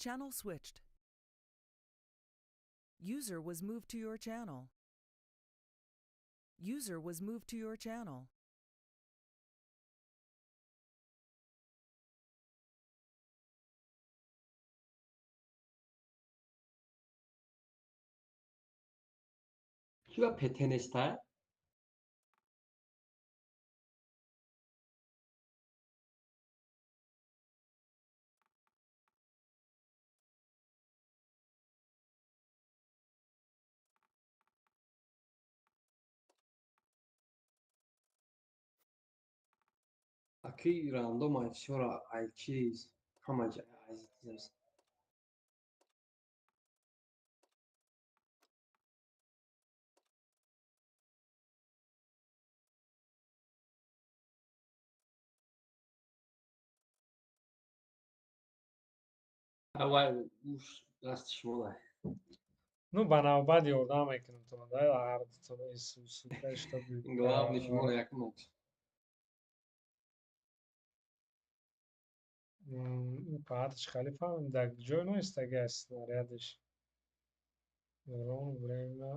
Channel switched. User was moved to your channel. User was moved to your channel. 키가 베테네스타야? Aqui random şura alçiz kamaca aziz. Avval uş rast şmola. Ну, банавбад ёрдам мекунем то да ардтон сутка чтобы Главный шмола як мод. Падаш хали фаҳмем дар ҷой наистаги аст снарядиш. Время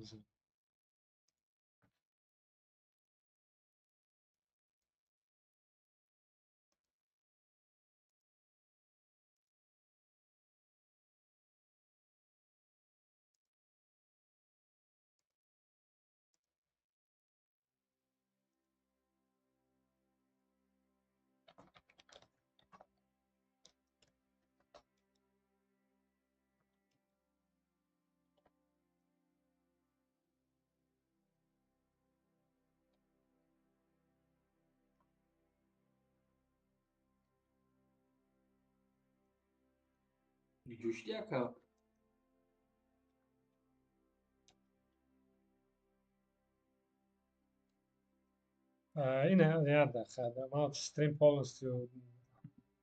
так, Güçlü yaka. ин яда хада ма стрим полностью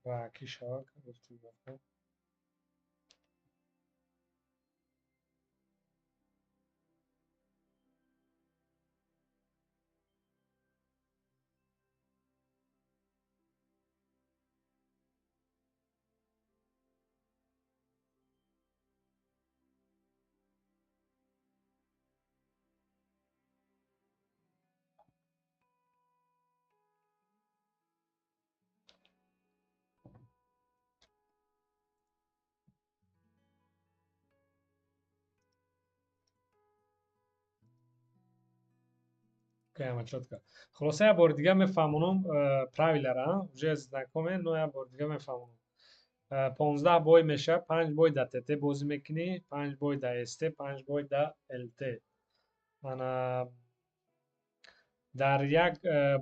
ба кишавак гуфтум прямо чётко. Хулоса як бори дига мефаҳмонам правилара, уже знакоме, но як бори дига мефаҳмонам. 15 бой меша, 5 бой да ТТ бозӣ мекунӣ, 5 бой да СТ, 5 бой да ЛТ. Ана дар як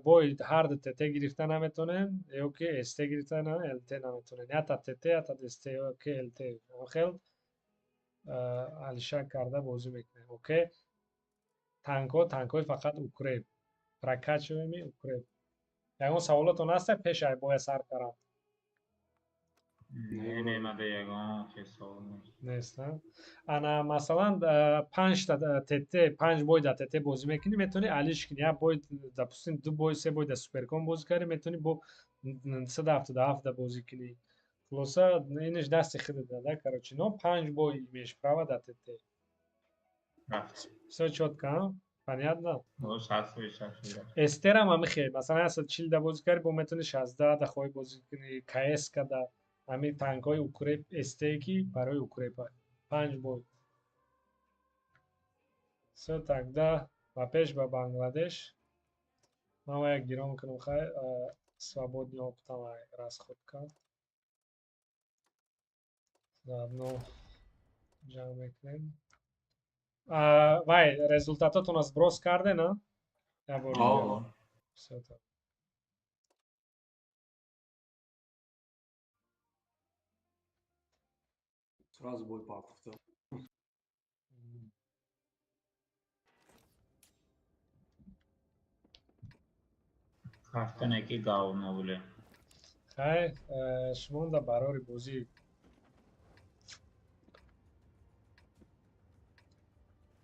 бой ҳар ду ТТ гирифта наметонем, ё ки СТ гирифта ЛТ наметонем. Я та ТТ, я та СТ, ё ки ЛТ. Хел алишак карда бозӣ мекунем. Окей? танкҳои фақат укреп. Прокачиваеми укреп. Ягон саволотон ҳаста пеш ай боя сар карам? Немаде ягон чиз савол нест. Ана масалан 5 та ТТ, 5 бой да ТТ бозӣ мекунӣ, метавонӣ алиш кунӣ. Як бой, допустим, 2 бой, 3 бой да суперком бозӣ кардӣ, метавонӣ бо 977 да бозӣ кунӣ. Хулоса иниш дасти худат да, короче, но 5 бой имеешь право да ТТ. Всё чётко, понятно? Эстерам ҳамин масалан 140 да бозӣ кардӣ, бо метавонӣ 60 да хоҳӣ бозӣ кунӣ, КС да ҳамин танкҳои укреп СТ ки барои укреп аст. 5 бой. Все, тогда попешь по Бангладеш. Мама я гиром кунам хай свободный опытом расходка. Заодно جمع میکنیم. وای результатот у нас сброс کرده نه؟ یا بار دیگه؟ آه. все так. Сразу бой по авто. Hafta neki gav nobule. خیر شما در برای بازی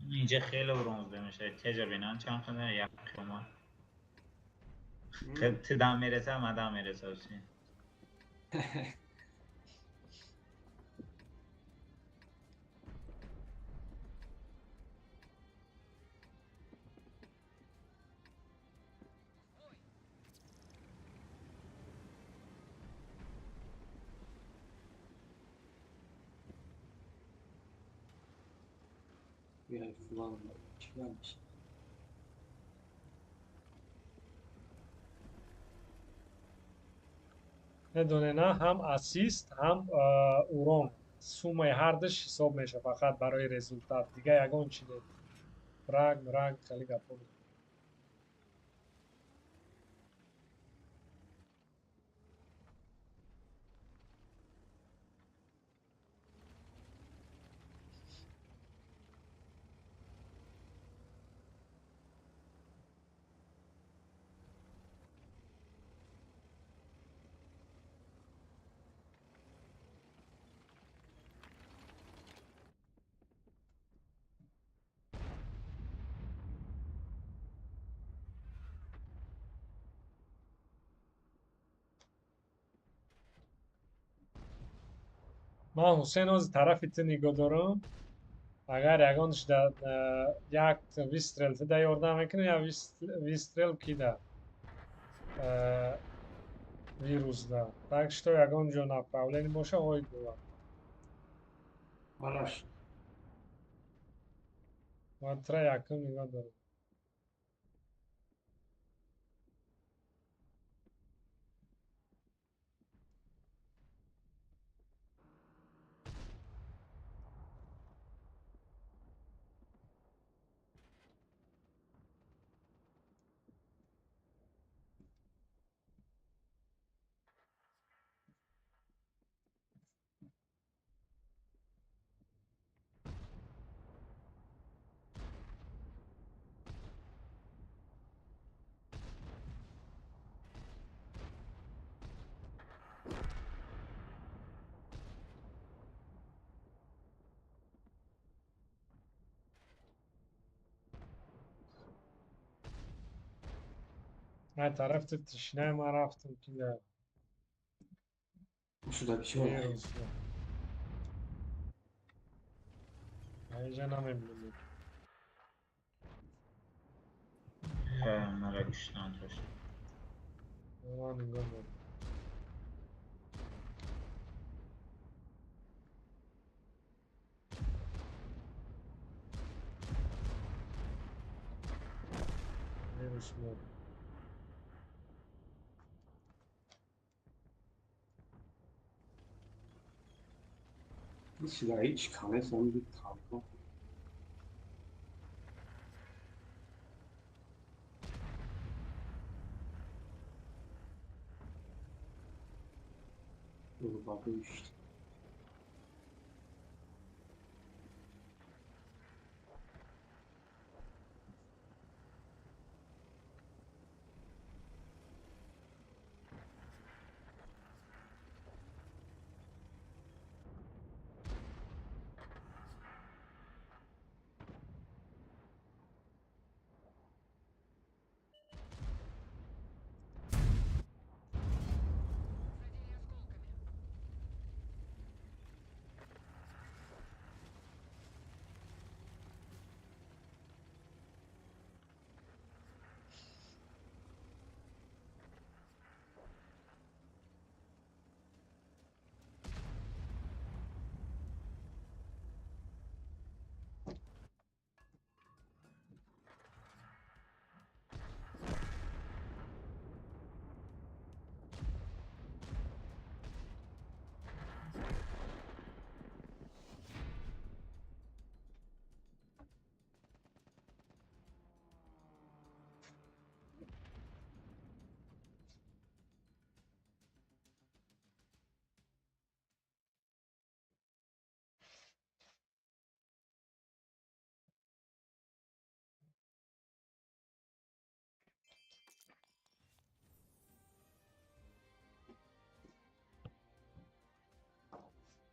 اینجا خیلی برونزه میشه. چه بینن چند خونه یک شما. تدام میرسه مدام میرسه باشی. Birer falan var. Çıkarmış. بدون نه هم اسیست هم اورون سومه هر دش حساب میشه فقط برای رزولتات دیگه یگان چیزه رگ خیلی گپا بود. من حسین از طرف تو نگاه دارم اگر یگانش در یک ویسترل تو در یاردم میکنه یا ویسترل کی در ویروس در تاکش تو یگان جا نپاولینی باشه های دوار Araş. من ترا یکم نگاه دارم من طرف تو تشنه ما رفتم که در Şurada bir şey var. ویروس اینجا نمیبینم مرا کشتن توش. من نگاه دارم ویروس مود Bir silahı çıkarıyor sonra bir tankı. Dur bakayım işte.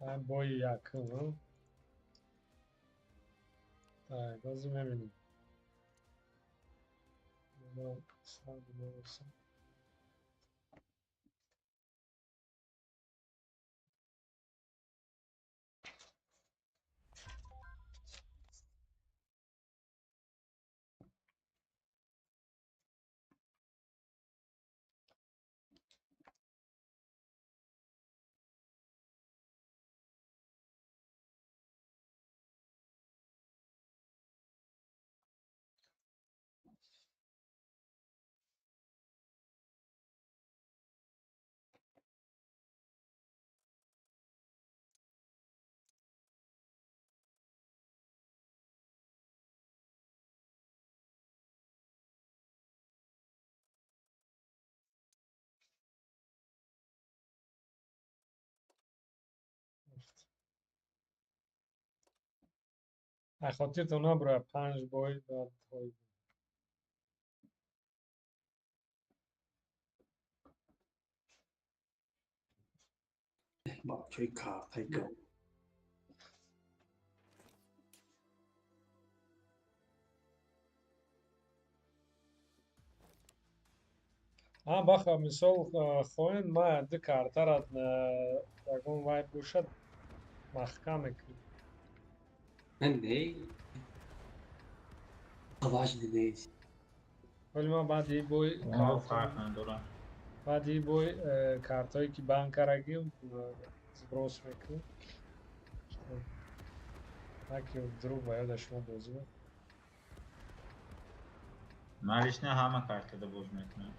بای یکم. Так, бази мебинем. Sad sam. خاطر نبره 5 بای بعد Bảo chơi cờ thay cầu. баха мисол хоин ма ди картарат ягон вай бошад маҳкам мекунем. Ben ne? Savaş deneyiz. ولی ما بعد این بای اون رو فرق نداره. بعد این بای کارتایی که بانک کردیم زبروس میکنیم. هاکی درو باید شما بازی. مالش نه همه کارت ده باز میکنه.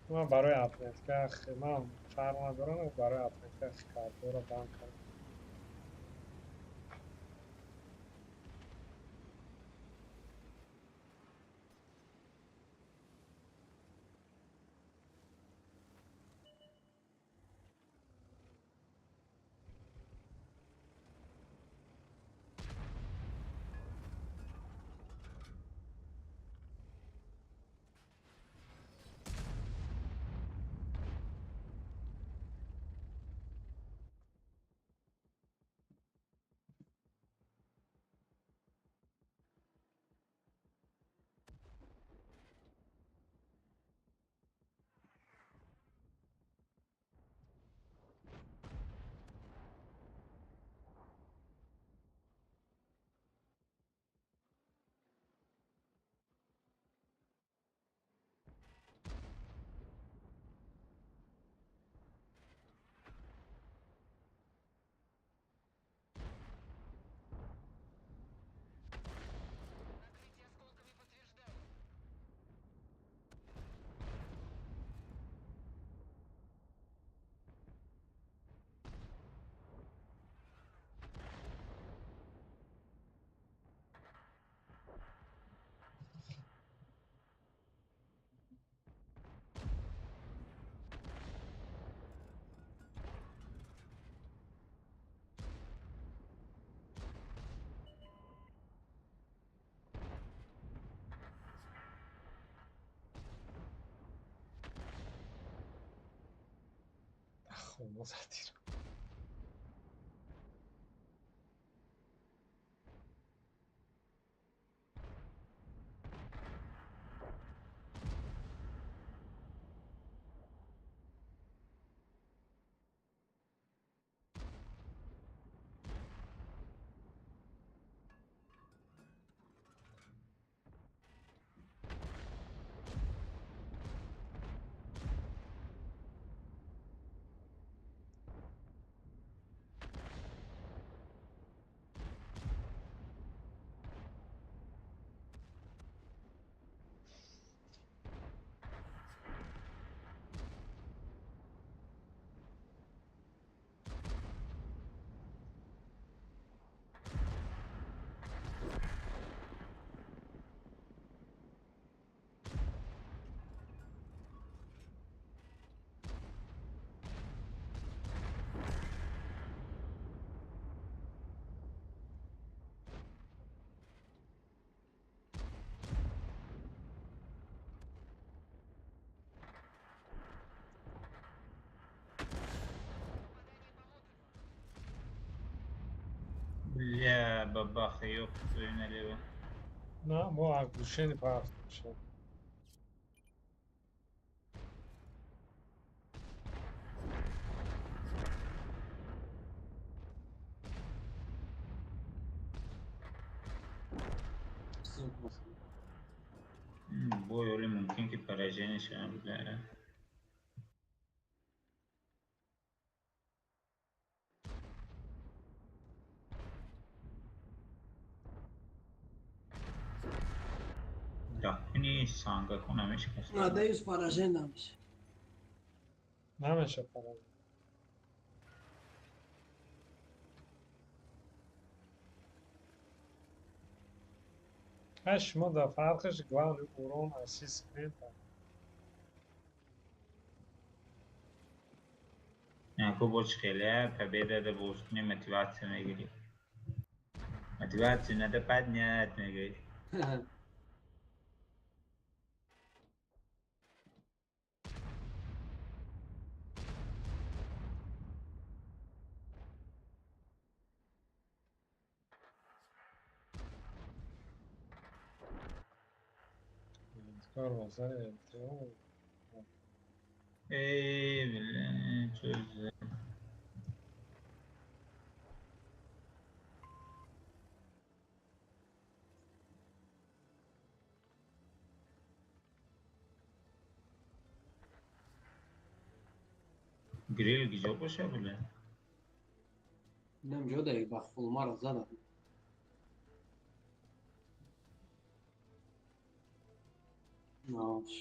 ما برای اتلتیک ما فرق نداره برای اتلتیک کارت رو بانک کردیم. خب مزدیر. یا بابا خیلی خوبه نلیو. نه ما گوشنی پخش میشه. بوی ولی ممکن که پراجنش هم بله. دکنی سانگا کنمش کسی. Надеюсь, поражение наше. نمیشه پراجن. هش ما da farkış glavni uron asist krenta. Ako boč hele, победа da boskine motivacija ne gre. Motivacija надо поднять ne gre. Kar vazar eltiyo. Bile çözdü. Grill güzel boşa bile. Nem جدا با خلما رو زدم. ناش.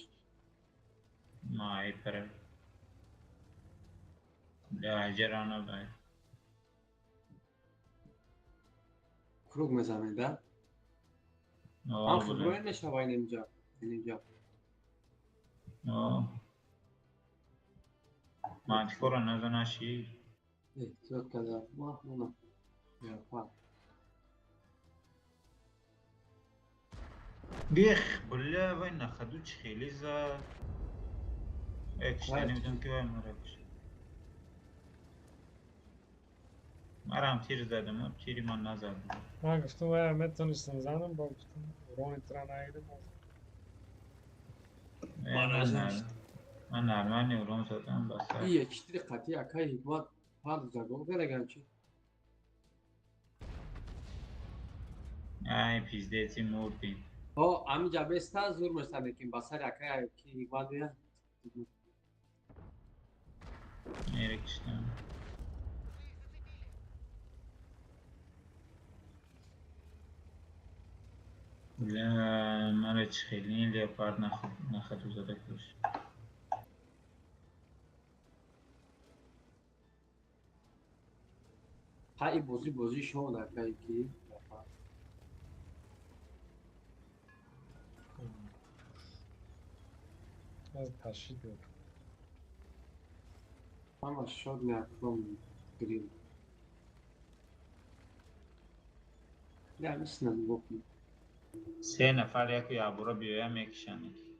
Mai para. Hacerana bay. کروگ میزنه ده. Ne آن oldu خودروی bile? نشه باید اینجا. Ne? Mantikora ne zaman şey? احتیاط کرده. ما نه. یا پا. Bih, bile vay nakhadu chkhili za. Ekşte nemidim ki vay merak. Maram tir zadım, tiri man nazadım. من گفتم باید میتونستم زنم با گفتم رونی ترا نگیرم. من Almanya uğrum zaten basar. این یکیتری قطعی اکای حکمت هر زگو برگم چی. Ay pizde Timur'dayım. ها همینجا بسته زور مستنه که بسر اکای کی حکمت بیه. Nereye işte? لا مرة تخيلين ليوبارد ناخد وزادك وش. های بازی شون اکای کی. از تشید بود. من شاد نکنم گریم. نه میسنم گفتم. سه نفر یکی عبورا بیایم یکیشن یکی.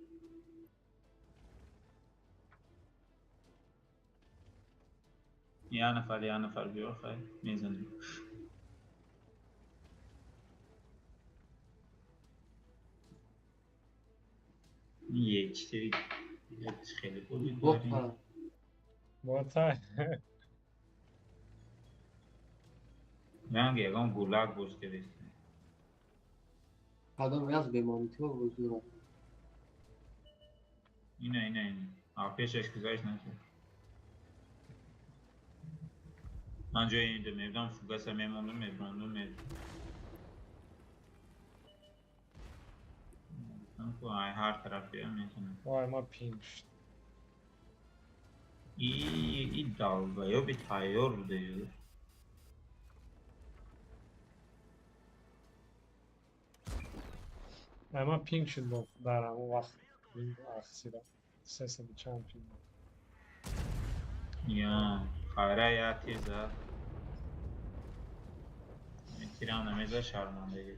یه نفر بیار خیلی میزنیم. یک خیلی بودید داریم. باتای. من گیگان گولاگ بوز گرفتیم. قدم از بیمانیتی ها بزرگ. اینه. آفیش اشکزایش نکرد. من جای اینده میبودم فوگس هم میموندم. هر طرف بیام میتونم. وای ما پینگ شد. این دالبا یا bir tayyor bu diyor. ما پینگ شد با در همون وقت این اخصیرا سه چند پینگ بود. Ya hayra tiranamıza şarmandı.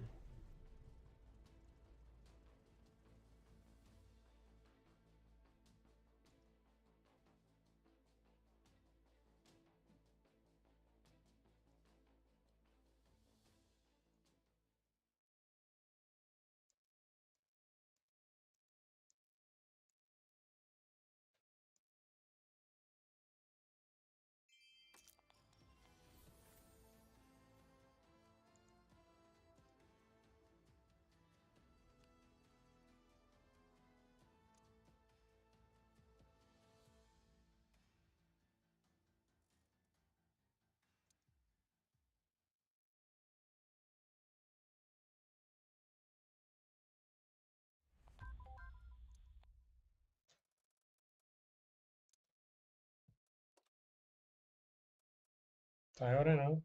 تیاره نه؟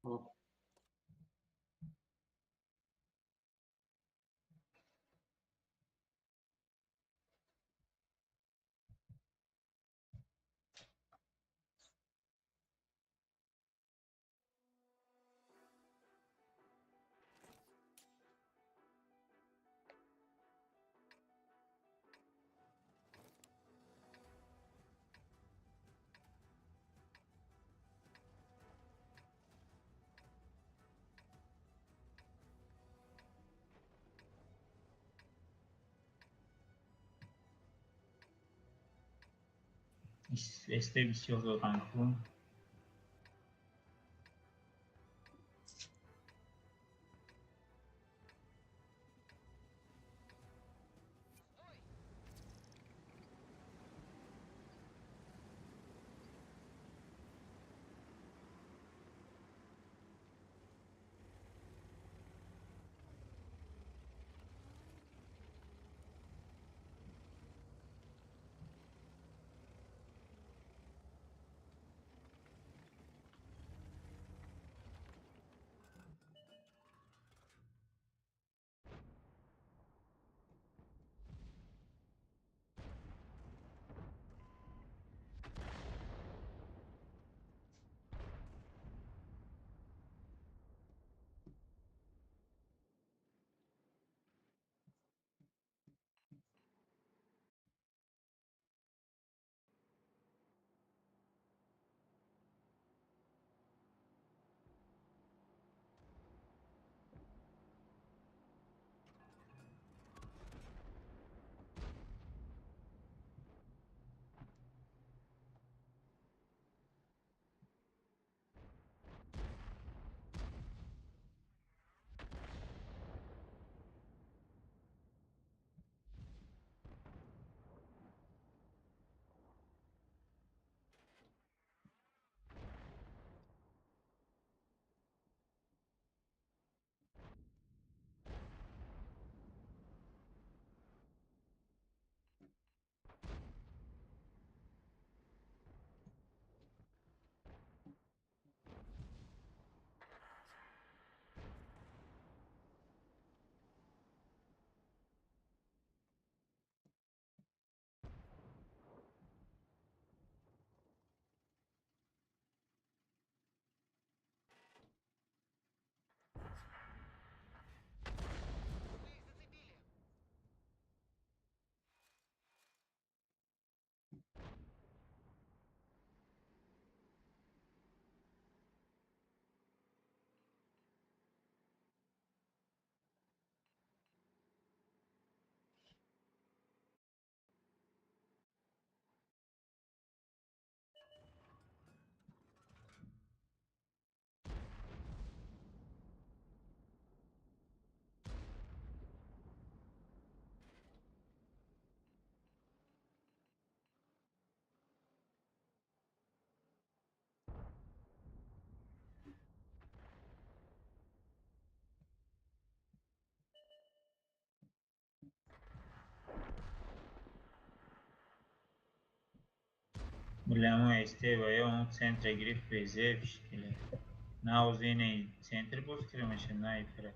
خب. Este vicioso Cancún. Vogliamo este vai un centro grip bezevşkile. Na uzine centri boz kirmişin na ifre.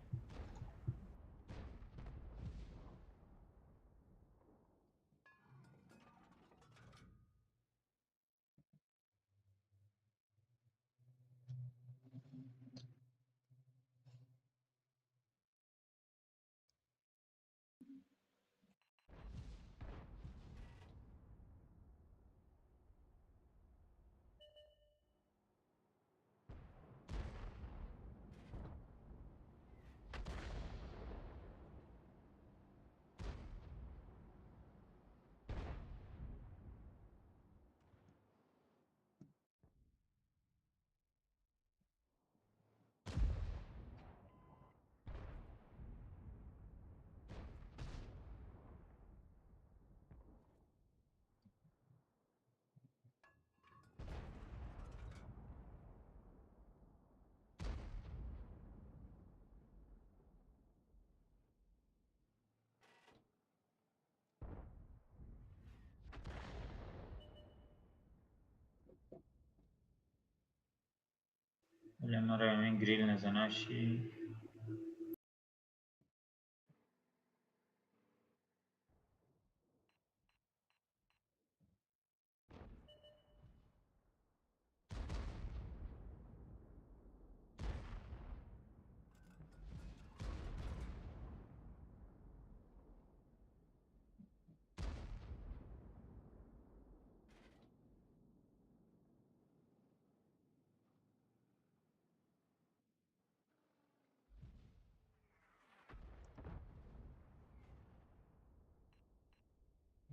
لما همین گریل نزناشی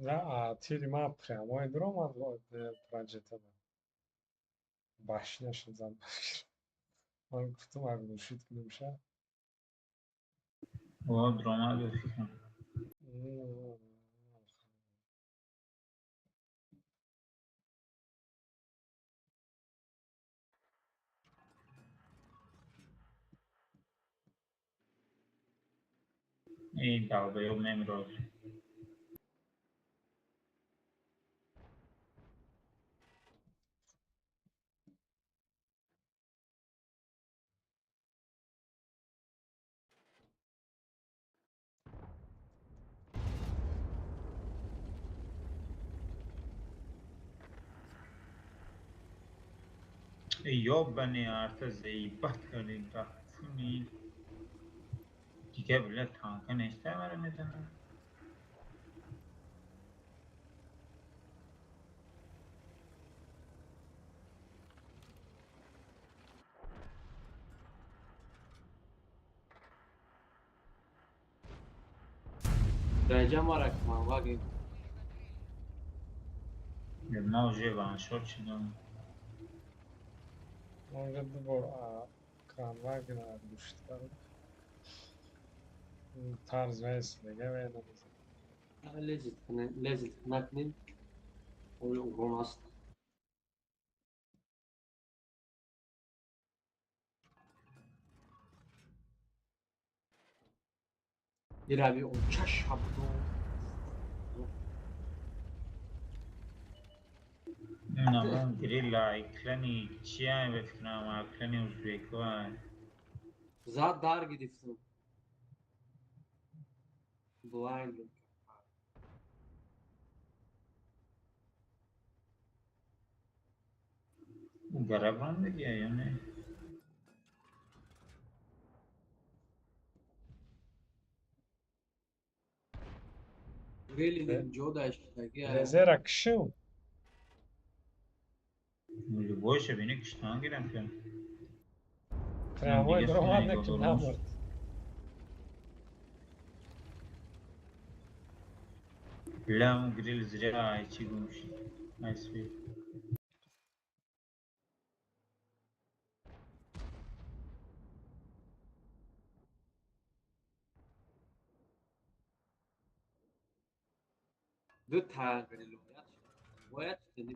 Ya tiri ma prямо драма projetada. Başına şundan başır. من گفتم اگه نوشید که نمیشه. و دراما بفکرم این دعوه رو نمیرود یا بنی artı زیبت کردیم رفتونی دیگه بله تانکه نشته مرا میزنم Rəcəm var akman var. ما اوجه وانشور شدم اونجا دوباره کانوار گنا گوشت کرد. tarz vesile ve Lezit naknin ronas. Bir abi o çaş hablo. نه اون گریل ایکلنی چی هم بفکرم ایکلنی اوزبیکو Zat dar gidifsin. Blind. او گرب هم بگیه یا نه Relinin jodaş tagi. lezer akışım. مولی باشه بینه کشتان گیرم که Prямо دیگه драма فیلم da kim گذارمش. namert. لا اون گریل زیرا چی گوش ایسوی Du tagri loyat. Boyat dedi.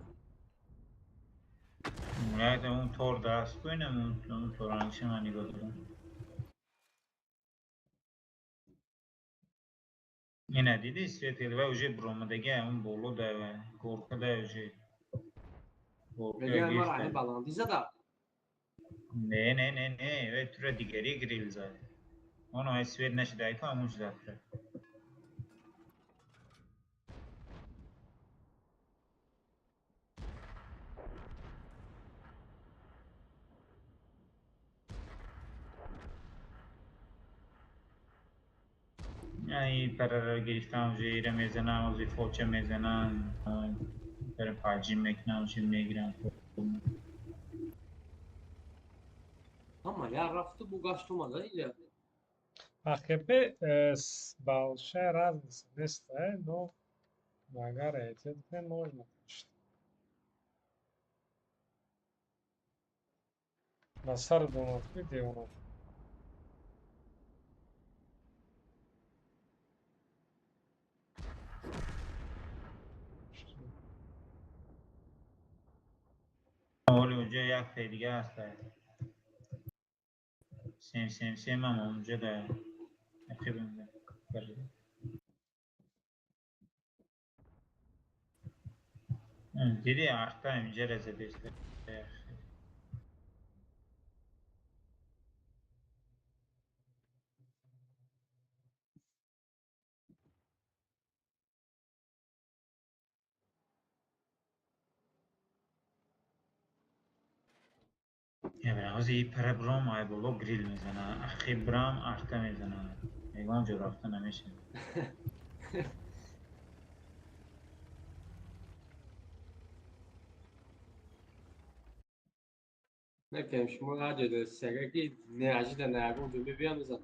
مولایت اون تور دست کنم اون تورانش من نگاه دارم اینه دیدی سویتیل و اوجه برومدگه اون بولو ده و گورکه ده اوجه گورکه Rəcəm var گیشته hani balandiza da. نه و تو را دیگری گریل زده اونو اسویت نشده ایتا همون شده این پر گرفتم جیره میزنم وزی فوچه میزنم پر پاجی میکنم چی میگیرم Ama ya raftı bu gaştomaza ile. AKP большая разница места, но Магара это можно. Насар думал, где он? اولی اونجا یک خیلیگه هست سیم هم اونجا ده اخی بنده دیدی آختا اینجا رزه بیسته برای این پر برام ای بالا گریل میزنه اخی برام ارته میزنه ایوان جو رفته نمیشه نکنم شما هر جا دست سگه که نرجی در نرگون جو بیان بزن.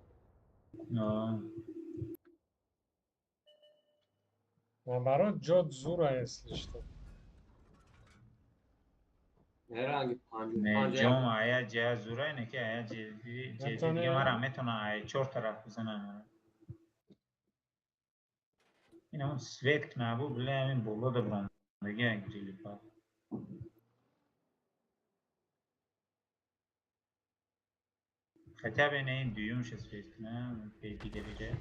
Наоборот, Джо Дзура, если что. هرانگی پنج نه جام آیا جه زوره اینه که آیا جه دیگه مرا میتونه آیا چهار طرف بزنم این همون سویت که نبود بله همین بولا دا برام دیگه گریلی پا خطا بین این دویومش سویت نه پیدی گریره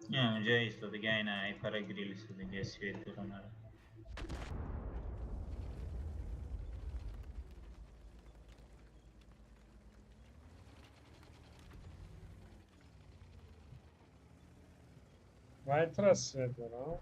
نه اونجا ایستاده دیگه اینه ای پرا گریل ایستاده دیگه سویت برام Вайтра свет, да?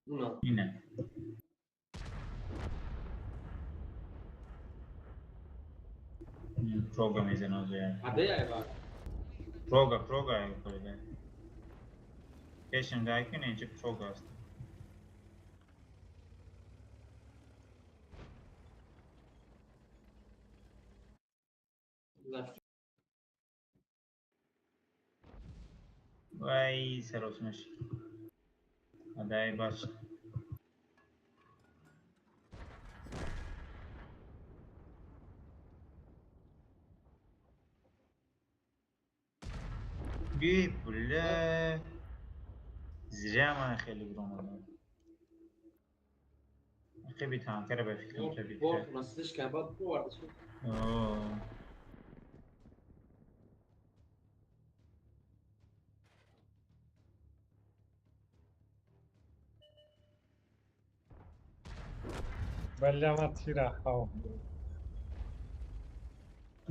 اونا اینه پروگا میزنه زیاد عده ای بار پروگا ای کنه پیشن دایی کنه اینجا پروگا است وای سراسمش عده باش بی بله زیرا من خیلی برام آدم خیلی تانکره به فکرم خیلی بار نسلش که بعد بوردش Валя матира, хау.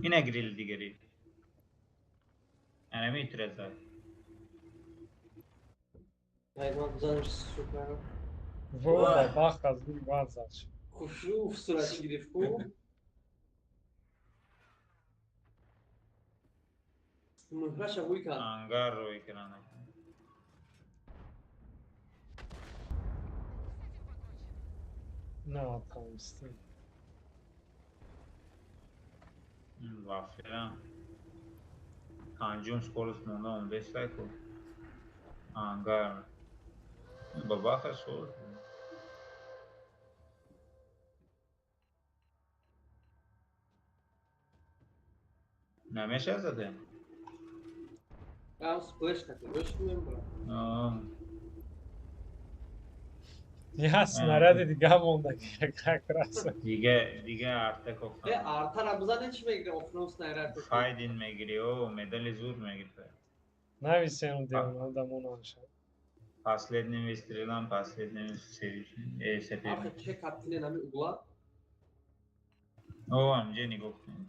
اینه گریل دیگری انا میتونه زد hayvan zanmış süper. Вода, баха, звук вазач. Kuşu в срач грифку. Мыграша вуйка. انگار روی کنانه На, там стоит. وافرم پنجم سکورس مونده اون دسته کو انگار بابا خسور نمیشه زده Я сплэш как ты мембра. Я снаряды дигамонда, как раз. دیگه ارتک E artar abuzan hiç mi ofnus nayrat? فایدین میگیری و مدل زور میگیره Нависен удел, да монанша. последним выстрелом последним соперник Artık çek hattine nami ugla. о амже нигофтем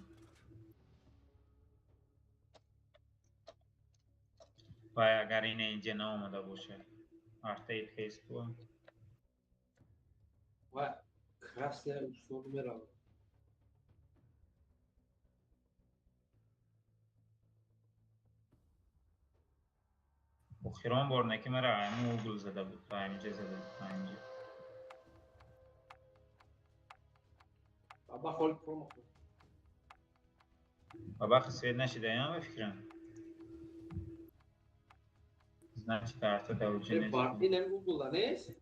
وای اگر این اینجا نامده باشه ارتید خیست بود Vay krasya usul mera. اخیران بار که مرا همون گل زده بود تا همینجا زده بود تا همینجا Baba hol promo. بابا خسوید نشده یا فکرم значит ارتا توجه E نیست parti nem Google'da neyse.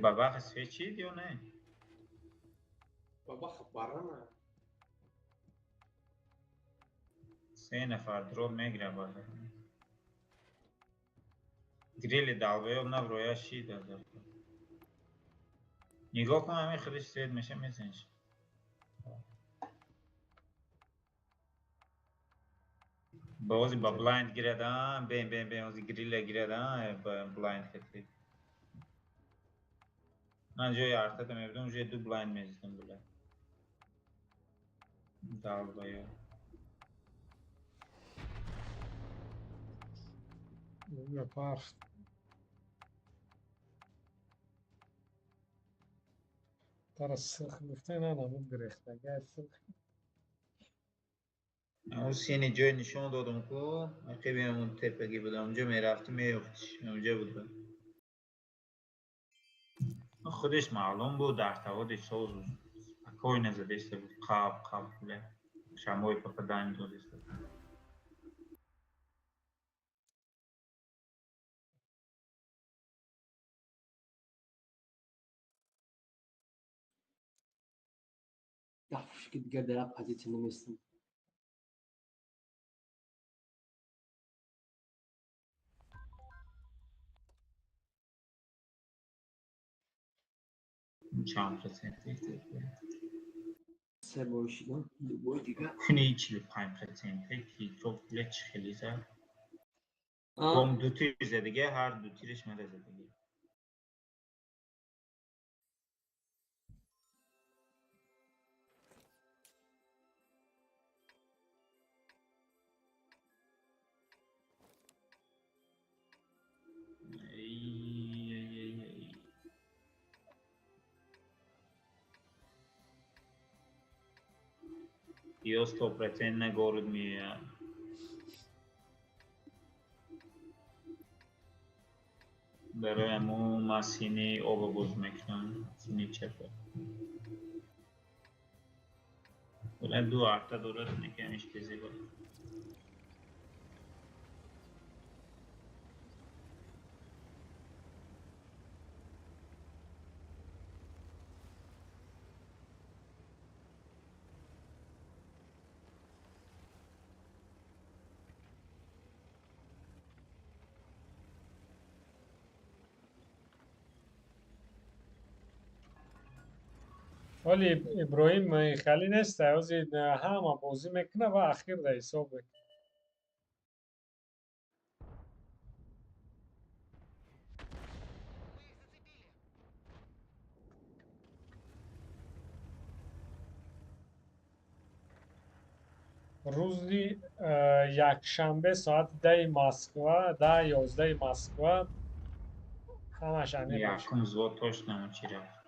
بابا خسوید چی دیو نه Baba habarana. 3 نفر درول میگیره بالا. گریل دالویو نه رویاشی داده. نگاه کن همین خودش سید میشه میزنش. بازی با بلایند گیردن بین بازی گریل گیردن با بلایند کتی. من جای ارتد میبودم جای دو بلایند میزدم بله. دالویو. Yapar. Tara sırf giften adamı direkte gelsin. اون سینی جای نشون دادم که خیلی همون تپگی بودم اونجا میرفتم میفتش اونجا بود. خودش معلوم بود در توادش سوز کوی نزدیسته بود قاب بله شموی پاپدانی دادیسته بود. Ya که دیگه در پوزیشن نمیستم. چند پرسنتی بود. 3 باشیدم 2 بای دیگه. کنی 45% که تو فلچ خیلی زد. آه بام دو تیر زدگی هر دو تیرش میره زدگی. Io sto pretendendo gol mia. برای امو مسینی آبگوز میکنم سینی چپه ولی دو هفته دولت نکنیش تیزی بود ولی ابراهیم خیلی نیست اوزی همه بازی میکنه و اخیر در حساب روزی یک شنبه ساعت 10 مسکو 10-11 مسکو همش انه باشه یکم زود توش نمچی رفت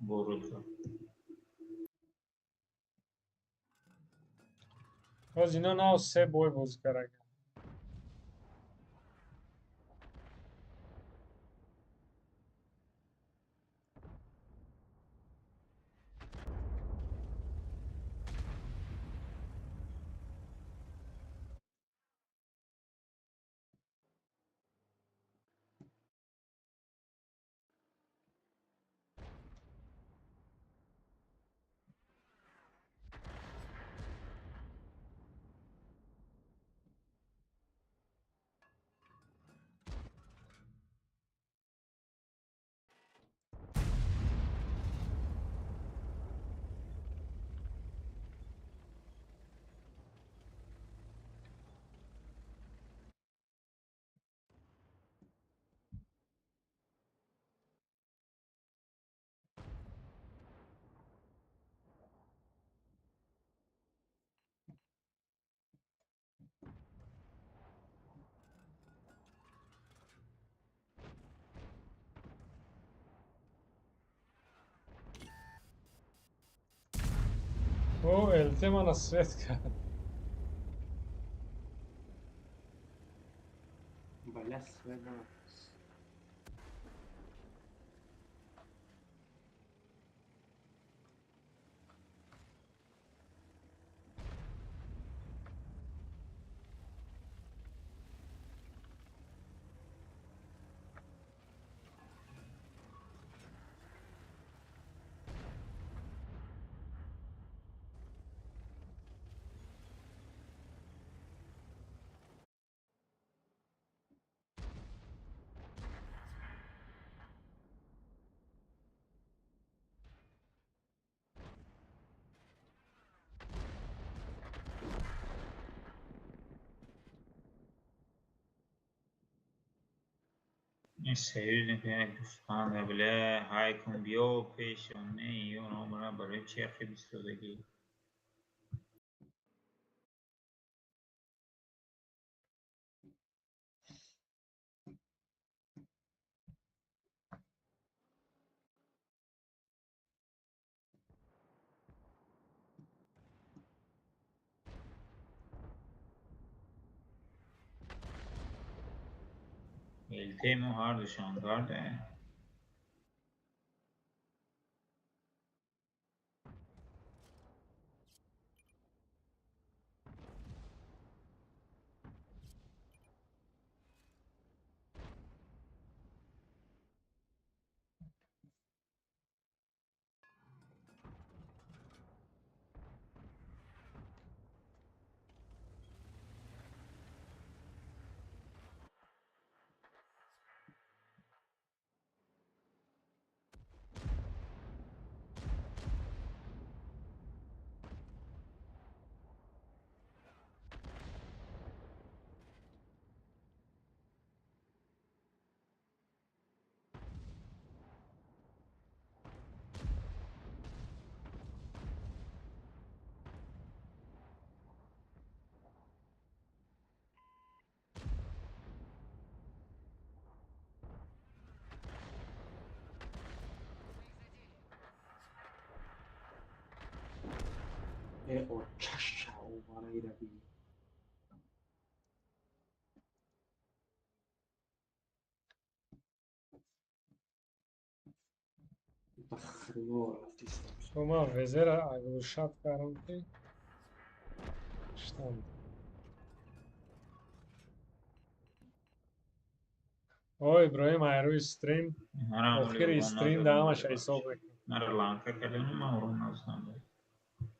برود رو باز اینا نه 3 بای بازی کرد او الته من اسرت کرد بله سویدم. این سری که دوستان بله های کن بیا پیشونه ای اونو برای چرخ بیستودگی التیمو هر دوشان دارده او چش او برای روی بخرنو رفتیستم شما وزر اگوشت کارم که شتم او ابراهیم ایروی استریم آخر استریم دامش حساب میکنم مرا لانکا کردن ما اون نستانده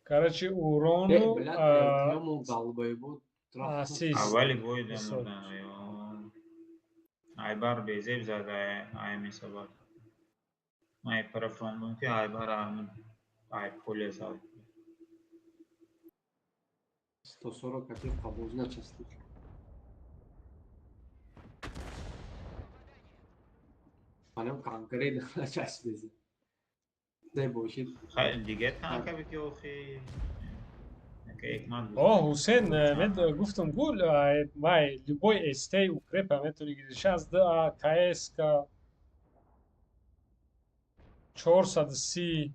короче بلد урону التیامون قلبه بود assist اولی بوید حساب مردن ای بار بیزیب زده ای می سباد ای پرفرون که ای بار ای پول زد стосоро кати қабоз начастид манам конкрет начаспезем не бошид خیلی دیگه تانکه بیتی اوخی که یک من اوه حسین من گفتم گول май любой استей укрепа методи гири сейчас да кс ка 430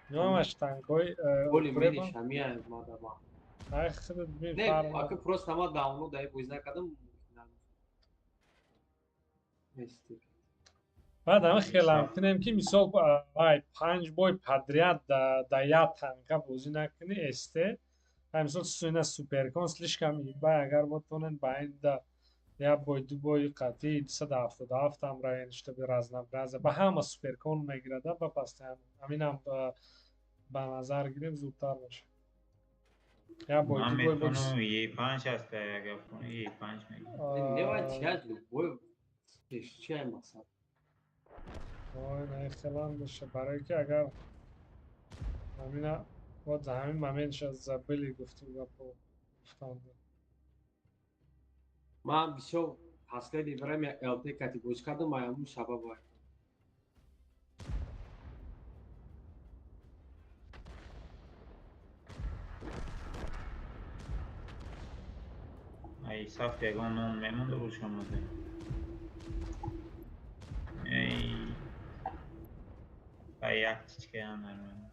номаш танкой боли укрепа мениш ҳамия мадама ай худо ми не фарма ака просто ама даунлод ай боз накардам нести بعد همه خیلی میتونیم که مثال وای 5 بای پدریت دا یا تانکا بازی نکنی استه مثال سوینا سوپرکون سلیش کم این بای اگر بتونن با این دا یا بای دو بای قطعی 277 هم رای نشته به رزنم برزه با همه سوپرکون میگرده با پس همین هم با نظر گیریم زودتر باشه یا بای من دو بای میتونم یه پنج هسته اگر کنی یه پنج میگم не баъд чиҳаҷ любой чӣ ай мақсад وای نه خیلی هم باشه برای که اگر همین باید همین моментش از زبلی گفتیم گفتم ман бисёр последни время lt кати боз кардам ай ҳамун сабаб ай ای صف یکان نون میمونده بود شما ده ای یک چیچکه هم نرمیم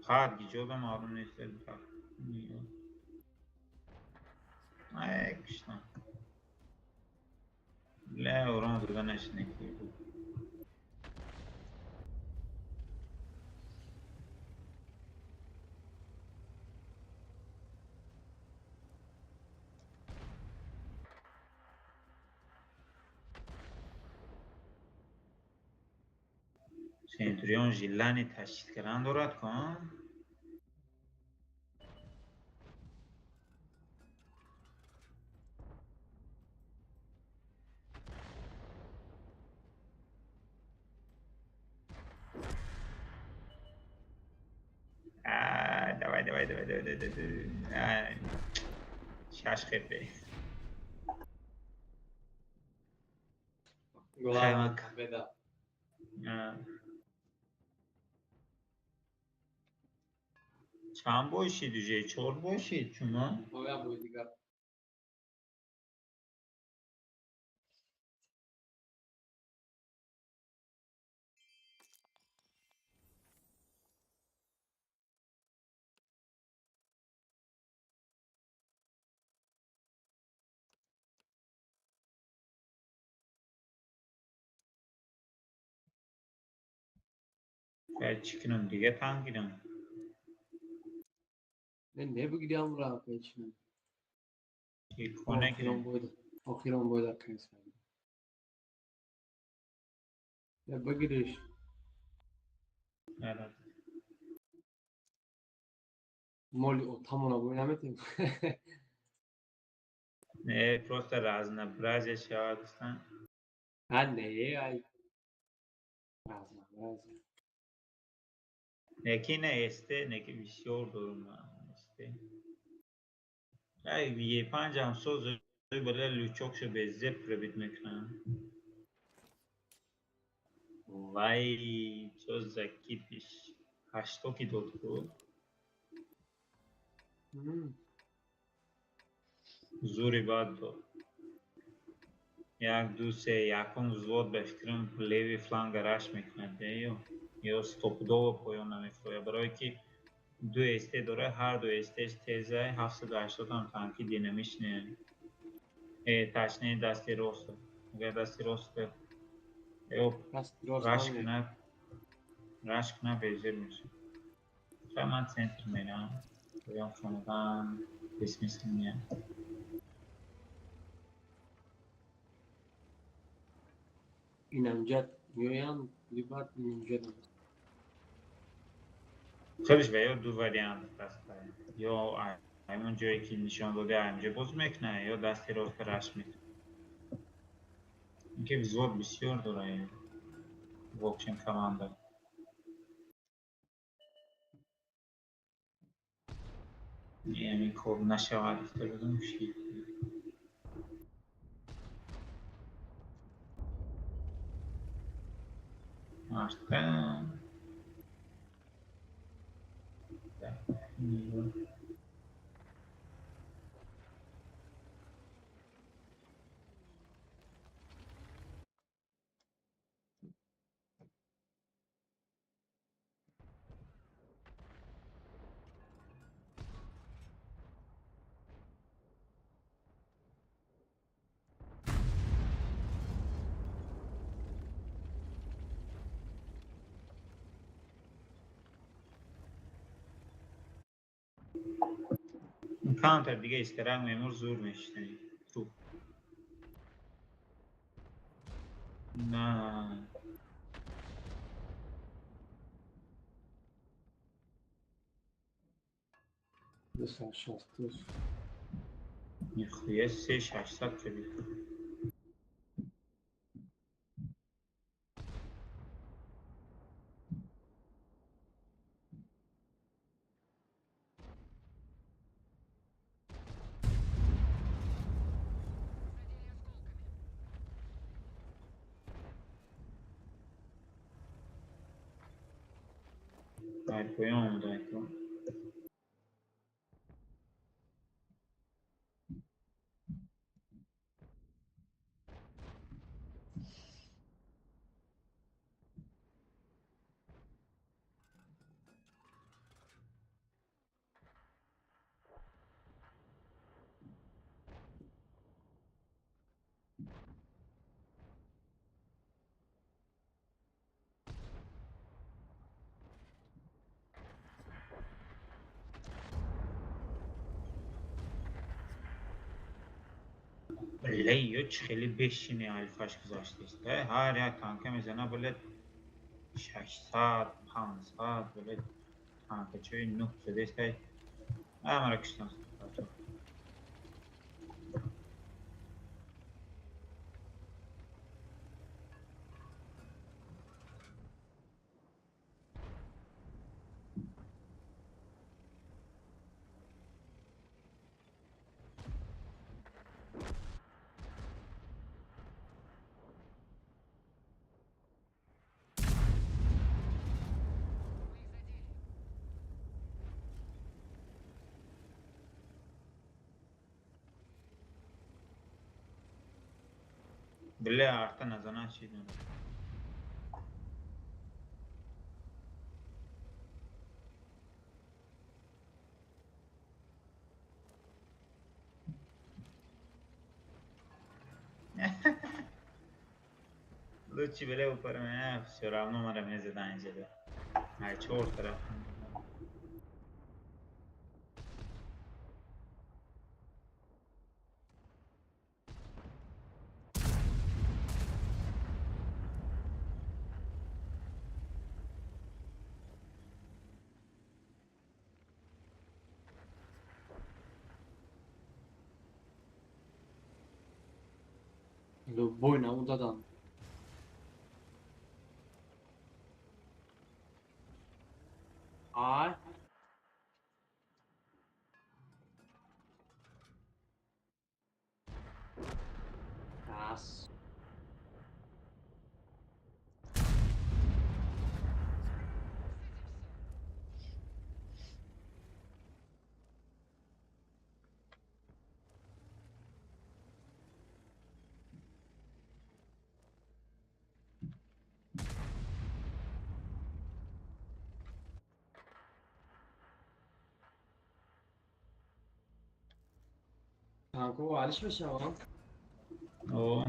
خواهد گیجو معلوم نیست ای کشتم لا اوران دادنش نکی بود سنتوریون جیلانی تشکیل کردن دارد کن vayda. Şaş khebe. Gol. Kaymak. Veda. چند باشید دیگه 4 باشید شما Oya bu diga. باید چکنم دیگه تنگیدم Ne bu gidiyorum rahat peşine. کنه Akhiran گیرم boyda. Akhiran boyda kayısı. Ya bu gidiş. Moli o tam ona boyuna metin. نه просто разнообразие شهادستان Ha ne ay. Razma. نکی نه استه نکی بسیار دارم استه ای یه 5 هم سوز بله لوچوکشو به زپ رو بیت میکنم وای چو زکی پیش 8 کی داد بود زوری باد داد یک دو سه یکم زود به فکرم لیوی فلانگ راش میکنه یا ستوپدو پایان نمیفروه برای که دو استه داره هر دو استش تیزه 780 هم تانکی دینامیش نه تشنه دستی روسته اگر دستی روسته ایو راش کنه بیزیر میشه شاید من سنتر میرم بگم شما بسمیست میام İnancat. Yoyan libat inancat. خودش به یا دو وریانت دسته یا همون جایی که نشان داده همجا باز میکنه یا دستی روسته راش میکنه اینکه ویزوال بسیار داره واکشن کمانده یعنی کار نشود افتادم شید Artık کانتر دیگه استراحت memur زور میشنه تو نه Mesela şanslı. میخویه 3800 کلی Arkoya oldu. لیوچ خیلی بشینه الفاش گذاشته است هر یک تانکه میزنه بله 600 500 بله تانکه چوی 9 شده است همه را کشتن Bile arta nazana çiğdin. Luci bile ऊपर में है शराब में मरे में ज़्यादा इंजर है छोड़ तरफ Boyna udadan. Ay. Yas. Kanka o alışmış ama. ओ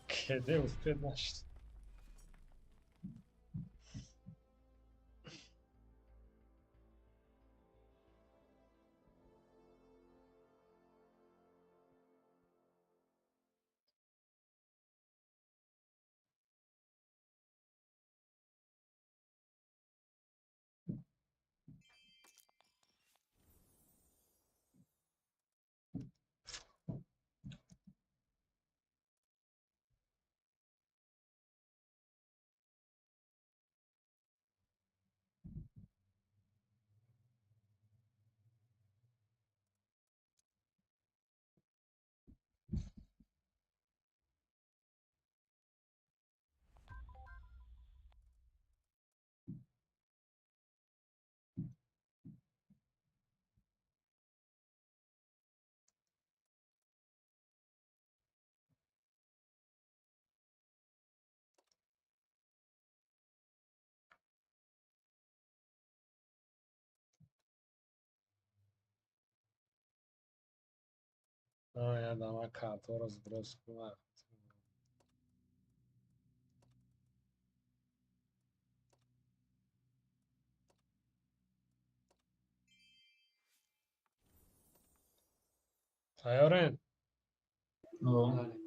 Kedi uspred našto. No, ja dám aká to rozbrosku a Tajoren, ओ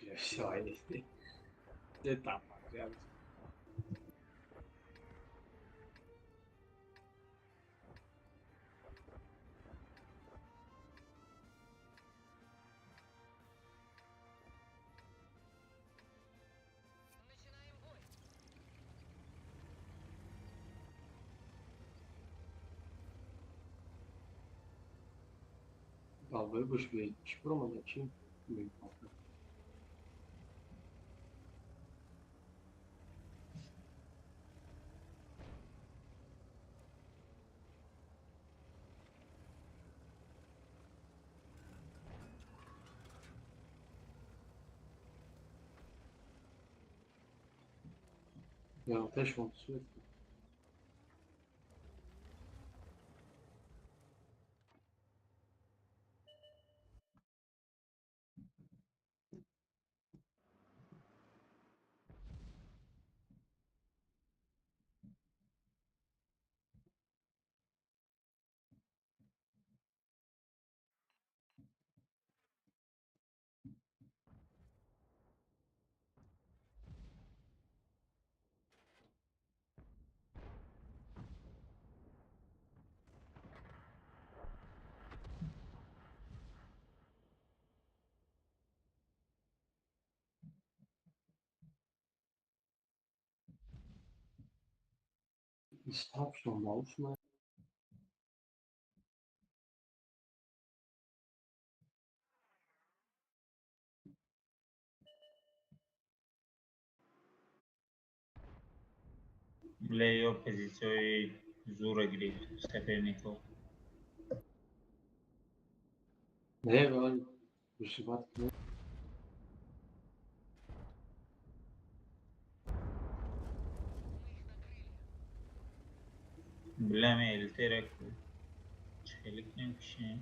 Yani. Şahane. Ne tamam yani. Talvez bir por uma daqui. Ja, też mam słyszeć. Estava normal, né? Leo pozisyonu zora girdi Sefernikov. Ne böyle bir şey var. Bileme elterek çelik ne bir şey.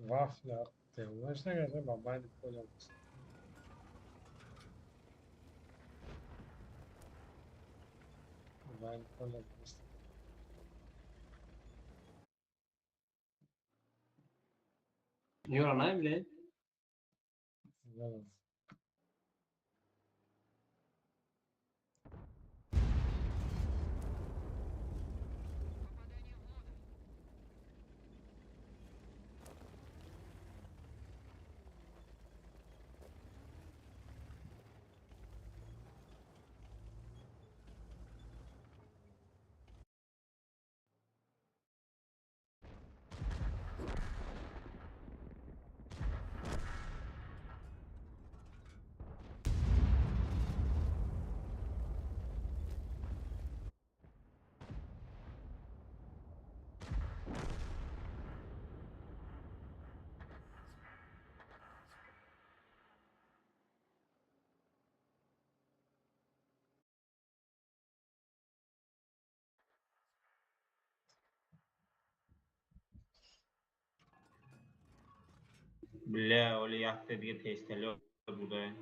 Wafler. Właśnie chyba będzie powiedział. Będzie powiedział. Io non hai bile? Bile öyle yaktı diye testeli burada.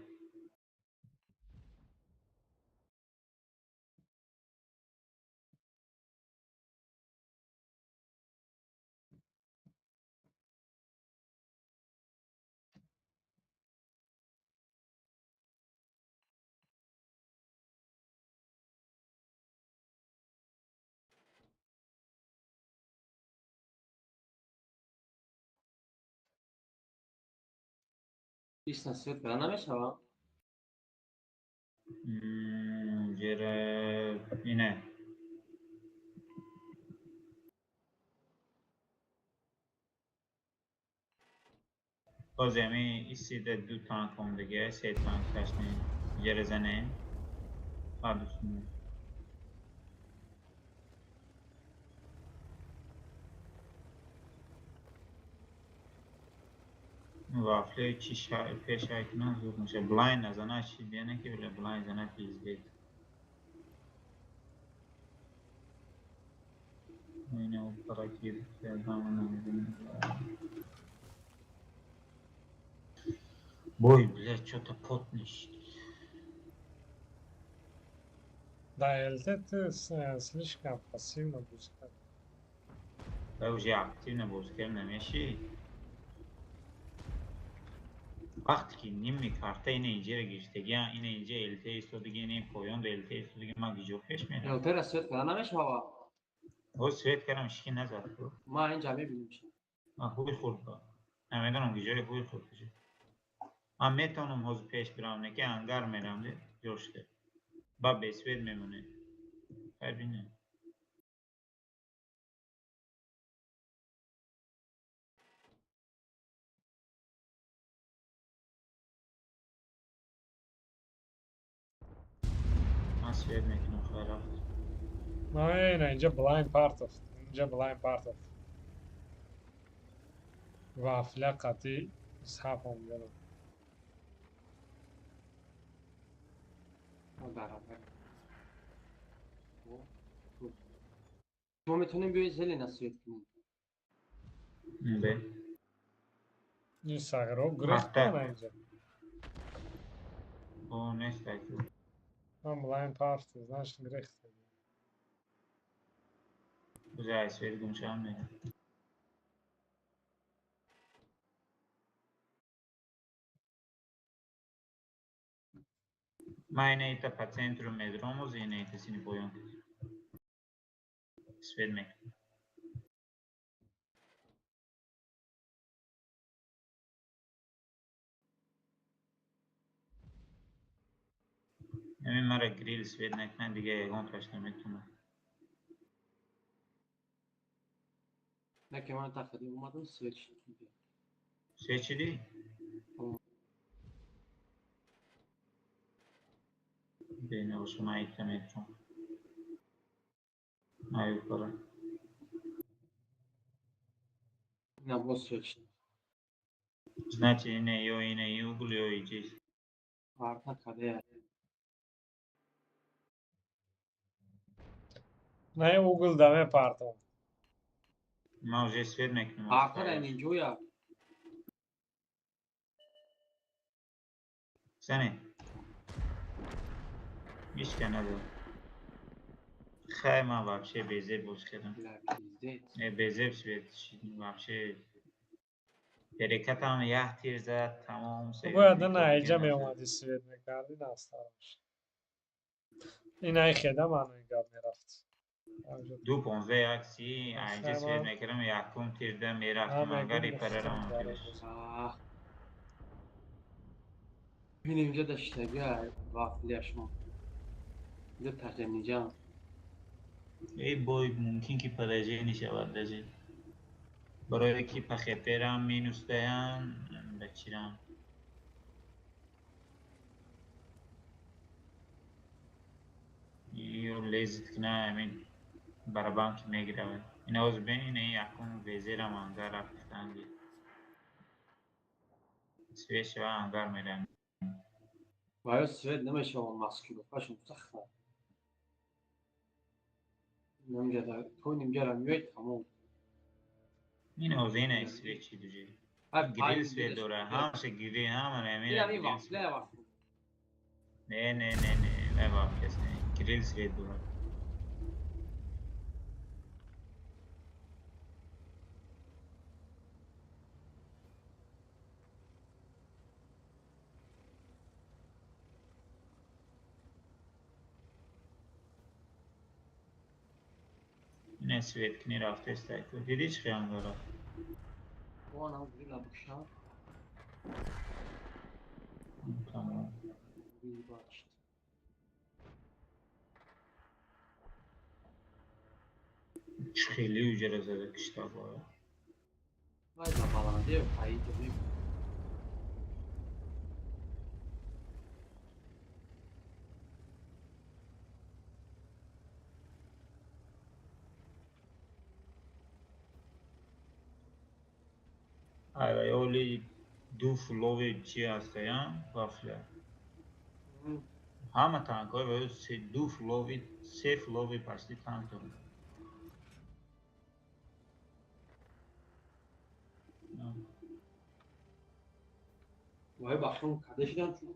Isto na svet byla namiešala. Jere yine. Bazemi istedi 2 tane komdige, 3 tane kaçtı. Jere zane. Pardon. Wafle çiş peş ayakına zormuş. Blind azana çi diyene ki bile blind azana izledi. Yine o para ki Бой, блядь, что-то потный. Да, ЛТ ты слишком пассивно пускай. Я уже активно бускер намеши. وقتی که نیمی کارتا اینه اینجا رو گشته گیا اینه اینجا LT استودی گینه پایان دو LT استودی گی ما گیجو پیش میره. Elter na svet byla namiešala. او سویت کردم شکی نزد تو. Ma اینجا میبینیمش. خوبی خورد با. نمیدونم گیجوی خوبی خورد بشه. من میتونم حوض پیش برام نکه انگار میرم ده جوشته. با بسوید میمونه. ببینه. من سوید میکنم خیرات. نه اینجا blind part of. اینجا blind part of. وافله قطعی اسحاق هم دارم. برابر. ما میتونیم بیای زلی na svet کنیم. به. این ساغرو گریخت کنه اینجا. او نیست که. من blind part znaš gericht. بذار سوید گمشم میره. Ma inejta pa centru medromu za inejta si ni bojon. Svedmek. Emin mara grill svednek ne دیگه یگان کاش نمیتونم. نه که من تقدیم اومدم svet شد. چه چیدی؟ بین اوشما ایتا میتون. Ayı para. نه باز svet شد. Znači ine i uglio i čist. Arta kade. Ne Google dame partom. Ma уже svedmek ne može. Arta da ninjuja. Sani. Hiç nedir? Хайма вообще безе бускедам. Безе свет вообще حرکتم یه تیر زد تمام تو باید نه اینجا می اومدی سوید میکردی نستارمش این های خیده من اینگاه میرفت 2.15 عکسی اینجا سوید میکردم یکم تیر ده میرفتم اگر ایپررم این اینجا داشته بیا وافلیش ما اینجا ترجم نیجام ای بای ممکن که پرجه نشود دجه برای که پخیپرم مینوس دهن بچیرم یو لیزت کنه همین برابام که میگیره این اوز بین اینه یکم ویزیرم انگار رفتن دید سویش و انگار میرم باید سوید نمیشه و مسکیلو پاشم سخته نمیگه تو نمیگه را میوید تمام این اوز اینه سویچی دوجه Hayır, گریل payın سوی giriş. دوره همشه گیری همه Bir امیر yani گریل bak, سوی ne var? نه نه نه نه نه باب کس نه گریل سوی دوره این سویت کنی رفته استایکو دیدی چی خیام داره O an bir bakışa tamam bir bak işte. خیلی ücret زده کشتا باره Vay da falan diyor. Payı tabii. Aioli دو فلوی چی هسته یا وافله همه تانک های باید دو فلوی سه فلوی پشتی تانک داره Vay bakın kardeşler şu.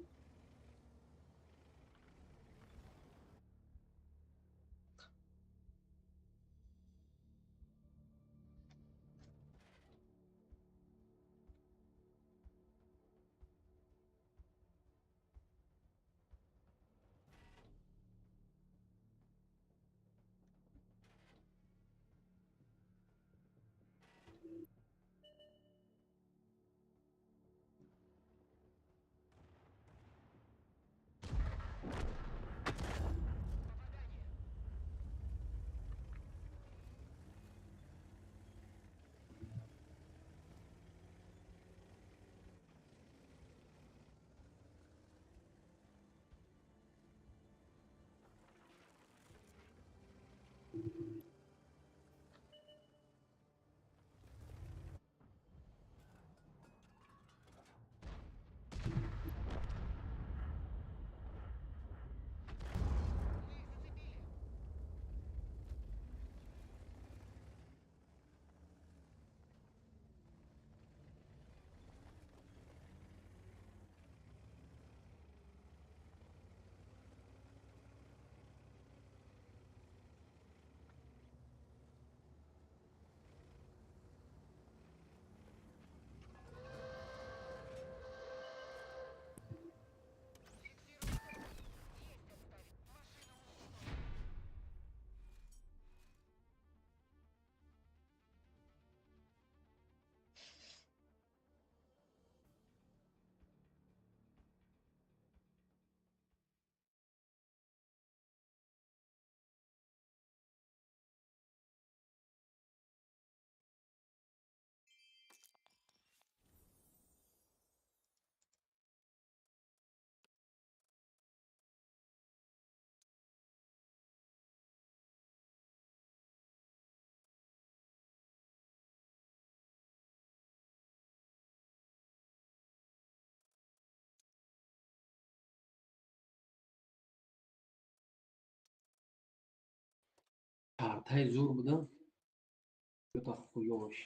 Kartay zor bu da. Kötü хуёвый.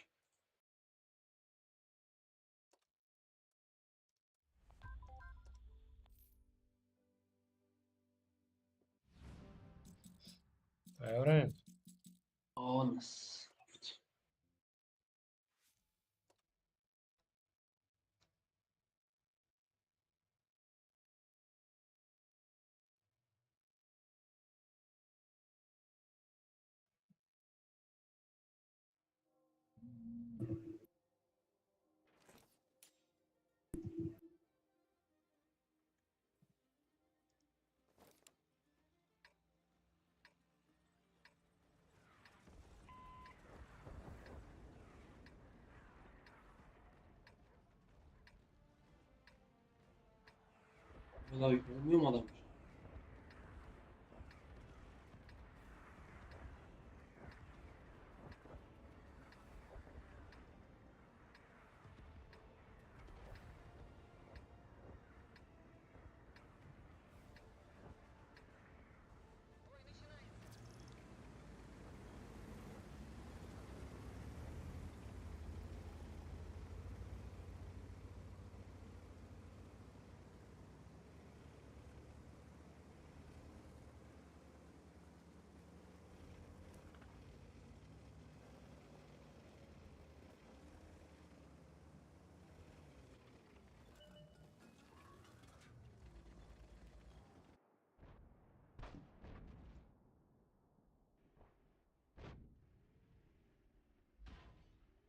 تیاره Ons. Valla yüklenmiyor mu adam?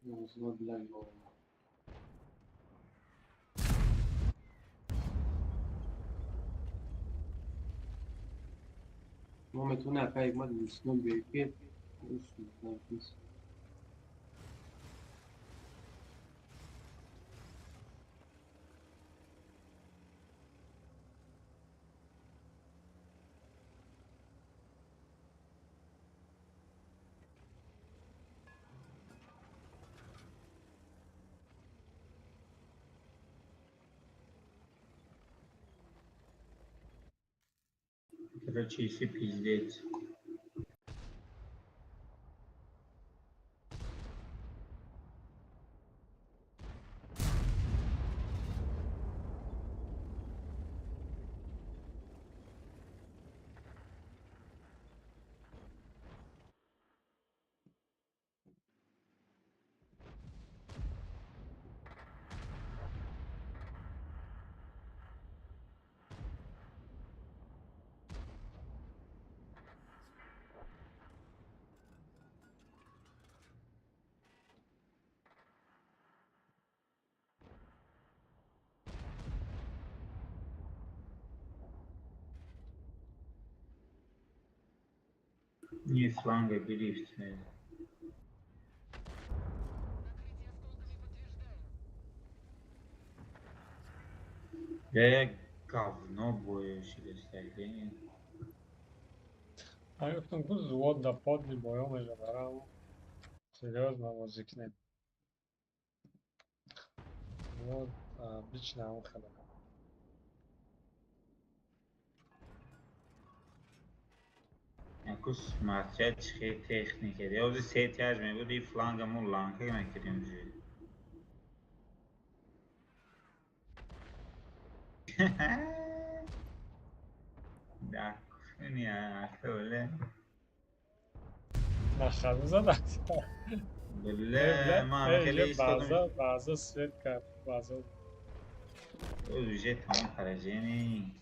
زود بلنگو ما میتونه اپای ما دیسکون بیرکت Про чиси пиздец. Не фланга берись. Я говно боюсь или столкновение. من گفتم که زود در پاد می بایم اجا برم سریاز موازیک نیم زود بیچ نمون خیلی Якось матчачки техніки. Я вже сетяж ми буду і флангаму ланка мекрим жи. Да, не, öyle. نخواهد زد Böyle mamekele istedim. bazı svet کرد bazı Öyle tamam karaceni.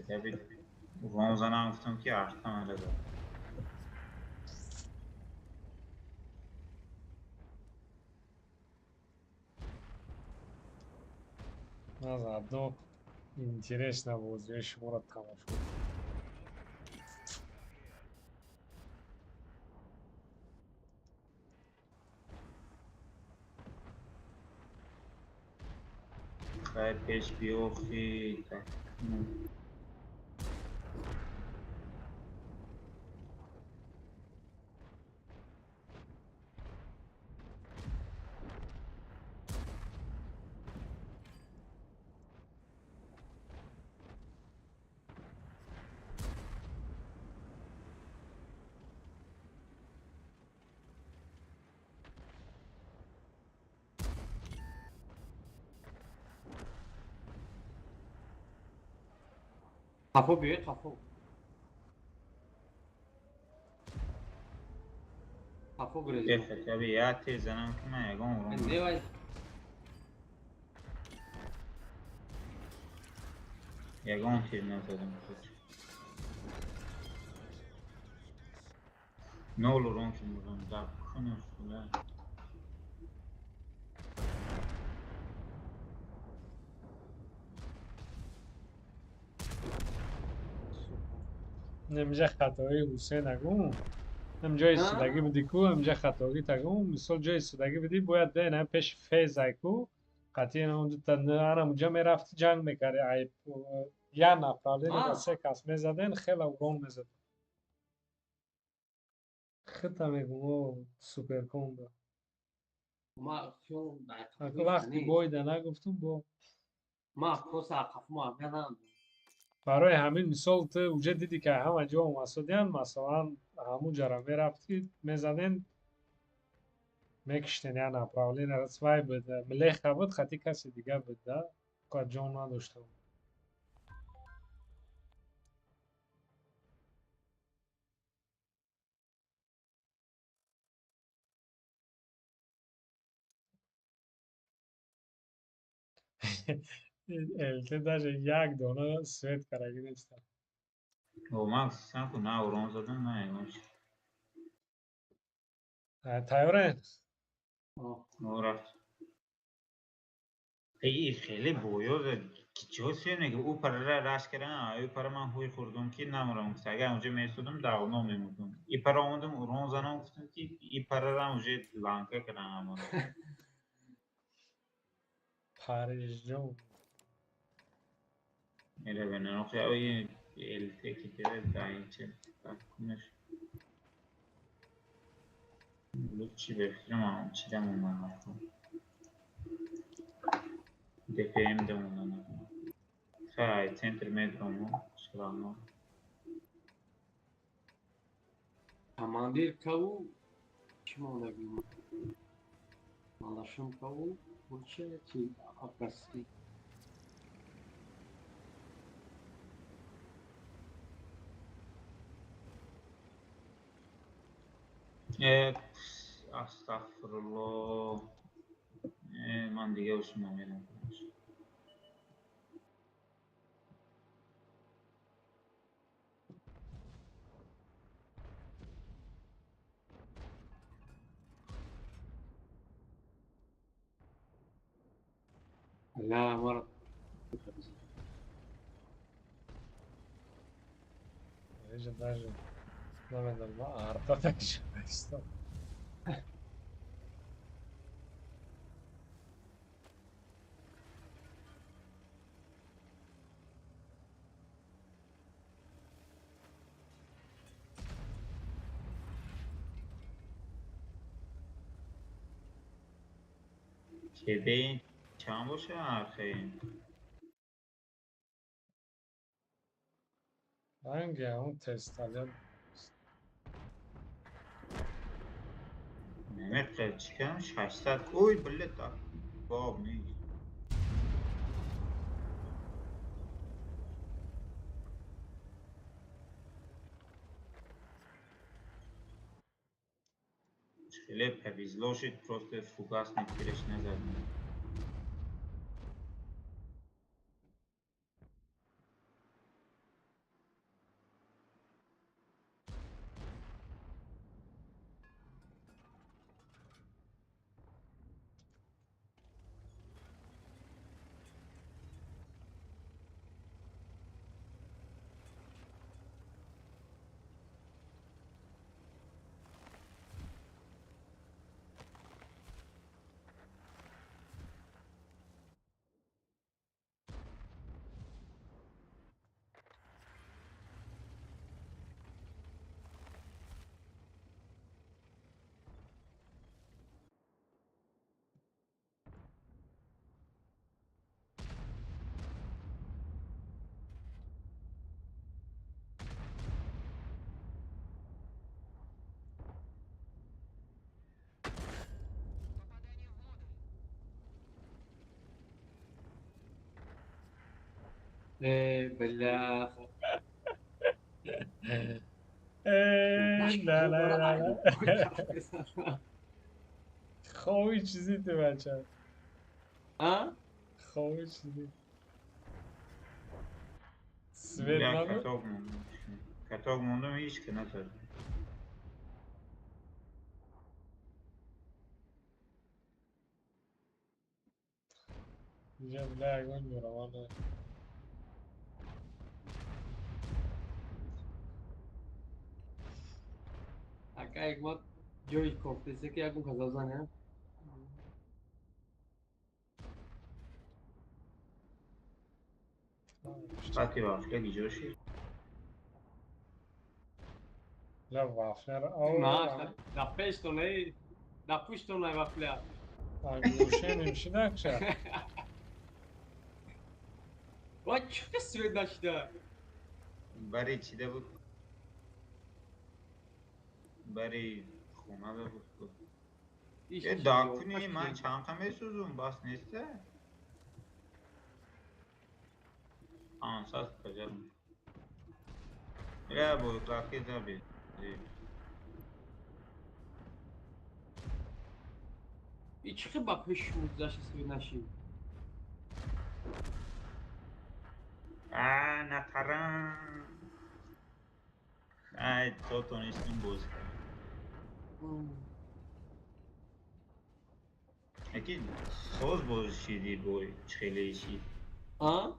Tabii Ramazan'a gittim ki artam öyle de. заодно интересно будет вещь город камов Хай пеш биохи так. Kafo büyük kafo. Kafo grezi. Kefet abi ya tezanam ki من یگان ورم. Ne var? یگان تیر نزدم. Ne olur on ki buradan da konuşsun ya. نمیشه خطایی حسین اگو هم جای سودگی بدی کو هم جای خطایی تگو مثال جای سودگی بدی باید ده نه پیش فیز ایکو قطعی نه اونجا تا نه آنم اونجا میرفت جنگ میکرد ای یا نفرالی نگاه سه کس میزدن خیلی اورون میزد خطا میگم سوپر کامبو Ma şu اگه وقتی بایده نگفتم با ma kosa kafama ben برای همین مثال تو اونجا دیدی که همه جا مسعودیان مثلا همون جا را میرفتی میزدن میکشتن یا نپراولی نرسوای بده ملیخ بود خطی کسی دیگه بده که جان نداشته بود الته даже یک دانه سویت کرگی نیستم O Max sen ku na ورم زدم نه یگانش. تیاره رفت. این خیلی بویاد کجاست میگه او پر را راش کردن او پر من هوی خوردم که نمورم اگه اونجا میستودم داغ نمیمودم این پر آمدم اون زنم گفتم که این پر را اونجا لانکه کردن همون پریش جو میره به نقطه اوی الته که دیده دایی چه کنش لوک چی بفرم هم چی دمون من رفتم دفعیم دمون من رفتم خیلی سنتر میدرمو سلامو Komandir kavu kim olabilir? Malaşım kavu bu şey akasli. استغفرالله من دیگه هوشم نمیرم لا مرة ایجا داجه نمیدونم ما آرتا تکش بایستا که به این چند باشه آخه hangi اون تستالیان نمیشه چیکم 600 اوی بلتا باب نیست خیلی повезло شد просто фугасный тириш نزدم بالله نه نه نه نه خوابی چیزی تو بچه ها خوابی چیزی یا سویتنامه کتاب موندم هیچ که نزدم اینجا بلگون میروانه اگه یک ما جوی کفتیسه که یکم کازازانه وقتی وافله گیجوشی لا وافلر ما da peștone da puștone va plea گوشه نمیشه نکشه Vay ce svedashda برای چیده بود برای خونه بود یه داکنی من چند قمه سوزون باس نیسته آنساز کجا یا با اطلاقی زبی hiç ki bakış muzdaşı svedaşı نترم ای تو تونستیم بوز کنیم Peki söz bozuşuydu bu çıkılışi. Ha?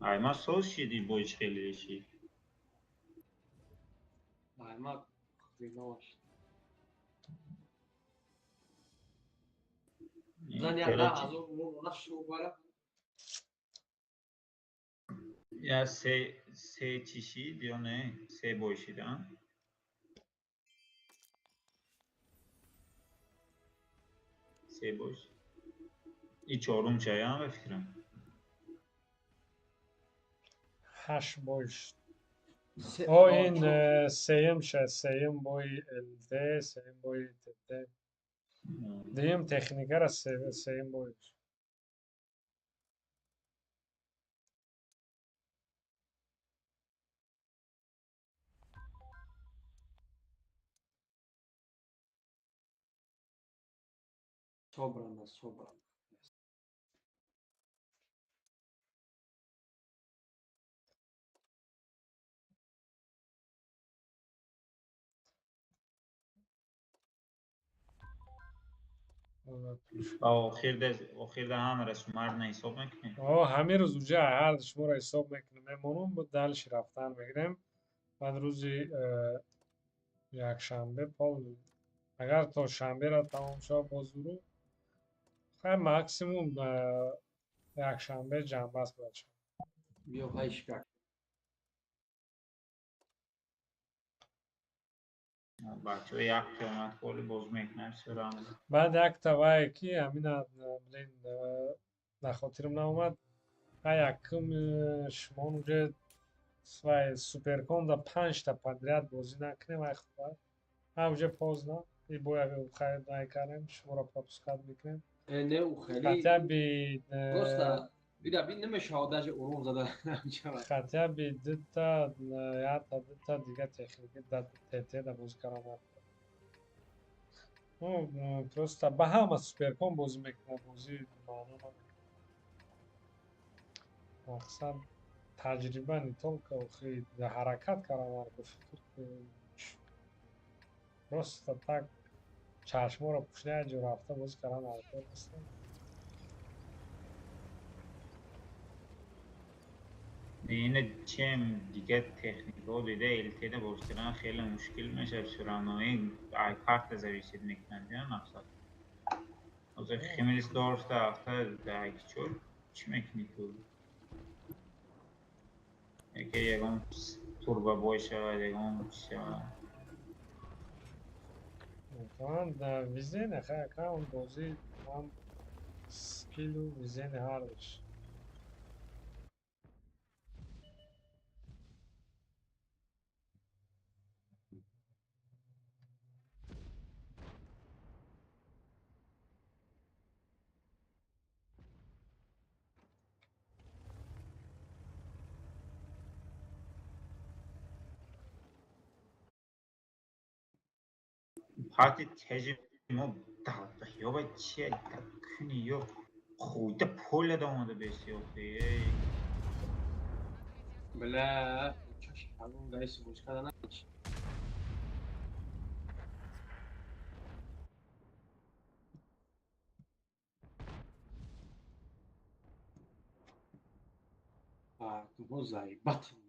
Ayma söz şeydi bu çıkılışı. Ayma kıymamış. Zaten ya daha az ona şu var. Ya se çişi diyor ne? Se boşuydu ha? Se boş. İç orum çaya ve fikrim. هشت بویش Se, او aa, این çok. سیم شه سیم بوی الده سیم بوی تده دیم تکنیکه را سیم بویش Sobran, sobran. آخر همه رسومار نه حساب نکنی. همه روز اونجا هر شما را حساب میکنیم میمونم با دلش رفتن میگیریم بعد روزی یک شنبه پال اگر تا شنبه را تمام شد باز برو خیلی مکسیموم یک شنبه جنبه است بچه بیا پایش کرد. بچه یک قیامت کلی باز میکنن سرانه. بعد یک تا که همین بلین نخاطرم نامد یکم شما اونجا سوپرکون دا 5 تا پدریت بازی نکنیم ای خوبه اونجا پاز نه ای باید خیلی نکنیم شما را پاپسکات میکنیم Ne o خطیه khali بی gosta bir abi ne meşahadaje orum zada namçava. خطیه بی دوتا یا تا دوتا دیگه تکنیکی دا تیته دا بازی کارم پروستا به همه سوپرکون بازی میکنه بازی معنا نداره مقصد تجربه نیتون که خیلی حرکت کردن فکر پروستا تک چشما رو پوشیده اینجا رفته بازی کردن حرکت هستن اینه چیم دیگه تکنیک ها دیده التیده باز کردن خیلی مشکل میشه سرانه این ای کارت زویسید میکنن دیگه مقصد. از خیمیلیس دارسته اخته در چول چی میکنی تو؟ یکی یکم توربا بای شود یکم چی شود. مثلا ویزین خیلی کم بازی هم سکیل و ویزین هردش پاتی تجربه ما داده یا باید چیه کنی یا خویده پول داماده بیسی ای Bela çaş halın gayesi boş kadar aç. Ha tu bozay batın.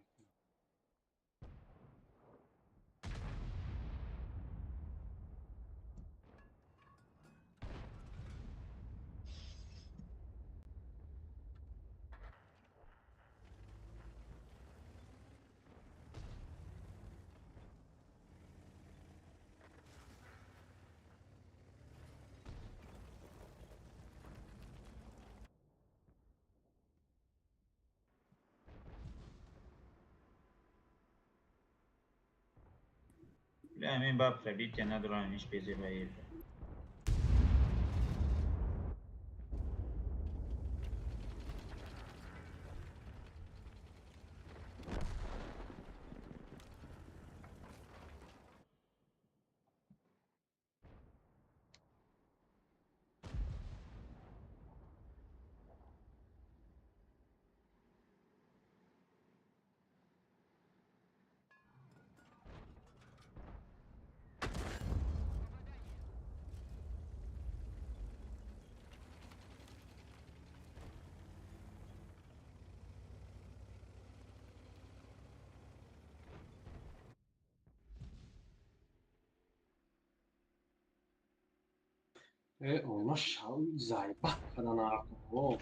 همین باب فبیت که ندارمش بیزی باید ona zajbat kada nakon. O,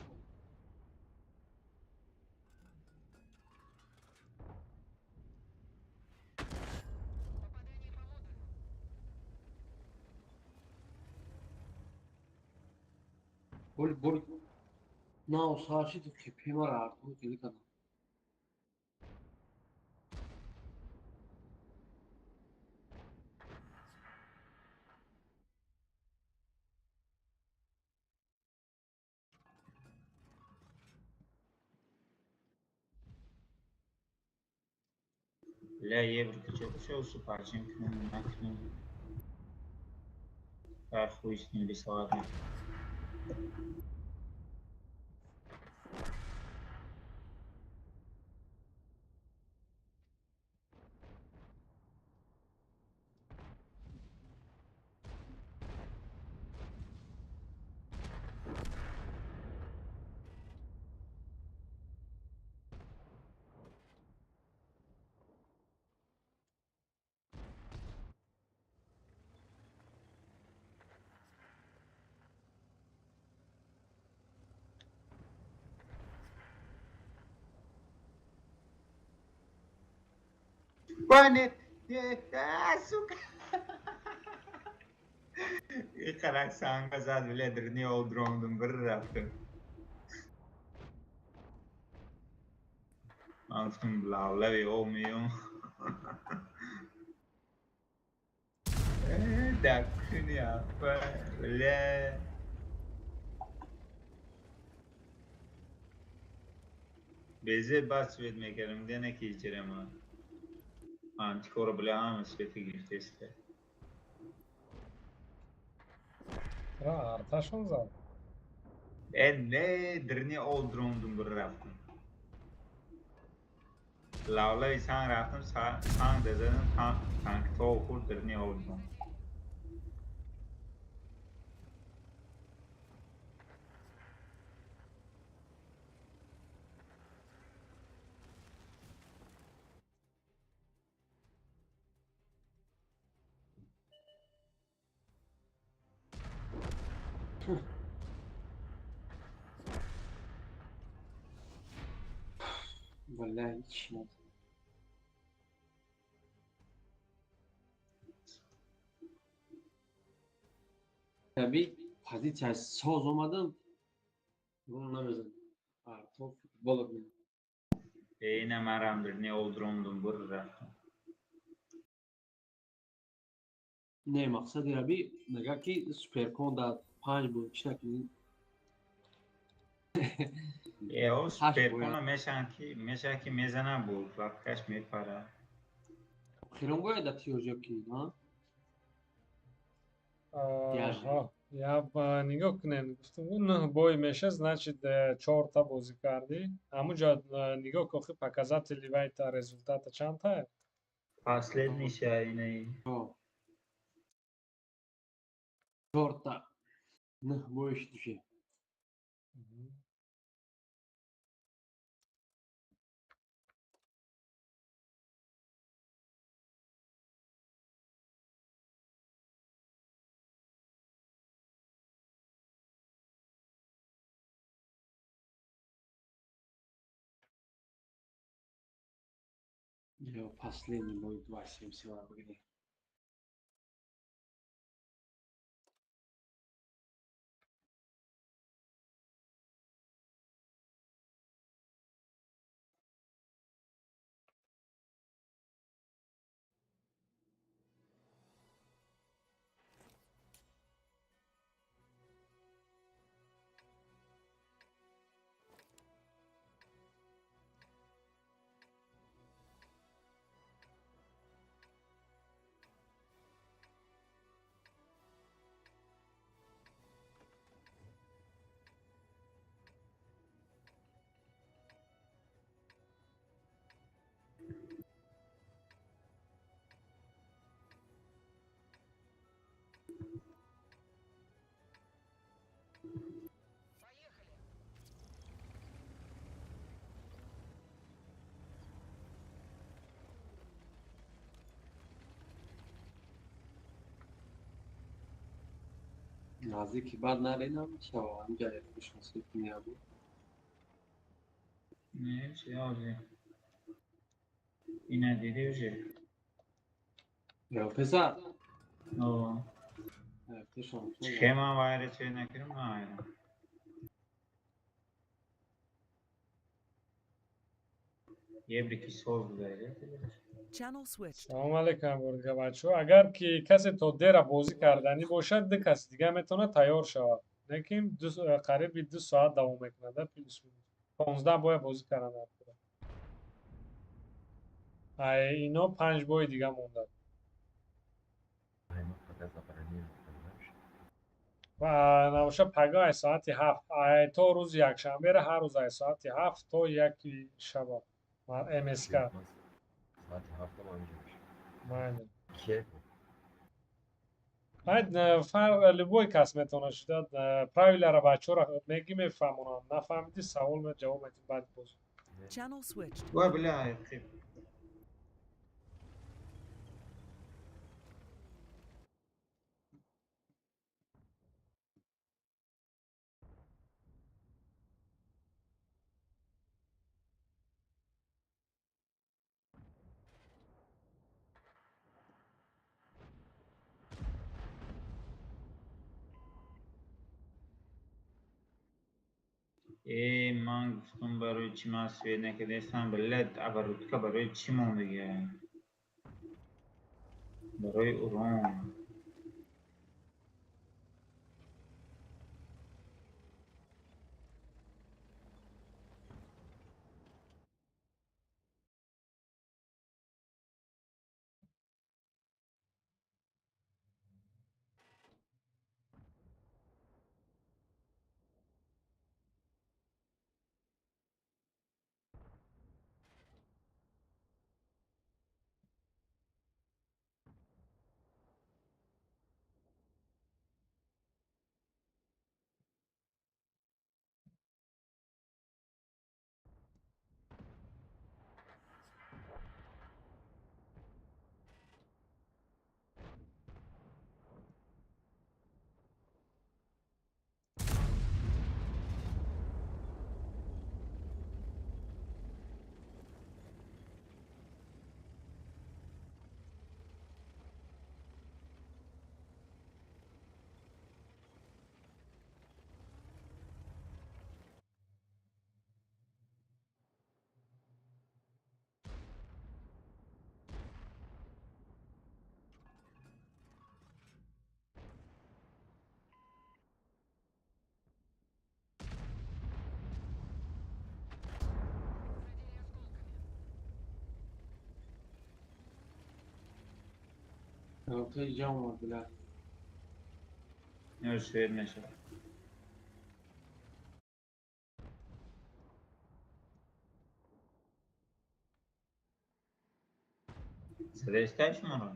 boli. No, sači to kipima rakon, ili kada. لا يبرك شو سوبرچین کنم نکنم در خویش نیلی ساعت بانه açúcar يقرأ سانغ زاد ولا درني أودرون دم برافت أنتم بلا لا يوميوم دكني أفا ولا بيزي باس بيت مكرم دينا كي جرما أنتكور بلا عامس بيتي گرفتسته چرا ارتشون زد؟ نه درنی أودرون دم برافت لاولا سانگ رفتم سانگ دزدم تانک تو خورد درنی أودرون Vallahi hiç şey. Tabii pozisyonu söz olmadım. Bununla bizim artık futbol oynuyor. اینه مرام درنی أودرون دم برافت Ne maksat ya bir nega ki Super Konda 5 bu çekin. او Haş سوپر bu کنه ya. میشه که میزنه بود وقتش میپره Kiron boya da tiyojo ki ha. Ага, я нигоҳ кунем. Гуфтам он 9 бой меша, значит 4 та бозӣ кардӣ. Ҳамунҷо нигоҳ кун показатели вай та результата чандтае? последний шайне O. Torta. Ne bu iş düşe. Yo последний бой 2.70 var bugün. نزدیکی بعد نرینم شما اینجا خوش نصیب میابود نه چی آزی اینه دیدی بشه یا پسر او رفته شما چه من وایره چه نکرم نه وایره یه بریکی سوز بگیره Channel switched. سلام علیکم ورگه بچه ها. اگر که کسی تا دیر بازی کردنی باشد ده کسی دیگه میتونه تیار شود لیکن قریب 2 ساعت دوام میکنه ده 15 باید بازی کردن اینا 5 بای دیگه مونده و نباشه پگاه ساعت 7 تا روز یک شنبه را هر روز ساعت 7 تا 1 شب MSK ساعت 7 ما اینجا معنی که باید فرق لبوی کس میتونه شد پراویل را بچه را میگی میفهمونم نفهمیدی سوال می جواب میتونی بعد باز Channel switched. وای بله خیلی من گفتم برای چی مسئولیت نکردستم بلد ابرودکا برای چی مونده برای اوران تو اینجا اومد بله یا شوید نشد صدایش شما رو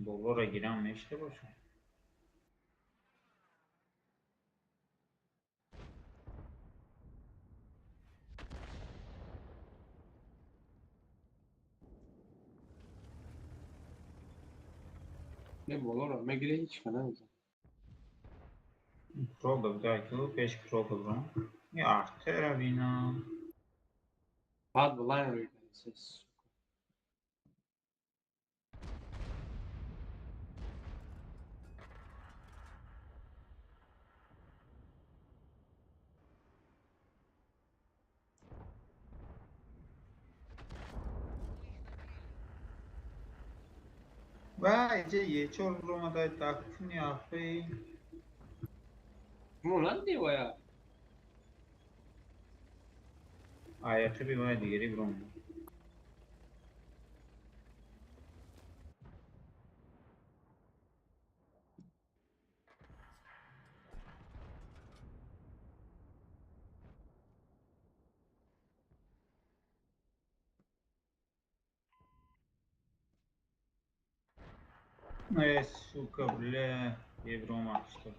بابا را گیرم میشته باشه Ne bu olur? Megre hiç fena değil. Пробвах, да, aquilo peixe pробвах. E artera vina. Hadi lan öyle ses. Vai, ce e ce ori luăm dai tactini păi Bu lan diyor ya. aia trebuie mai digeri brom. E sucă ble, e brom asta.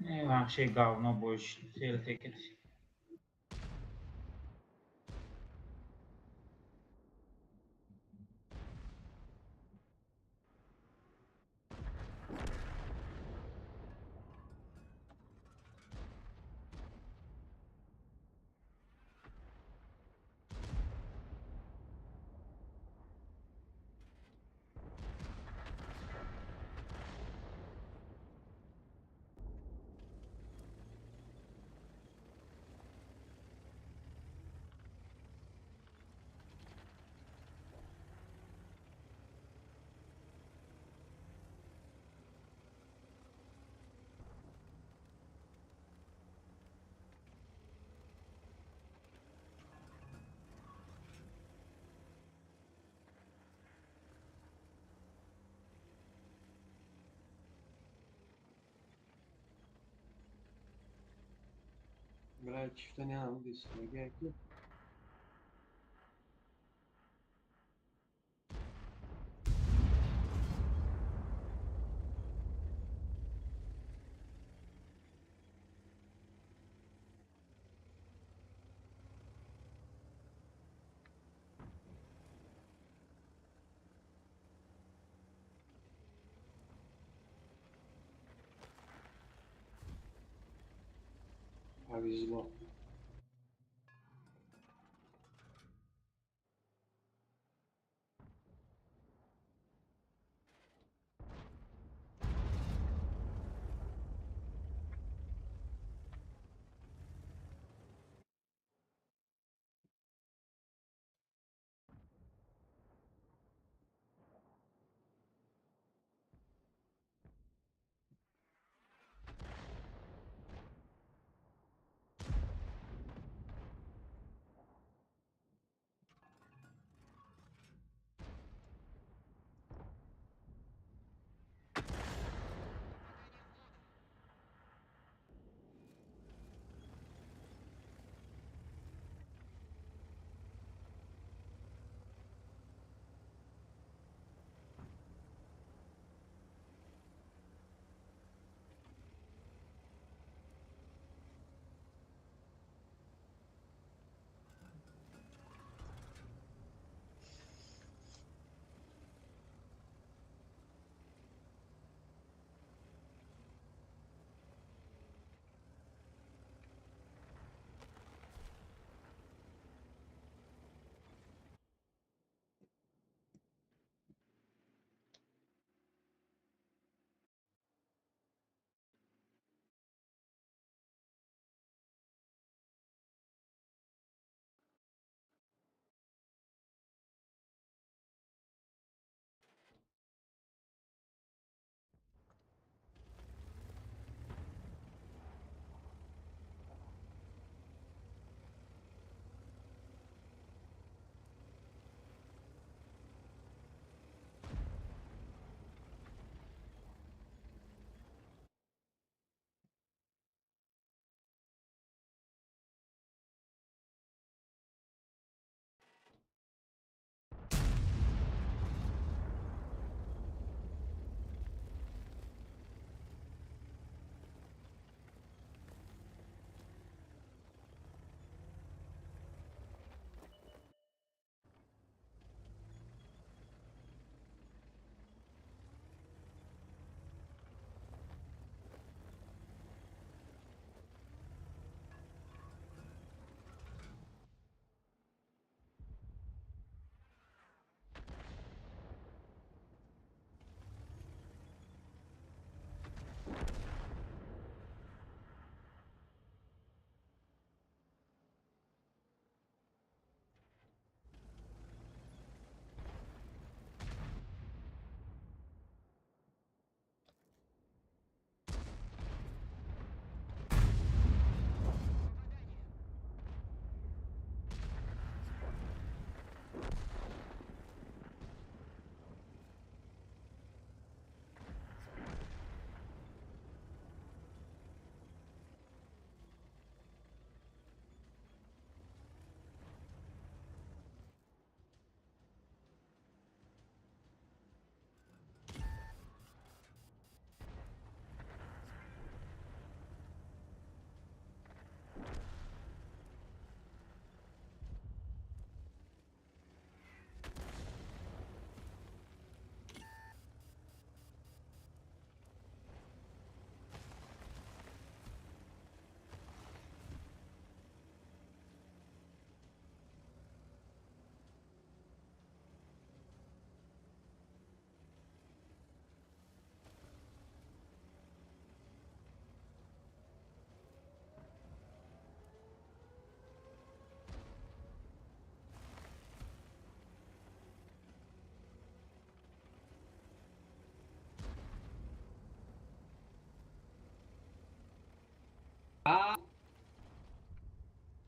E vam şey gavno boş sel teket. Biraz çifte ne anı diyorsun? Gerek yok. Повезло.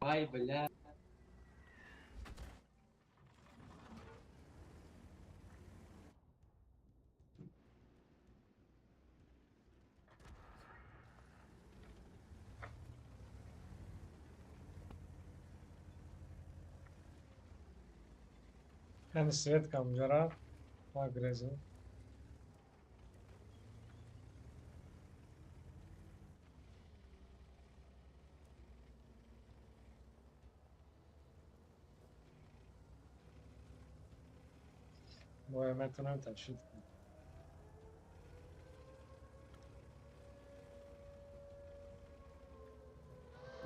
وای بله. Yani Svetka Mujara, Agrezi. Bu emetini taşıdı.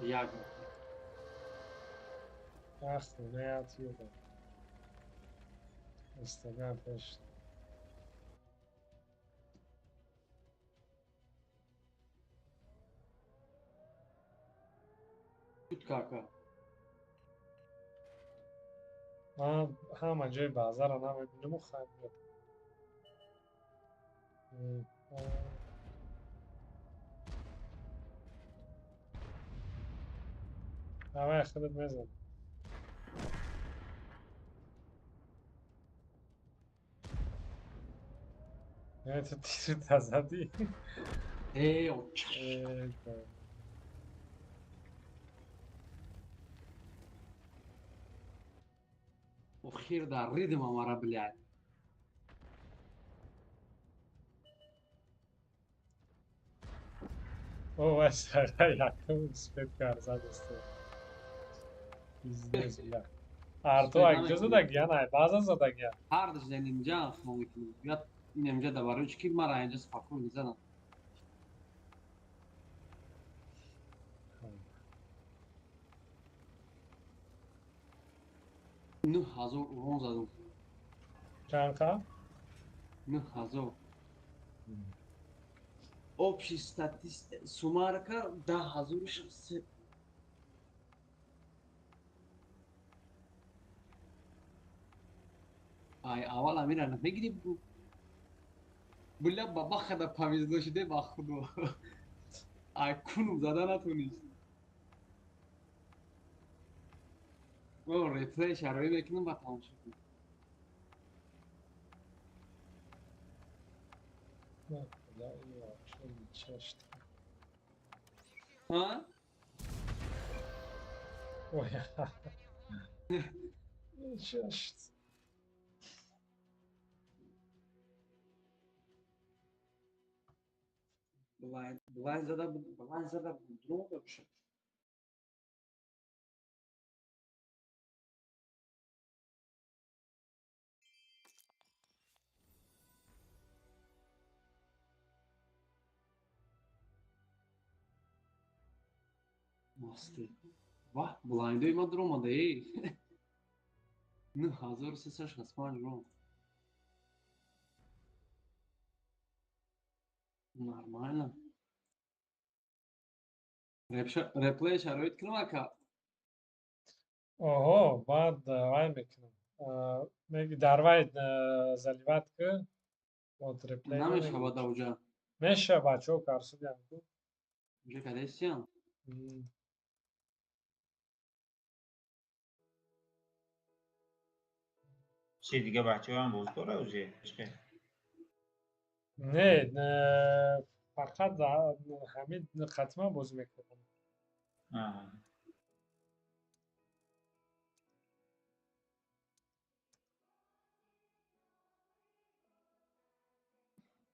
یک Ach, ne atıyor da. İstediğin peş. بود کاکا. Hamma joy bazar ana میبینیم و خنده. همه خودت میزن. نه تو تیر تزدی. ای او و خیر در ریدم امارا بلیاد. O aşağıya yakın Svetka zaten. Bizde Arto akçası da gyan ay. Bazı zaten gyan. هر دش اینجا خون میکنیم. یاد اینجا دوباره چی که مرا اینجا سپاکو میزنم. نه هزار اون زدم. Kanka. نه هزار. Общий статист сумарка 10,000 ای اول امیر نمیگیری بله بابا خدا پامیزلو شده با خودو ای کنم زده نتونیست او ریپلی شروعی بکنم با تمام شد Ne kadar iyi akşam içeşti. ها؟ Oya. İçeşti. بلند زده بود درو بشه масти واه بلایندوی ما درو مانده ای 9365 رو нормально реплей шароит کنم اکا Oho, بعد vay mekanım. Megi darvay zalivat ki o replay نمیشه با دوجا meşe bacho karşı yandı. اینجا کدیسی هم چی دیگه بچه هم بازدار اوزه نه فقط همین ختمه باز میکنم.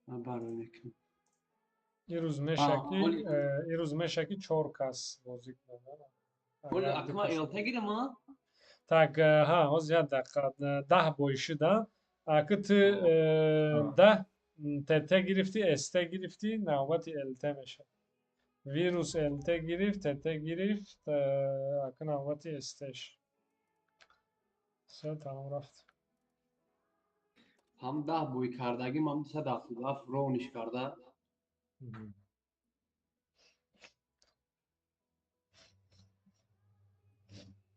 من برای میکنم این روز meşeki چهار کس بازی کنه. ولی اکما ایلتا گیرم ها Так, ها az ya dakika 10 boyuşu da akıt 10 TT girifti, ST girifti, navbati LT meşe. Virüs LT girift, TT girift, akı navbati ST'ş. Tamam رفت. هم 10 بوی کردگیم هم 177 رونش کرده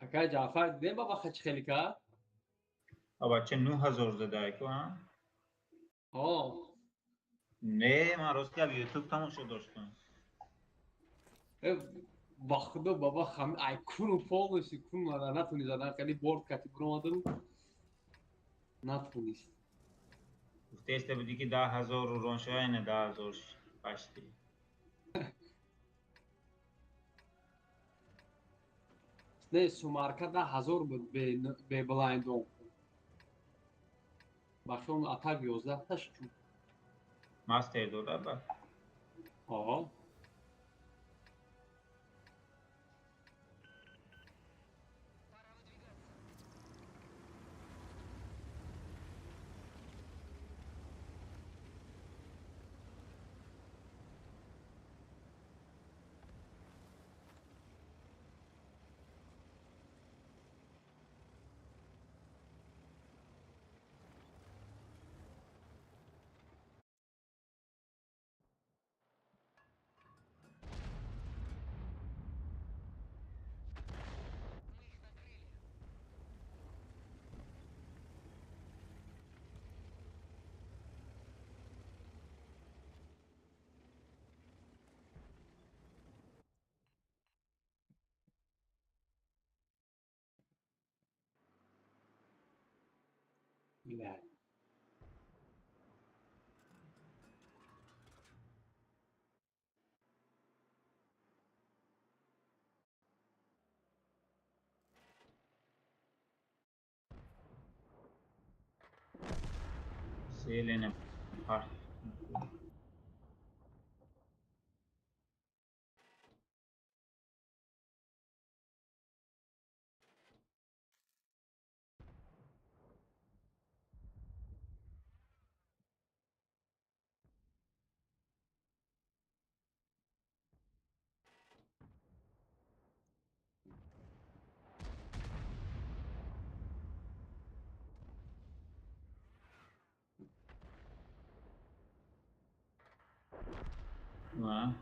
اکا جعفر دیدیم بابا خچ خیلی که بچه 9000 زده که ها ها نه من راست که یوتیوب تماشا داشتم با خدا بابا ای کونو پاقشی کون مادر نتونی زدن خیلی بورد کتی برو آمدن نتونیست. گفته است بودی که 10,000 رو رون شده اینه 10,000 پشتی. نه سومارکه 10,000 بود به بلایندون. باشون اتاق 11 تاش چون. ماستر داده با. آه. می‌له. سیل اینه پارت. و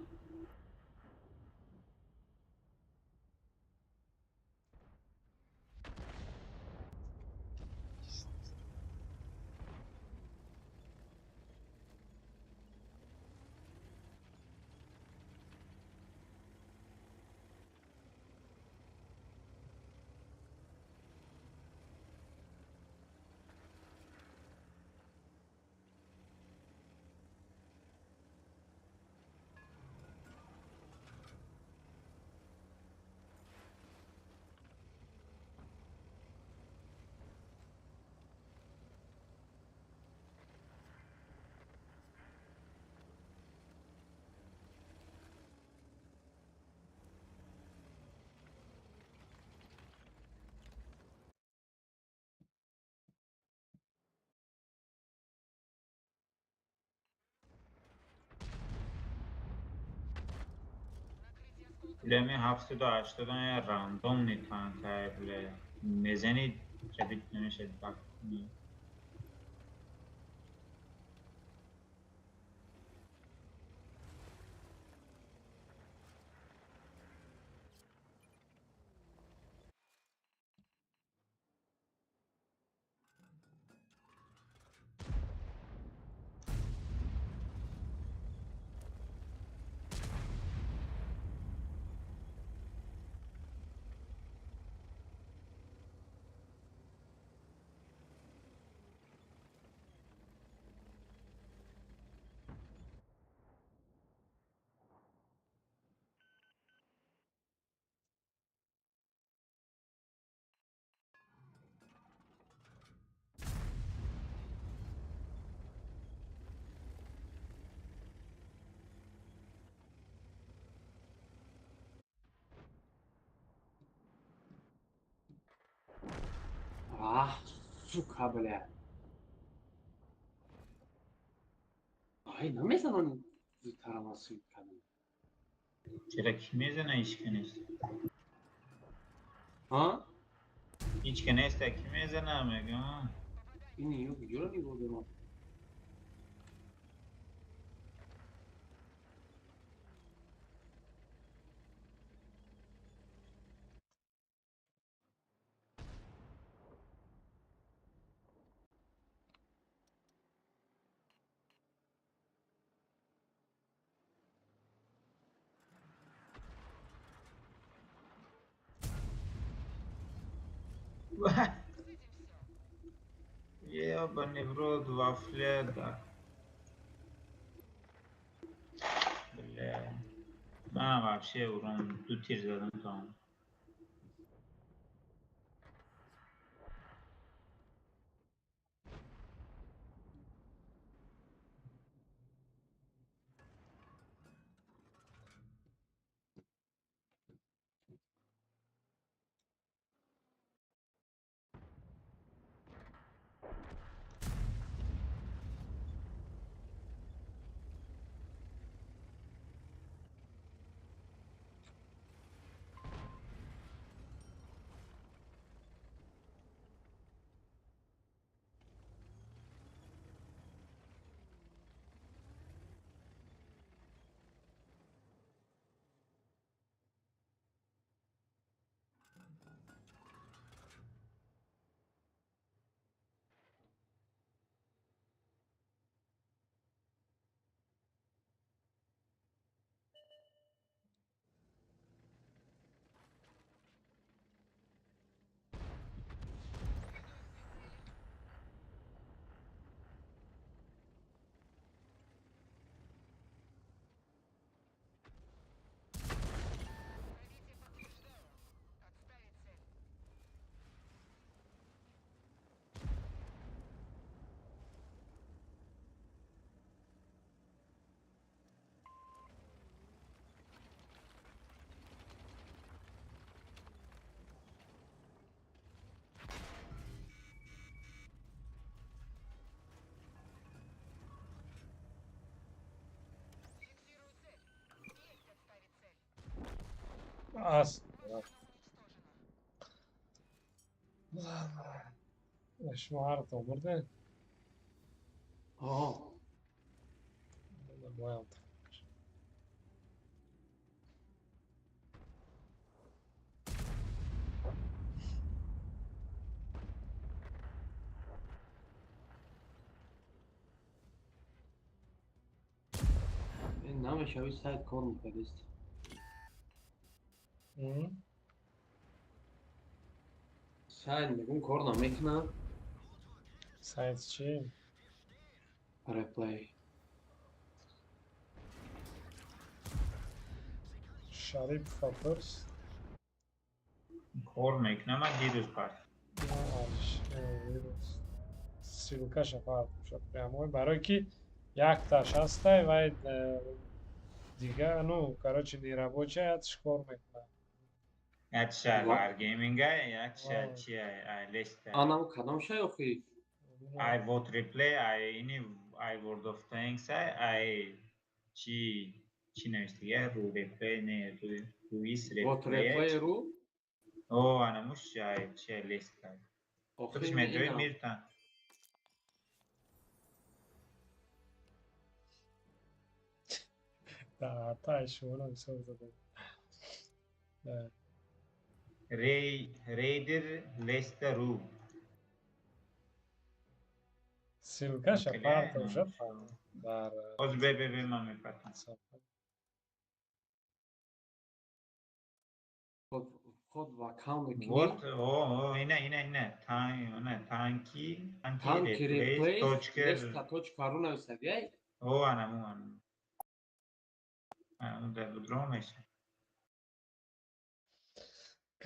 لمی 780 راندوم نیتان که بله میزنی جدید نمیشه بکنی. سو کابله. آی نمیزنن زودتر ما سویت کنن. چرا کی میزنه هیچ که نیست. ها؟ هیچ که نیست کی میزنه میگم. این ویدیو رو نگاه. Я бы Неврод вафля, да. Бля. Man вообще урон 2 тир задам там. As. شما هر تو برده آه باید این نامش هایی سایت کار میکردیست سایت میگون کار نمیکنم سایت چی؟ ریپلی شریف فاترز کار میکنم من دیروز پس. سیلکا شفاعت شد прямой برای که یک تاش هسته و دیگه نو короче нерабочая اتش کار میکنه یک شهر وارگیمینگ های یک شهر چی های لیست آنام کدام شای اخی ای ووت ریپلی ای اینی ای ورد آف تانکس ای چی نوشته رو ریپلی نه رویس وات ریپلی ریپلی رو او انموش چی لیست های اخی توش می مدوی اینم میرتن در تایش شما بسیار زده ریدر لیست رو سیلکا شفاعت کلیه شد نمیشه در باز به من میفتن خود وکاو میکنی What? Oh, اینه تانکی تانکی ریپلیس ریپلیس توچکر لیستا توچ کارو نویسدی او انمو در بدرو میشه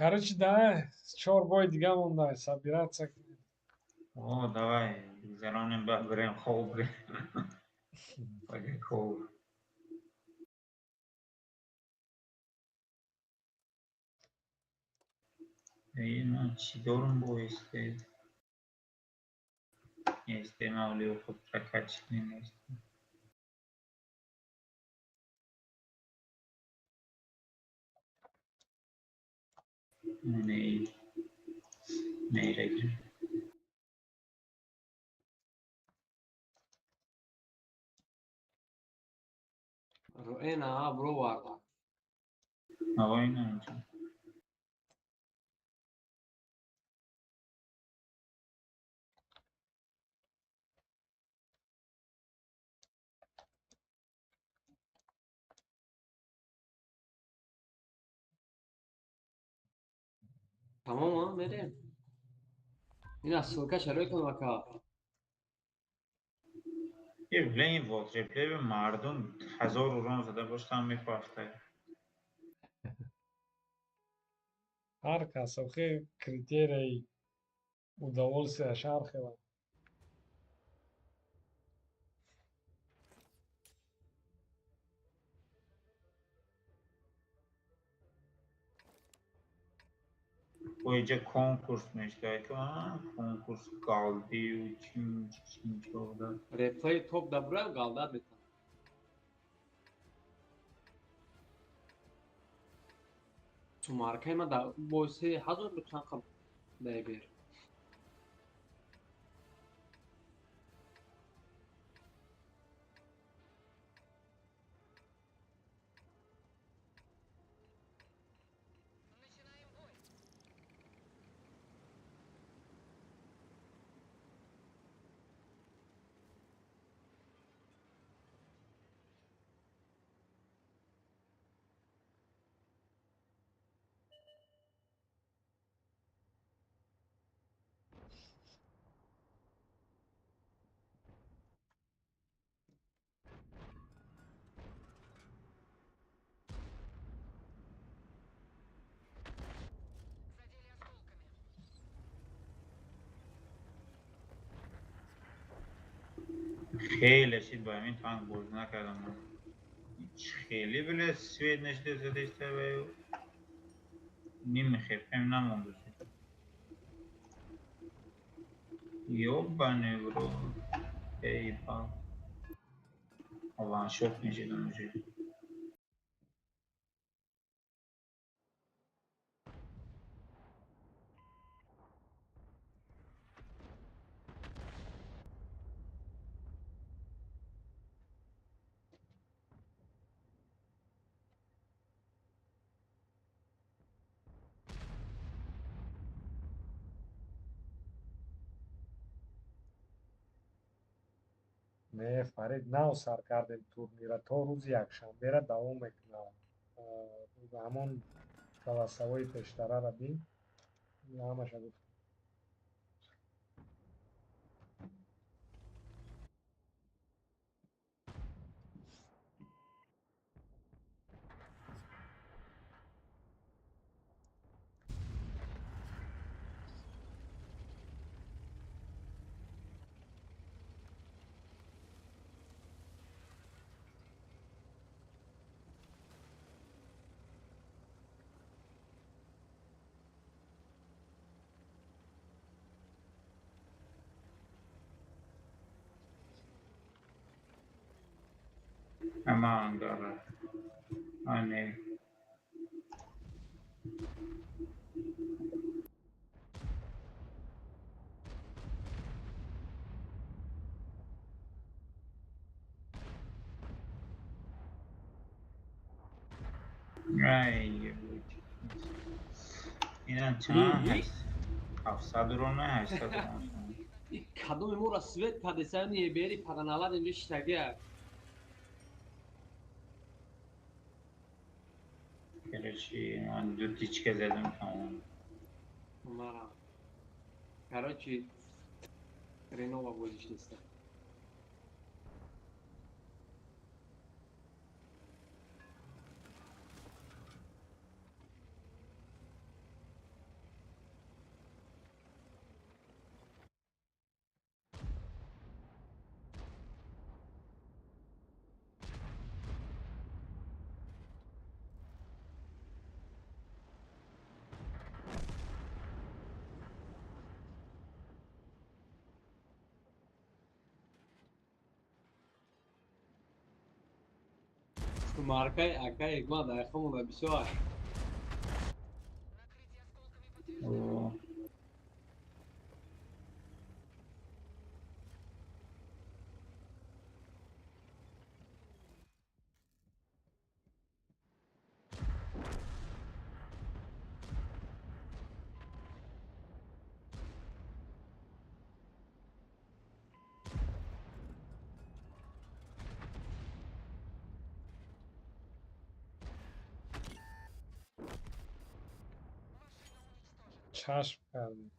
короче да 4 бой دیگه مونده собираться او давай زرانم بریم خوب بریم بگه خوب این چی دارم بایسته استعمالی و خود رکت نیست نیره رو اینا برو واردا آقا اینه اینجا تمام ها میریم این از سلکه شروع کن وکا. یه این وات ریپلی به مردم 1000 اوران زده باشتم میپاشته. Har kasovke kriteriji удовольствия Шархова. Boyunca konkurs meşte ki konkurs kaldı üçüncü orada. ریپلی توپ دبرم قالداد میتن. تو مارکه من دا بویسی 1000 لطفا کم دایبیر. خیلی شید با همین تانک بازی نکردم من. خیلی بله سوید نشده زده ایسته و نیم خیفیم نمونده شد. یو بانه برو ای با آوان شوک میشید اونجا. Не, Фарид нав сар кардем турнира то рӯзи якшанбера давом мекунад. Ҳамон ҷаласаҳои пештараро бин, ҳамаша гуфтам. اما داره آنه ای این هم چند هست 700 اوران نه 800 اوران. این کدوم مو را سوید کدیسانی بیری پدنالاد اینجا شتگه. Короче, من دو تیچکه زدم تمام. مرا. Короче, хреново будешь листать. Маркай, акай, глада, ахому на бисуа. اوه. چشم کردیم.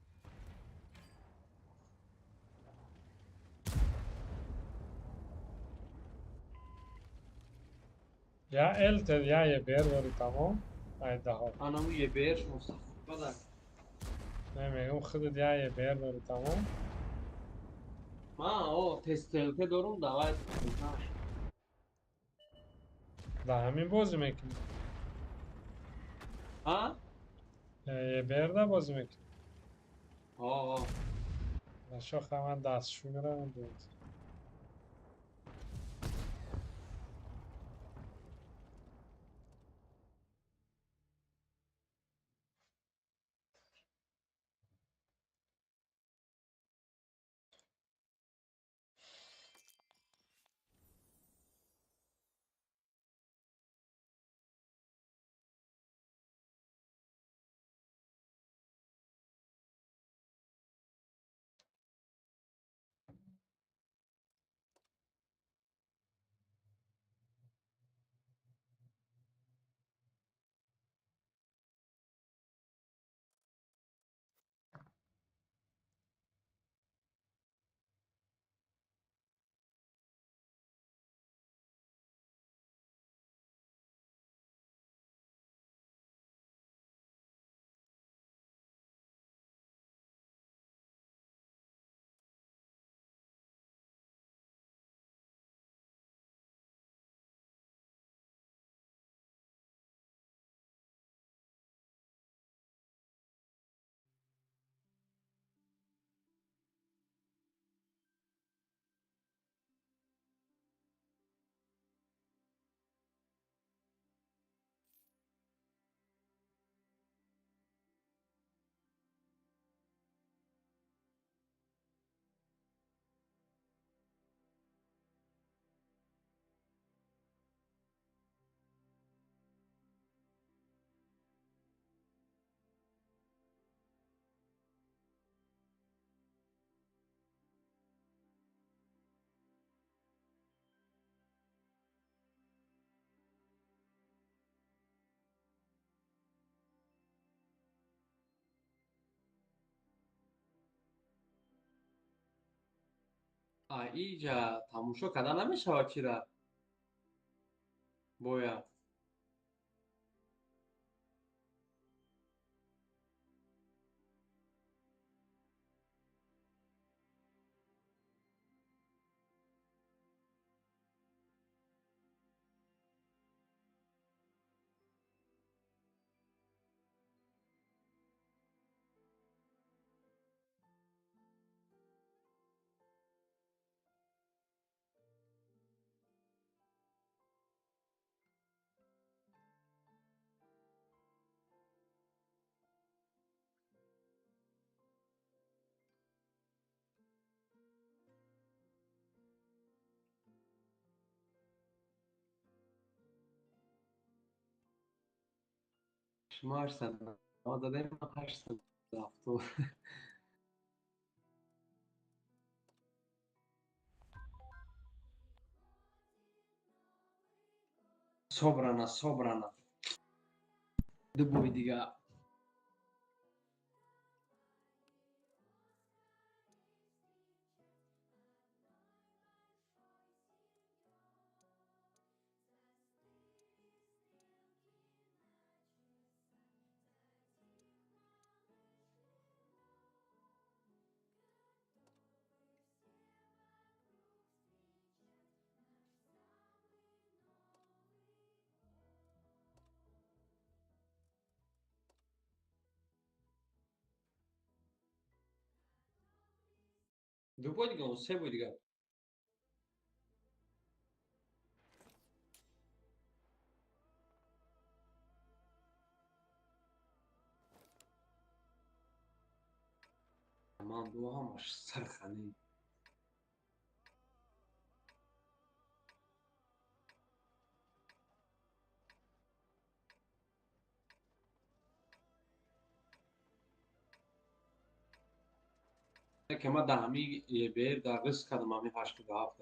یا التر یا یه بیر داری تمام ایده ها Anamı yeber Mustafa da. نمیگم خودت یا یه بیر داری تمام Ha o testelte durum da var. Ha. در همین بازی میکنی Ha? یه بیر ده بازی میکنی Ha. شاخه من دستشو میرم بود iyice tamuşo kadar نمیشه چی را باید شما 800 ما دادیم 800 هفتو صبرنا صبرنا دو دیگه دو بای دیگه سه بای دیگه من دو همش سرخنی که من در همی یه بیر در رسک کردم همی 87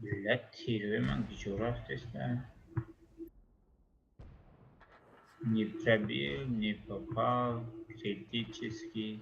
Millet tiriyor man gücü rastışlar. Не пробил, не попал, критически.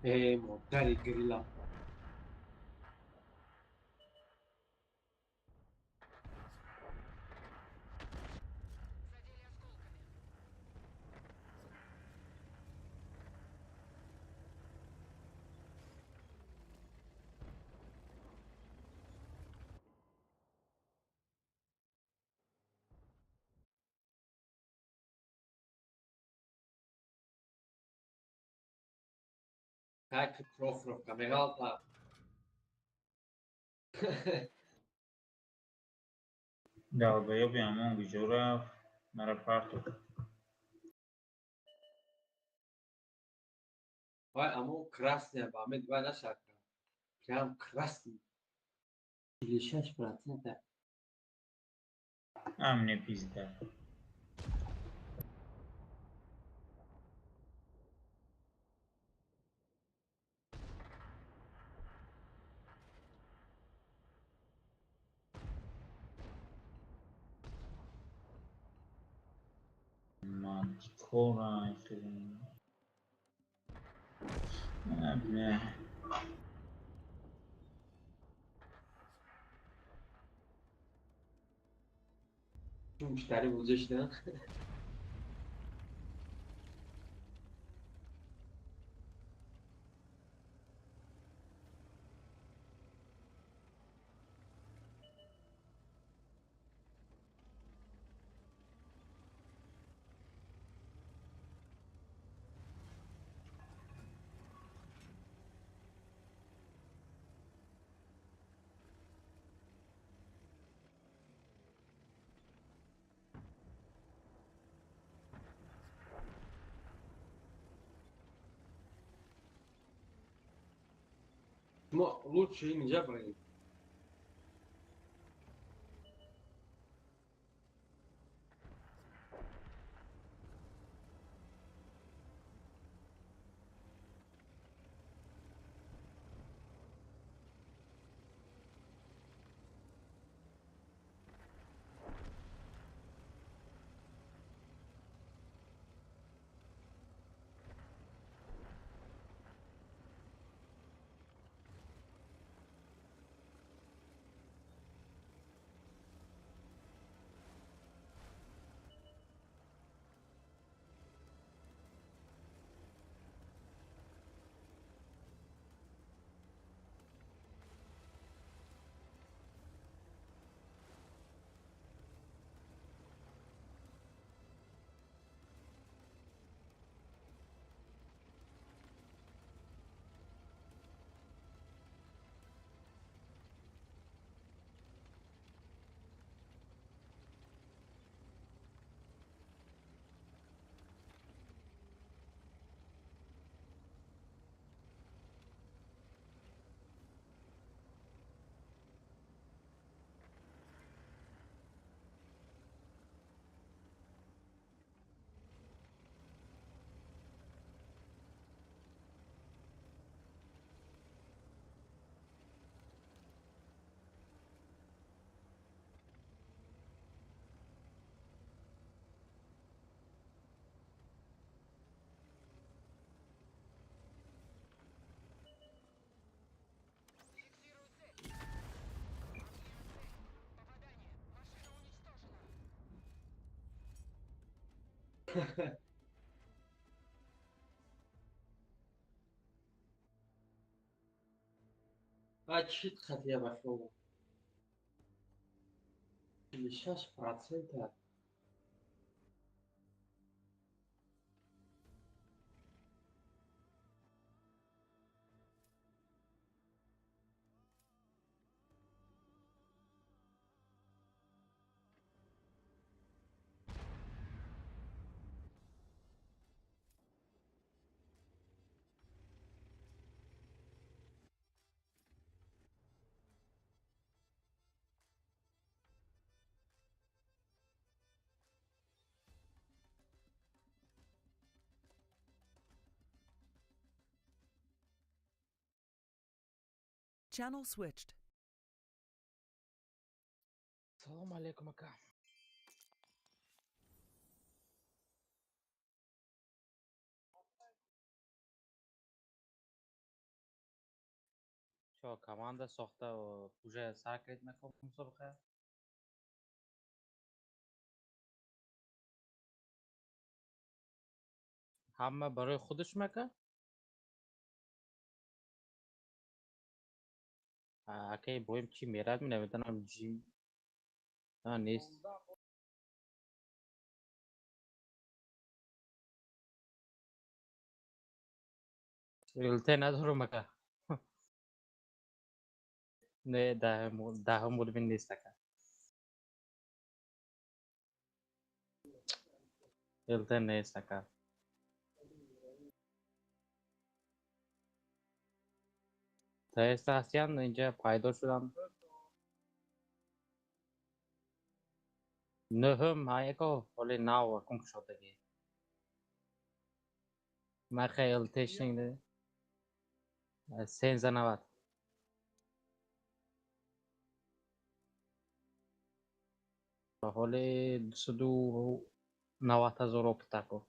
مداری گریلا. Kijk, profrofka, megalpa. Долбоёб gücü raf. Mera parto. Vay ama o krasne, Ahmet vay nasıl şarkı? Prям krasne. Ilişaş bratne de. А мне пизда. Мантикора, если... бля. Şu müşteri bulacak işte. Но лучше нельзя пройти. چیت خطیه باشو 46%. Channel switched. Assalomu alaykum aka. Čo, komanda soxta уже sar ketmoqda musobaqa? Hamma برای خودش مکه؟ اکی بایم چی میرد می نمیدونم جیم نیست. ریلته ندارم مکه. نه ده مورد نیست اکا. ریلته نیست اکا. تا استاسیان اینجا پیدا شدم. نه هم های که ولی ناو کنک شدگی. من خیلی تشنیده. سنز نواد. حالی 290,000 پتاکو.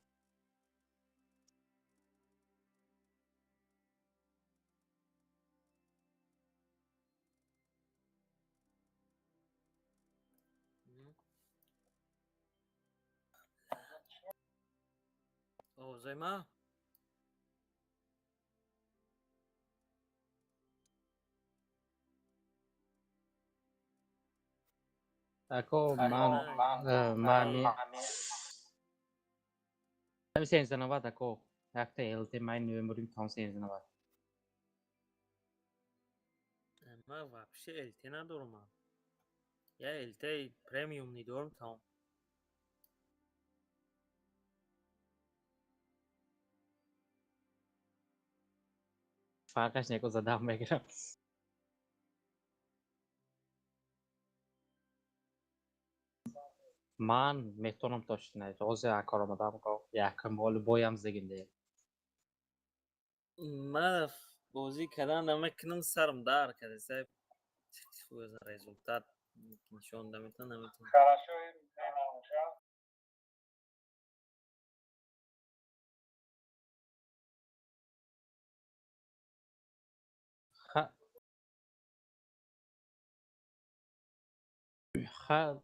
Zema? Ako mami tabii sen zanavat ako hafta elte mein ömrüm tam sen zanavat. من вообще LTE ندارم. یا LTE پرمیوم ندارم تمام. Farkش neko zadam بگیرم. من میتونم تاشتنه روزه کار آمدم که یک مال بایم زگنده. من بازی کردن نمیکنم سرم در کرده سعی خوب رزولتات نشون نمیتونم. خب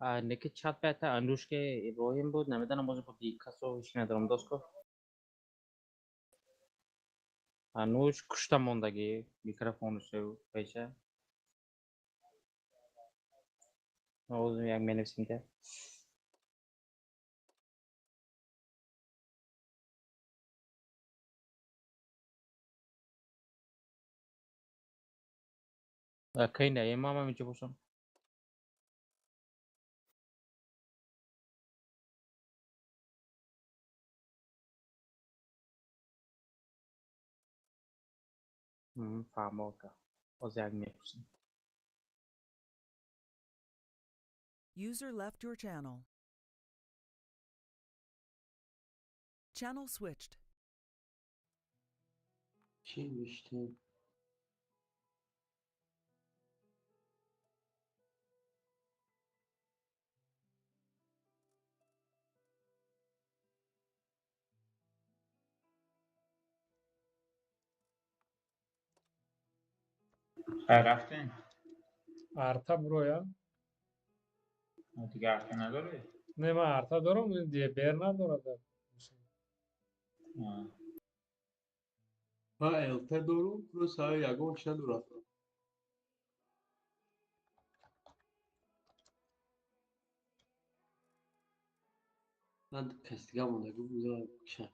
نکی چت بیت اندوش که ابراهیم بود نمیدونم باز با دیکاسو هیچ ندارم دوست کو. انوش کشته موندگی میکروفونش رو پیشه. روزم یک منویسیم که. کی نه امام میچه باشم. فهمو که باز یک میپرسیم. User left your channel. Channel switched. چی میشته؟ رفتین؟ ارتا برو یا دیگه حرفی نداری؟ نه من ارتا دارم دیگه بیر نداره. آه. ها التا دارم پلس ها یگانش ندارم. من کسی مونده بودم کشم.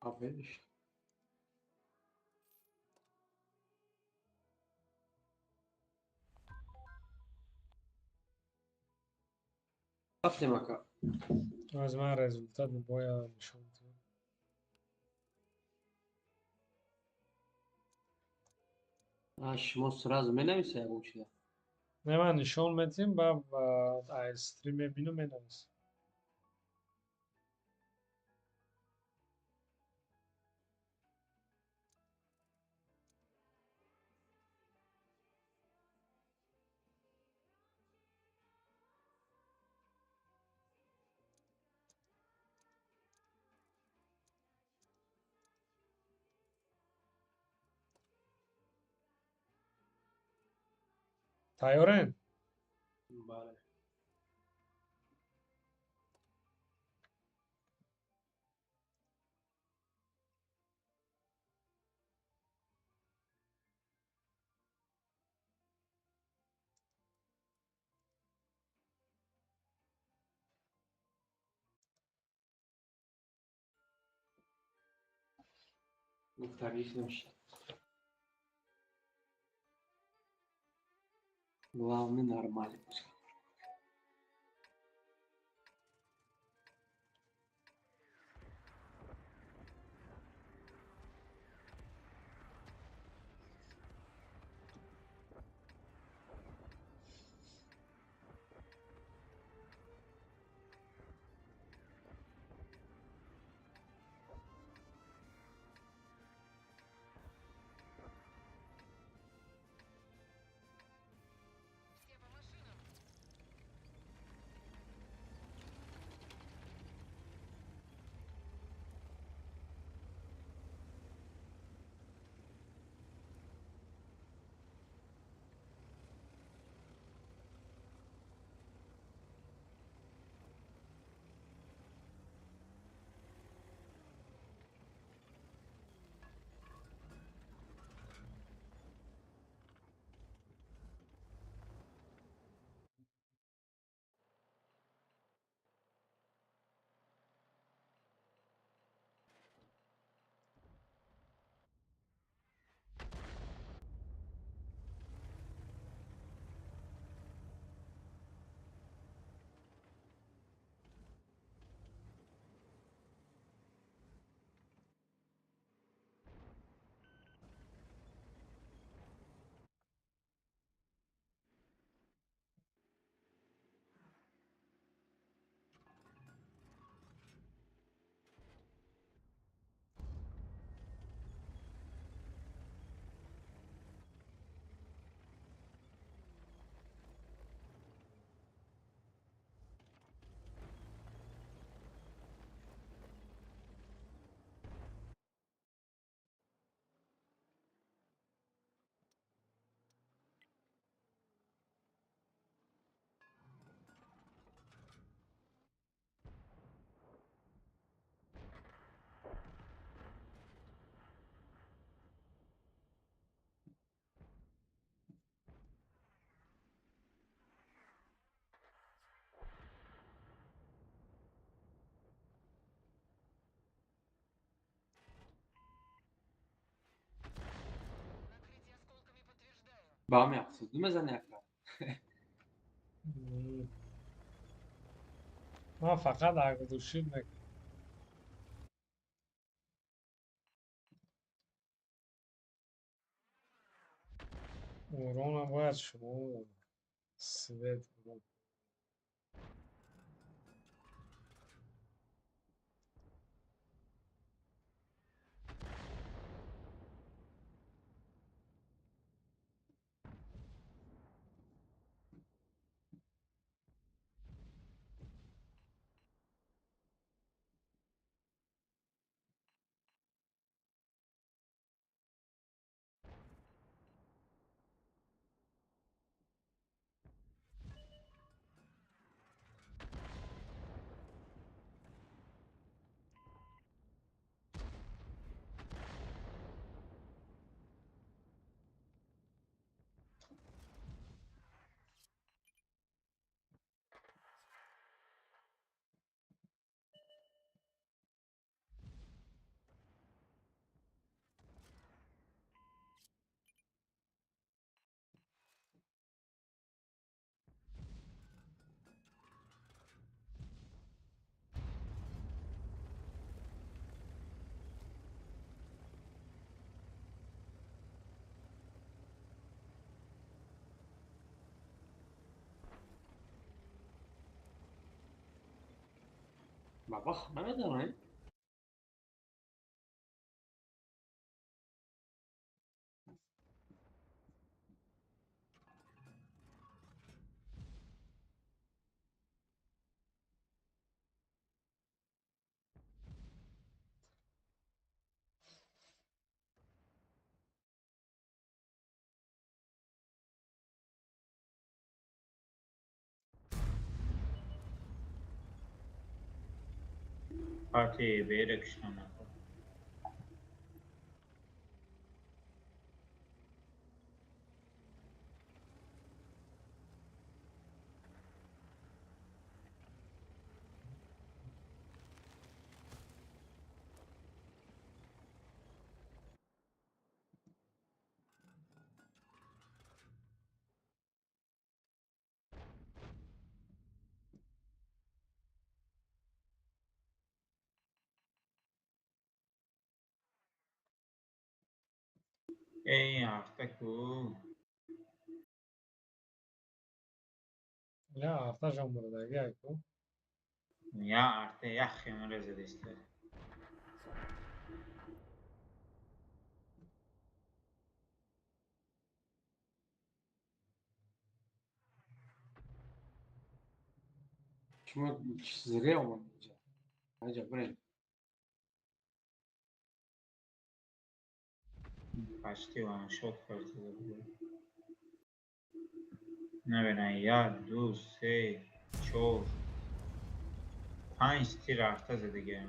آفرینش. هفته مکا. از من رزولتات باید نشون بدم. شما سراز می نویسه یگانش. نه من نشون میدیم با استریم ببینم مینویسم. تیارین؟ بله. گفتگیش نمیشه. Главный нормальный. با هم یقصد بزن یقصد. من فقط اگدوشید نکنم. اورون هم باید شما سوید کنم. بابا نمیدونم. Parti beyre kuşlama. این هفته کو Ya hafta Jamhuriyeti ayku. ya arte yaxshi murezada işte. Şunu zırhı olmalı. Hacı buraya. Почти ваншот кардida буд. Набинам 1 2 3 4 5 тир арта задига.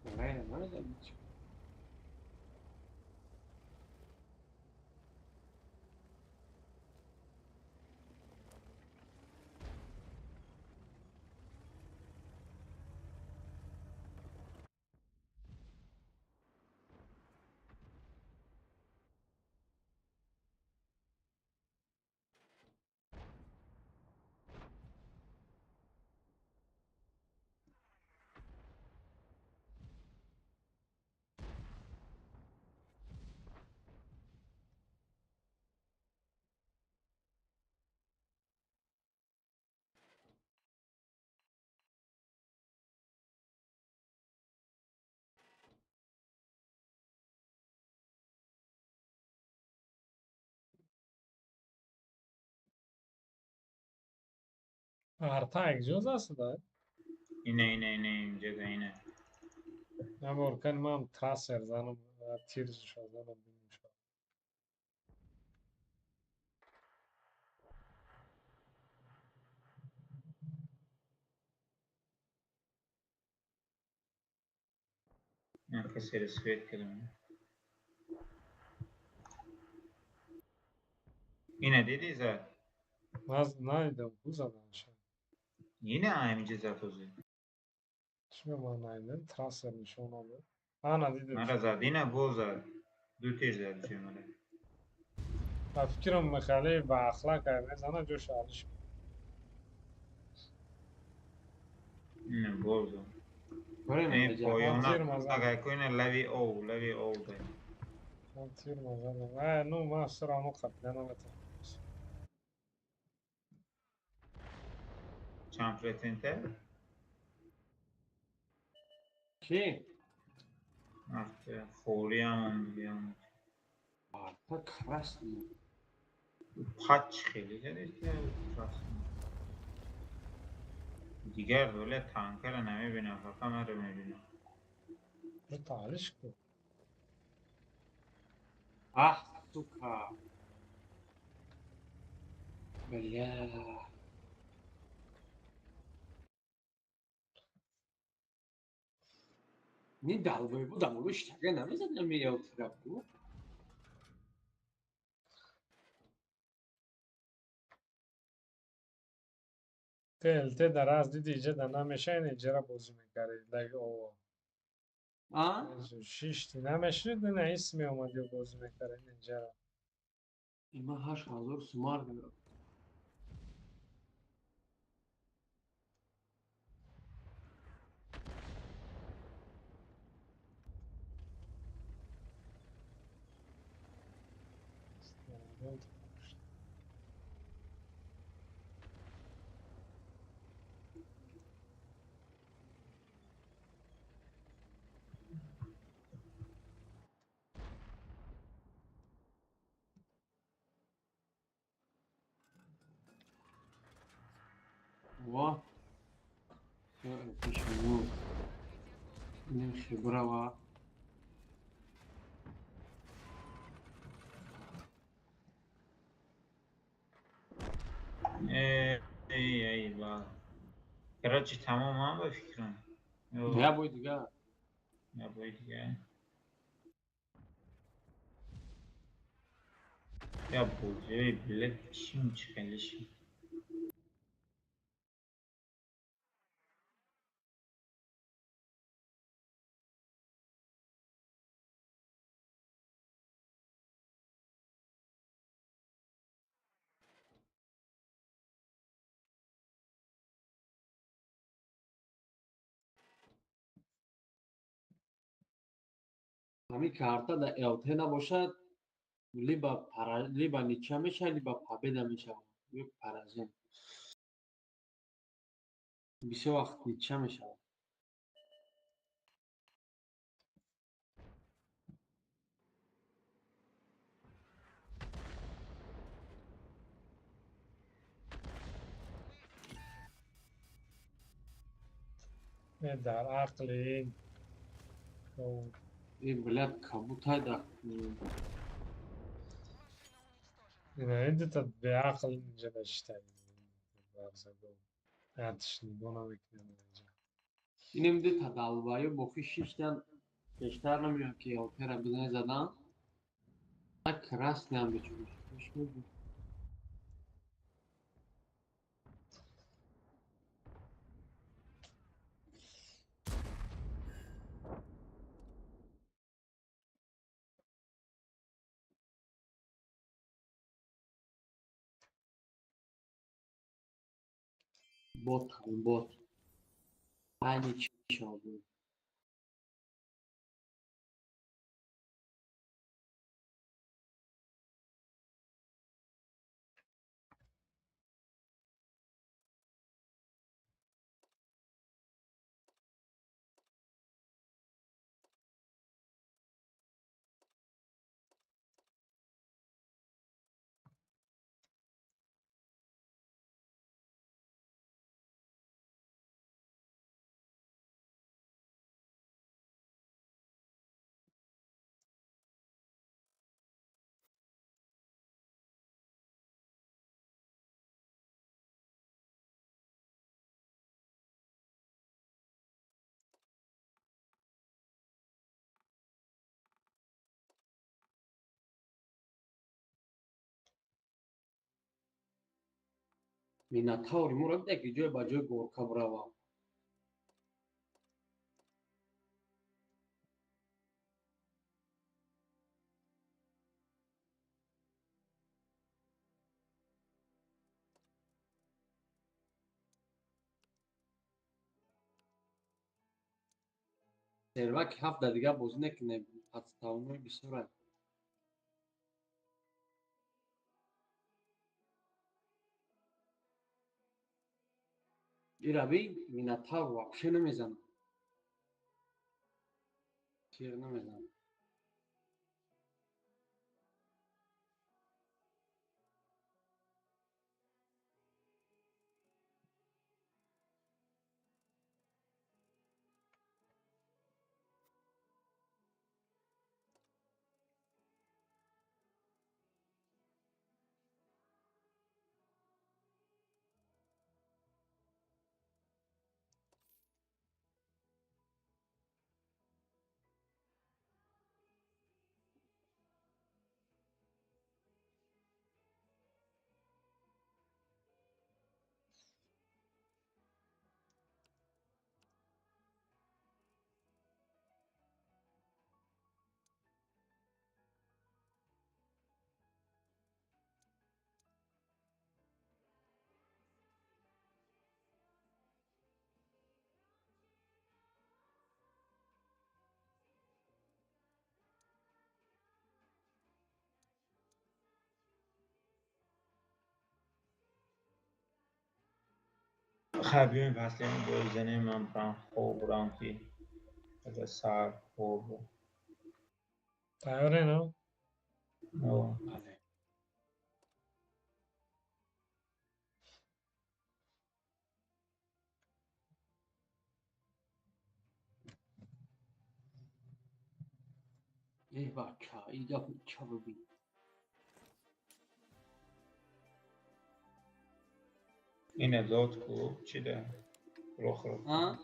Buraya nereden? Arta egzoz aslında. اینه اینجا اینه. Ya borkan mam traser zanım tir zanım bilmiş. من کسی رسویت کردم. اینه دیدی زد. Naz naydım bu zaman şey. Yine aynı zat ozu. Şimdi ben naydım traser nişan aldı. Ana dedim. Mara zad yine bu zad. دو تیر زد جمعه. Ben fikrim mekali ve ahlak ayırır. Zana coş alış. اینه بوزو. Buraya mı این hocam? پایونا تیر مزد. اگر کنه لوی او ده. Ben tir mazalım. No ma sıra mı katlanı ve چمپرتنته. Ki? Artık فوری هم بیام. Arta krasny. پاچ خیلی جدید که دیگر دولت تانکر نمیبینم فقط من رو میبینم. Bu talış ku. Ah suka. Bля. Nie dalby, bo dam byś tak, ja nawet zadam mi ją trapu. Telte daraz didi iyice de nameşe ne cera bozu mekari. Like o. آه؟ شیشتی نمشید نه اسمی آمد یا بازی میکرد اینجا را. ایما 8000 سمار داره. واه پیشمون اینم خبره و ای با کراچی تمام هم به فکرم یا باید دیگه یا باید دیگه یا بوجه بلک چیم چی خیلی شد همین کارتا در الته نباشد لیبا نیچه میشه لیبا پابدا میشه یک پرازین بیشه وقت نیچه میشه در عقل این او این بلد کبوت های در این تا به عقل اینجا بشتری آتش نگاه نمیکنم اینجا اینم دی تا دلوایی بخی شیشتن بیشتر نمیدونم که الته را بزنی زدن tak krasny mam być już mówię. Bot. Aynı kişi oldu. Minotaur mu da ki joy ba joy Gorka brava. Servak hafta دیگه بازی نکنه پس بسرعت این روی میناتاور вообще نمیزنه تیر نمیزنه بیایم فصلی بزنیم من برم خوب برم که از سر خوب تیاره نه؟ بله. ای بچه اینجا چه ببین اینه داد کو چی ده؟ پروخ رفت ها؟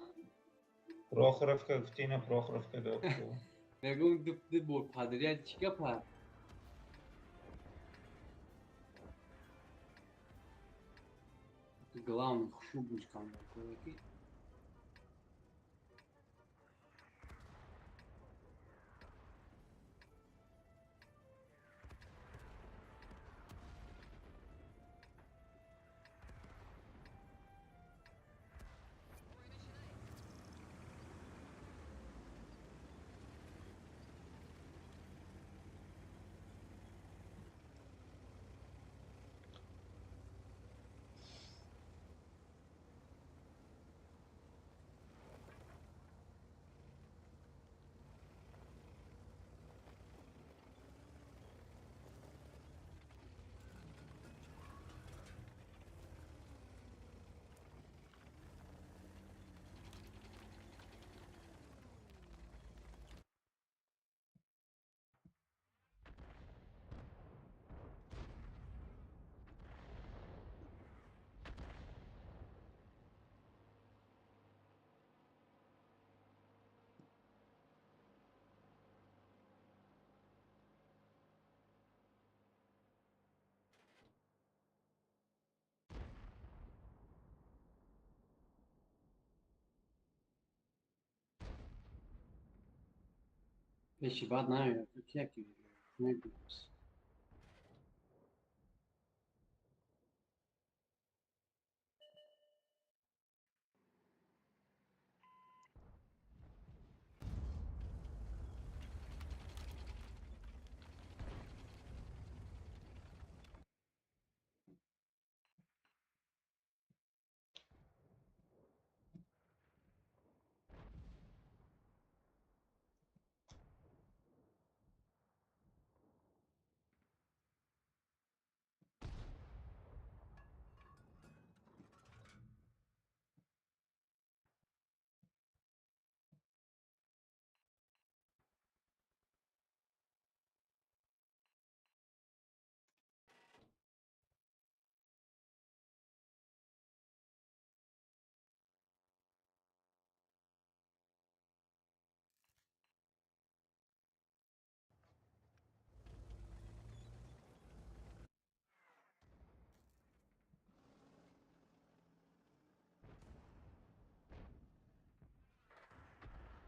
پروخ رفت که گفتی اینه پروخ رفت که داد کو نگم دو بول پادری از چی کپر главный хушу будешь кому кулаки پیشی بعد نمیاد تو که کی نمیدونم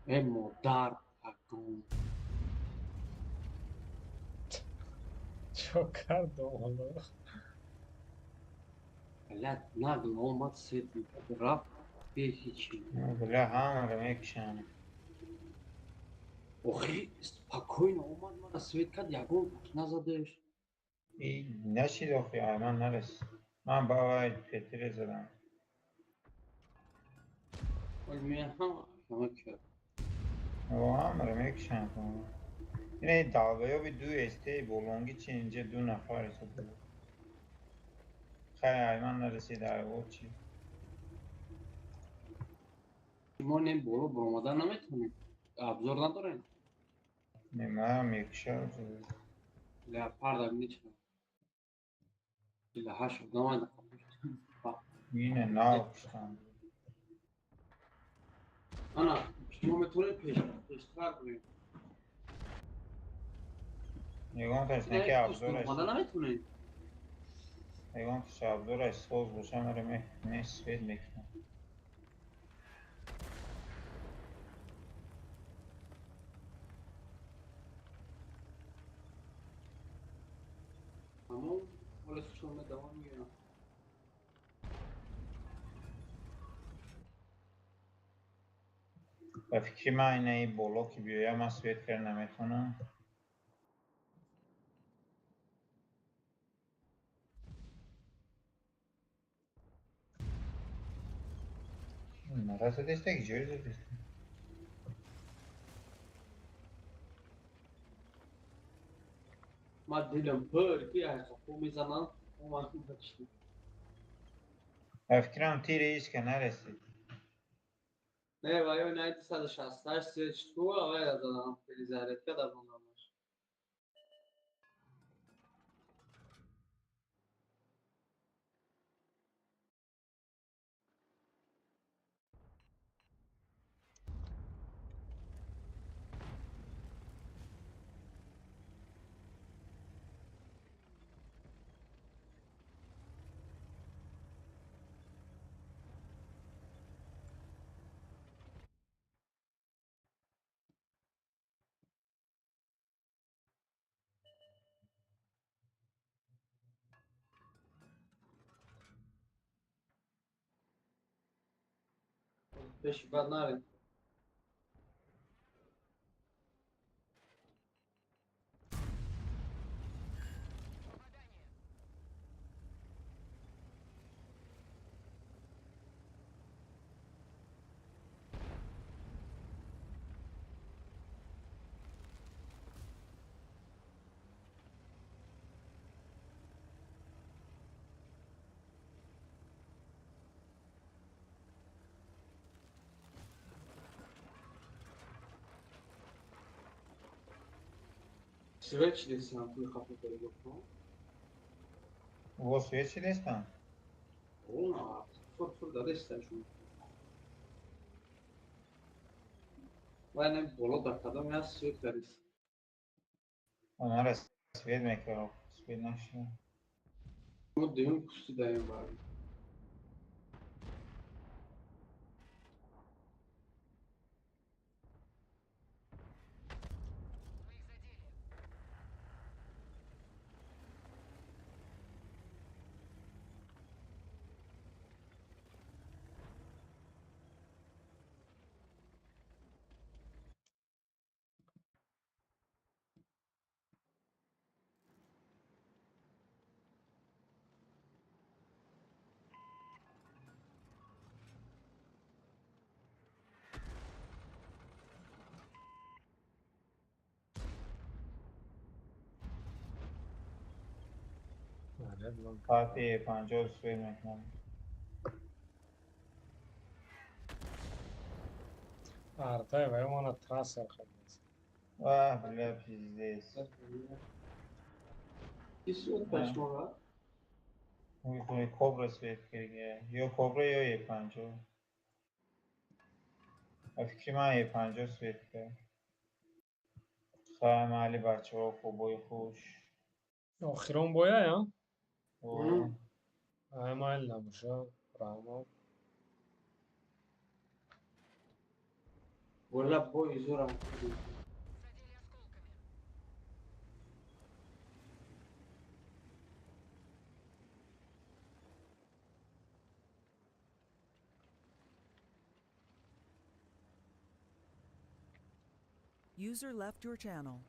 ای مادر پکون چه کردم حالا؟ علت نقل اومد سید میکرد رفت پیشی چی بله همه رو میکشن اخی спокойно اومد من سویت کرد یکون نزدش این نشید آخی من نرس من باید پتر زدم ولی میه همه کرد همه رو میکشن اینه دعوه به دو استه بولونگی چی اینجا دو نفر شده خیلی من نرسید دعوه چی ما نیم برو برامدن نمیتونیم ابزار نداریم نمه میکشه لپرد هم نیچنم لحش نماید اینه ناو کشتن انا شما میتونید پیشتر کنید نگاه تاش نکه ابزارش برامدن نمیتونید نگاه تاش ابزارش سوز باشه مره سفید میکنه اما ولی شما دوام میگیرم و فکری من اینه ای بالا که بیایم من سفید کرد نمیتونم Raz destek giriyoruz destek. ما دیدم پر که از خو میزنن اومد بچی Fikrim tiri iş kenar esti. نه وای 968 سیچ تو وای دادم خیلی زرد که در اون پیش بد نره سویچ دیستم توی خفه کنی گفتم O süreç destan. اون فر داده استشون وای نه بالا در قدم هست سویچ داریست Onlara svet mekro. Svet naşı. اون دیون پوستی داریم باری Fatih 50 svet mekro. Arta ve ona transfer kılmaz. Vah bile pizdes. کی سویچ پشما را Uy kobra svet kirge. Yo kobra yo ye 50. Fikrim ha ye 50 svet ke. Salam Ali بچه ها خوبای خوش. Ahiron boya ya. O Hemen lamışa. Rama. ولا بوی زورم User left your channel.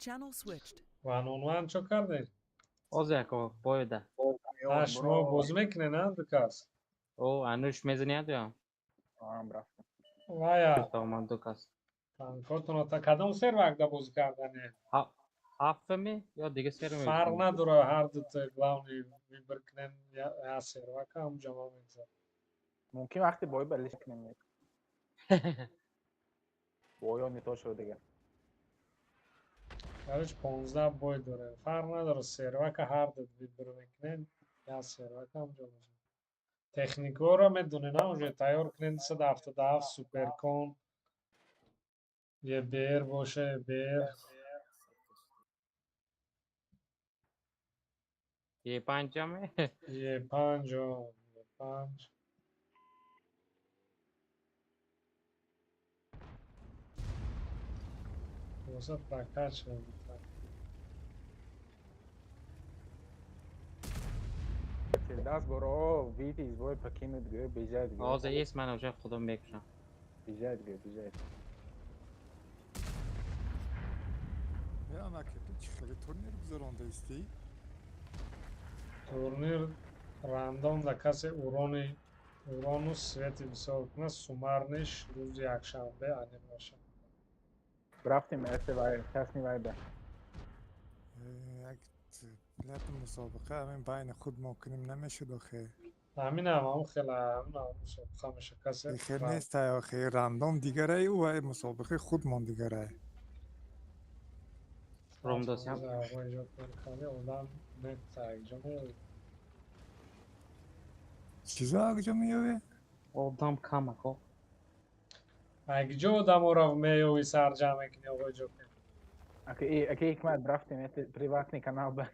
Channel switched. One on one čo kardin? Ozi ako boyda. Ha шумо бозӣ мекунед дукас? O Anush mezuniyat ya. Вая, Tamam dukas. танкотуно та кадом сервакда бозӣ кардане? Hafta yo diga seri mi? Фарқ надора ҳар дута главни вибр кунен я сервака ҳамҷа ма мегзад. ممکن وقتی بای بلش کنیم بای не то شده دیگه Короче 15 бой доре. Фарқ надора сервака ҳар дут вибр мекунен я сервака ҳамҷа мегзад. Техникоро медонен уже тайёр кунен 277 суперкон. Е бер боше, бер. Ye panjame. Е панҷо, е панҷ. Боса прокат шуд. دست برو ویدیز بای پکینو دیگه بیجای دیگه Ozi es man уже خودم میکشم. بیجای دیگه بیجای یا نکردی چی خیلی تورنیر گذارانده استی؟ Турнир рандом да касе урону свети бисёр кунад сумарниш рӯзи якшанбе анем бошад. رفتیم ارتبای تصمیم وای به یک پلت مسابقه همین بین خود ما کنیم نمیشد آخه ҳаминам ҳамун хела ҳаминам мусобиқа меша касе خیلی نیست آخه رندوم دیگره و مسابقه خود من دیگره Romdosam. اجاد کنی одам метаҷа меёвад. چیزا اگجا میوه؟ Odam kam ako. агиҷо одаморо меёвӣ сарҷамъ мекунӣ оғои ҷокин? اگه حکمت رفتیم приватный канал به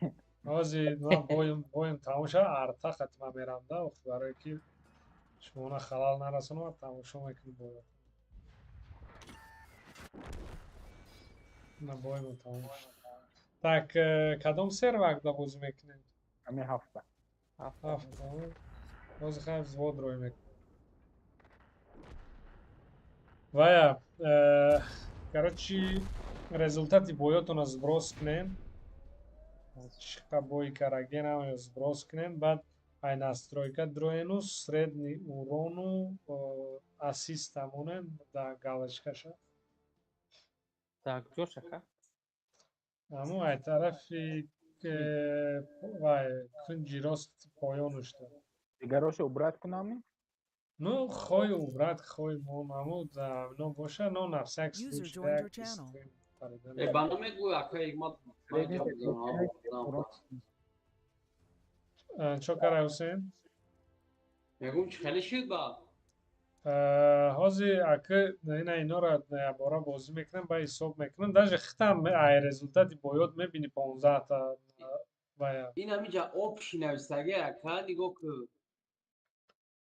ҳозир ман боим тамом шава арта хатма мерам да барое ки шумона халал нарасонам тамошо мекунӣ бояд. На боимо тамом шуд. Так кадом сервакда бозӣ мекунед? همین هفته Ҳафта. Ҳозир хайр звод рой мекунем. Вая, короче, результати боётонро сброс кунем. Чиқа бои карагенам сброс кунем, баъд ай настройка дроену средний урону ассистамонен да галочкаша. Так, Joshaka. Аммо ай тарафи вай кунҷи рост поёнушда. دیگراشو убрать کنم Ну, хоҳи убрат, хоҳи мон, аммо ино боша, но нафсак User случай joined your channel. стрим паридан. Bana megu aka igmat Чо кара Ҳусейн? мегум чи хеле шид ба Ҳозир ака иноро ябора бозӣ мекунам ба ҳисоб мекунам даже хитам ай результати боёд мебини 15 та вая. ин ҳамиҷа об шинавистаги ака нигоҳ ку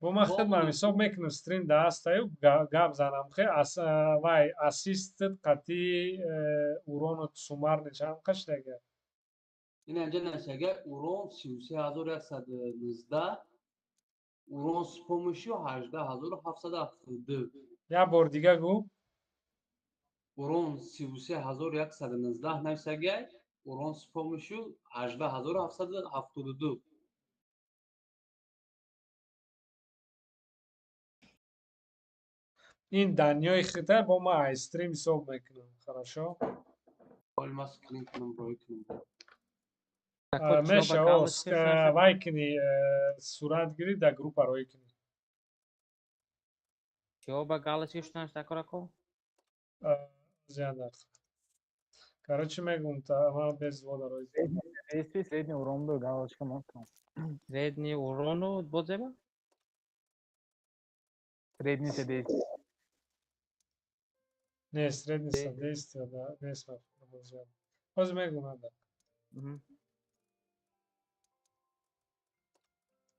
Бо ман хидмам ҳисоб мекунам стрим дастаю гап занам хе вай ассистит қатъи урону сумарни чанд қаштага. ин анҷа насага урон 33119 урон с помощью 18772 Як бор дига гӯ. урон 33119 нависага урон с помощью 18772 Ин даниёи хита бо ман ай стрим ҳисоб мекунам. Хорошо? олма скрин кунам рой кунам Меша вай кунӣ сурат гирӣ да группа рой кунӣ. Чего ба галочки штанш такор ако? Зияндар. Короче мегум ман без вода рой. действий средний урон до галочка можно Средний урону бозеба? средний действий Не, средни содействия, да, не сме промозирали. Ҳозир мегумам да.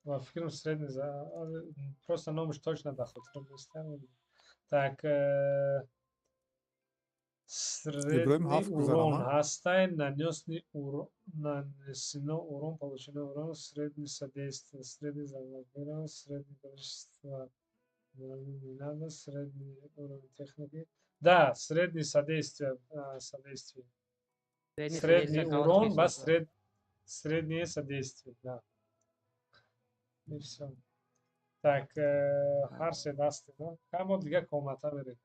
Ва фикрам средни просто номиш точно да хотирам нестам. Так средний урон ҳастай нанесено урон получено урон средни содействия средни замагирам средни количество надо средний уровень техники. Да, средний содействие. Средний урон, бас среднее содействие, да. И все. Так, har se дасте, да? Хамо дига комната бере.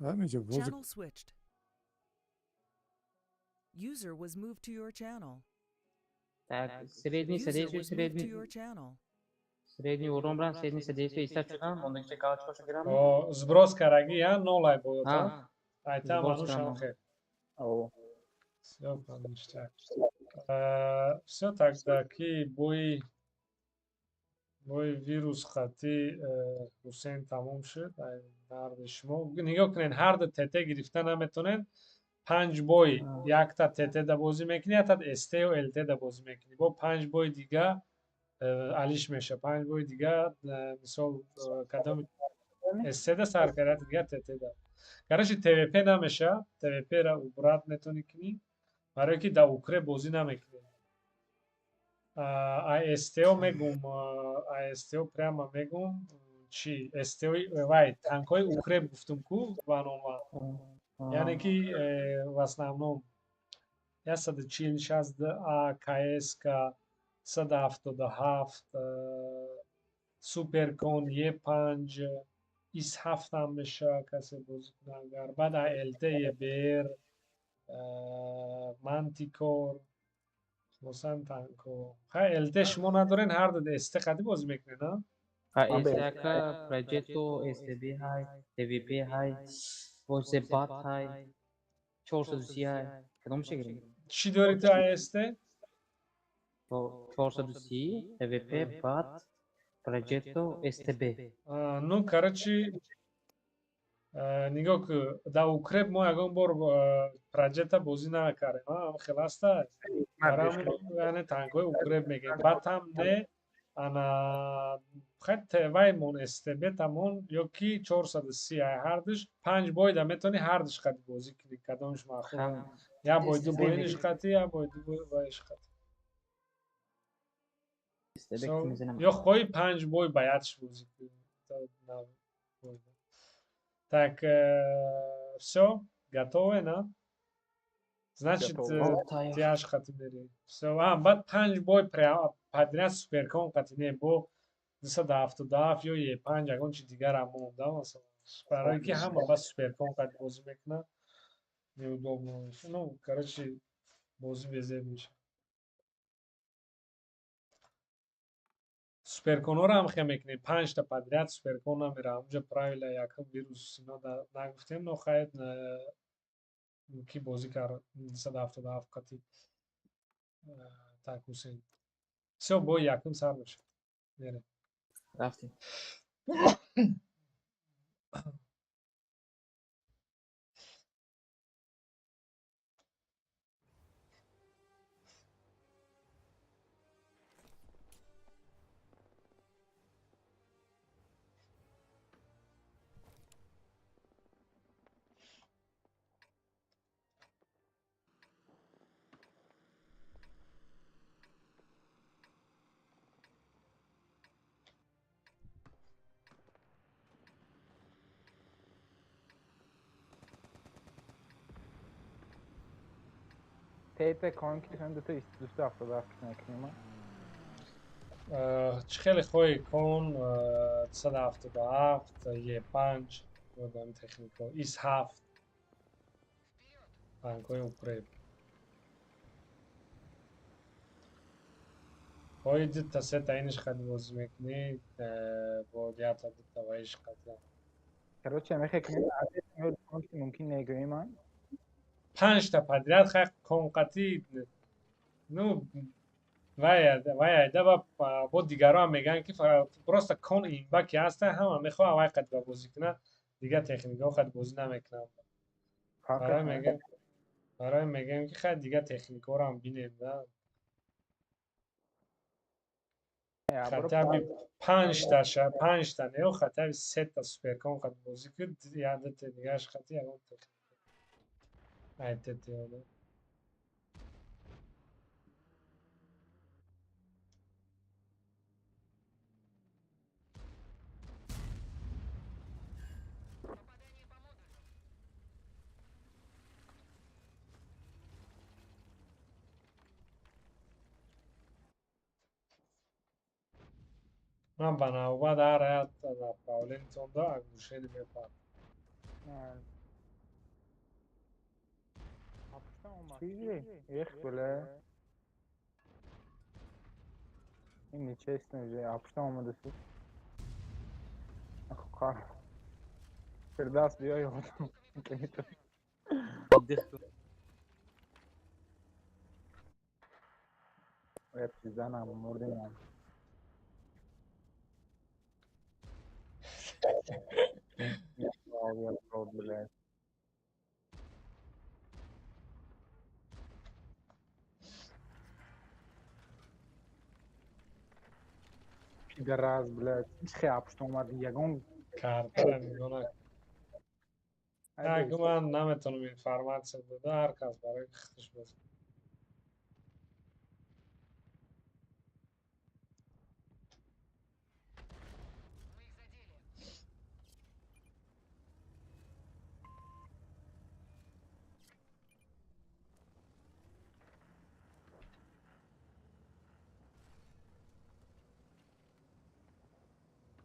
همینجا بازی Channel switched. User was moved to your channel. Так, средний User содействие, was moved to your средний, channel. средний урон бран, средний содействие, иса чыган, ондагыча калыч коша гирам. О, сброс караги, я нолай боёта. Айта сброс ману карам. шамхе. О, Все, ништяк. Все тогда ки бой вирус хати Ҳусейн тамом шуд. Ай дарди шумо. Нигоҳ кунед, ҳар ду тете гирифта наметонед. 5 бой якта тете да бозӣ мекунӣ, якта ST ва LT да бозӣ мекунӣ. Бо 5 бой дига алиш меша. 5 бой дига мисол кадом ST да сар карад, дига TT да. Короче, TVP намеша. TVP ра убрат метавонӣ кунӣ. барое ки да укре бозӣ намекунед. ISTO мегум, ISTO прямо мегум чи STO вай танкои укре гуфтум ку ванонван. яъне ки в основном 140-60 АКС-ка 177 суперкон Е5 ИС-7 ам меша касе бозӣ кунад агар. баъд LT ЕБР мантикор хусосан танко. Хай LT шумо надорен, ҳар ду ST қади бозӣ мекунед, на? STK, Progetto, STB ҳай, TVP ҳай, Voicebat ҳай, 430 ҳай. Кадомша гирем? Чӣ дорӣ ту IST? 430, TVP, BAT, Progetto, STB. Ну, короче, нигоҳ ку, да укреп мо ягон бор проҷекта бозӣ накардем, хеле аста. Барамон яъне танкои укреп мегӯем. Баъд ҳам не ана хат ваймон STB тамон ё ки 430 ҳардуш 5 бой да метавонӣ ҳардуш қади бозӣ кунӣ. Кадомаш махсус? Я бой ду боиниш қати, я бой ду боиш қати. Ё хоҳӣ 5 бой ба ядш бозӣ кунӣ. Так, всё, готовы, на? Значит, ти аш қати мери. Всё, баъд 5 бой подряд суперкон қати не бо 277 ё Е5 ягон чи дигарам монда масалан. Барое ки ҳама ба суперкон қати бозӣ мекунад. Неудобно меша. Ну, короче, бозӣ безеб меша. суперконҳоро ҳам хел мекунем. 5 та подряд суперкон намера. Ҳамунҷо правила якум вирус ино нагуфтем, но хает ки бозӣ кард 277 қати. Так, Ҳусейн. Всё, бои якум сар бошад. Мерем. Рафтем. TP کانکی هم دو تا 277 نکنیم. چی خیلی خوی کن 277 Е5 دادم تکنیکا ИС-7 танкои укреп. хоҳӣ дутта сета иниш қади бозӣ мекунӣ бо якта дутта ваиш қади. Короче, мы хотим, конки мумкин нагоим. 5 та подряд хай кон қати. Ну, вай да бо дигаро ҳам мегӯянд ки просто кон имба ки ҳаста ҳама мехоҳад вай қади ба бозӣ кунад, дигар техникаҳо қади бозӣ намекунанд. барои мегӯем ки хай дигар техникаҳоро ҳам бинем, да. хатаби 5 та не хатаби 3 та суперкон қади бозӣ кунед, ядата дигараш қати ягон техника. ITT ода. من بنابرای در حیات پاولینتون دا گوشه میپرم. چیزی؟ یک بله این نیچه است نمیشه اپشتم آمده سید کار فرداس بیایی خودم باید چیزن هم مردیم هم آبی افراد بله پیده راز بله چیز خیلی اپشتم آمده یکم کارتر نگاه نکن. من نمیتونم این فرمت بده هر کس برای خودش بزن.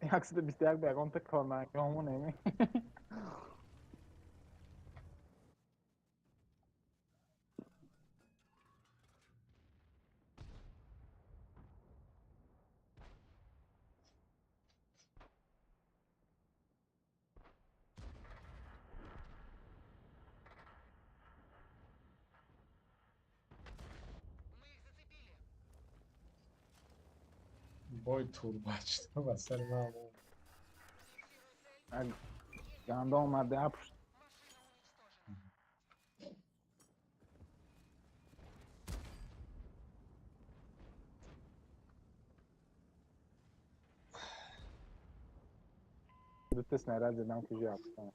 یک سده 21 به اکانت کارمنگی همون نمی بای تورباچ و سر من گنده آمده اپشت دو تا سنایرر زدم کجا اپشتم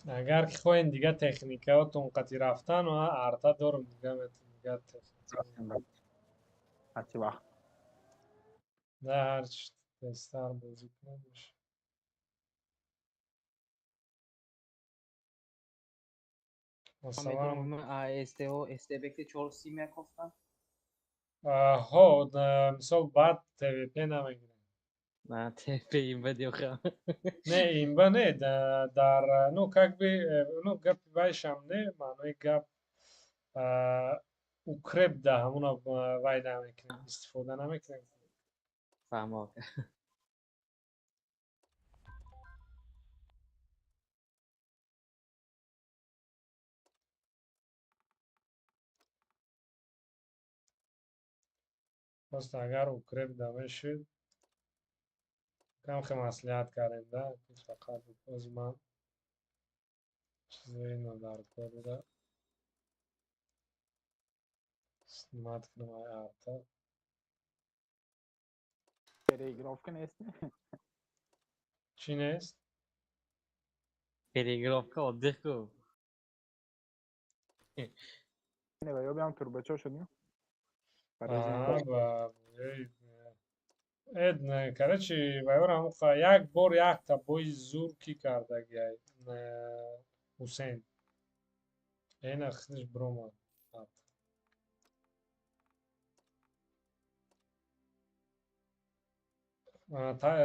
اگر که خواهین دیگه تکنیکاتون قطعی رفتن و ارتا دارم دیگه میگه تکنیک هرچی وقت نه هر چی بستر بازی کنمش. مثلا este o este bekle çol simya kofta. ها مثال بعد تیوی پی نمیگیرم نه تپه این بدیو خواهم. نه این با نه در نو کک بی نو گپ بایشم نه معنی گپ اوکرب ده همونا وای نمیکنیم استفاده نمیکنیم فهم پس اگر اوکرب ده بشید کم خیلی مسئولیت کردیم ده فقط از من چیزی اینو در کار بوده استماعت کنم های ارتا تلگراف که نیست چی نیست؟ Telegrafka oddiq ku. نه و یا بیام توربچه شدیم آه با اد نه کرچی وایور هم خواه یک بار یک تا بای زور کی کرده گیای حسین این اخیرش برومد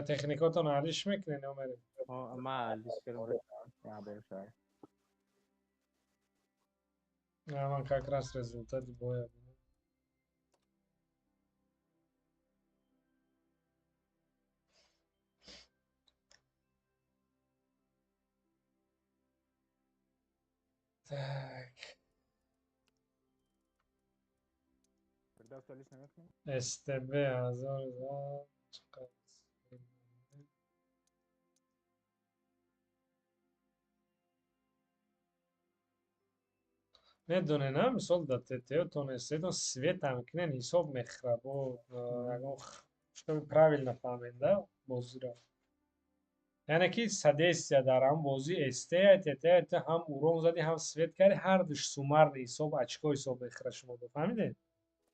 تکنیکاتون علیش میکنین اومدیم ما لیست کردم. یا بشه نه من как раз результат боя так فرداس لیست نمیکنیم СТБ 1000 چقدر میدونه نه مثال دادته تونسته то свет میکنن حساب میخربو чтобы правильно فهمیده بازی را یعنی که سدیسیا در هم بازی استه تته هم اورون زدی هم سویت کردی هر دوش سومر حساب اچکو حساب بخره شما فهمیده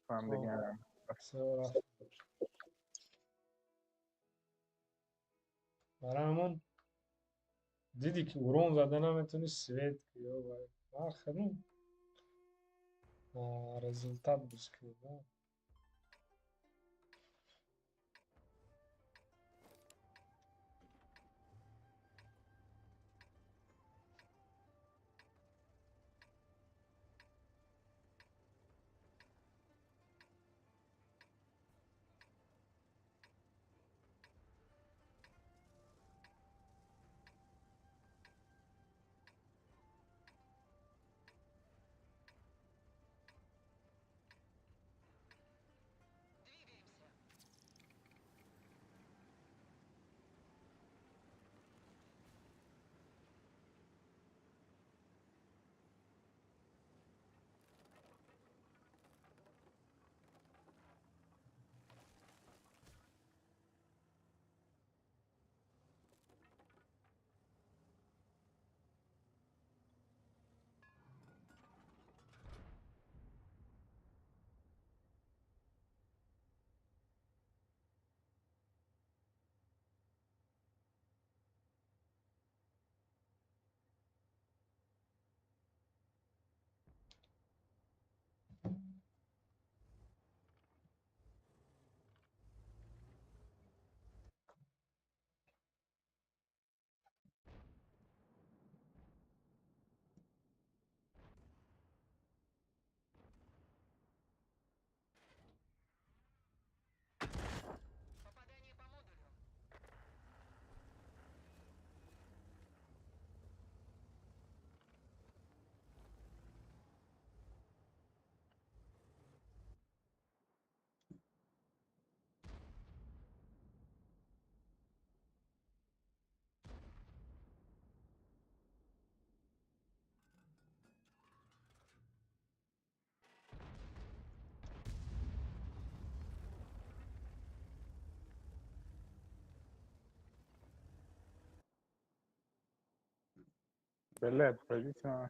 فهمیدم برای همون دیدی که ورون زدن هم میتونی سوید که یا آخرون результат бускид да بله پوزیشن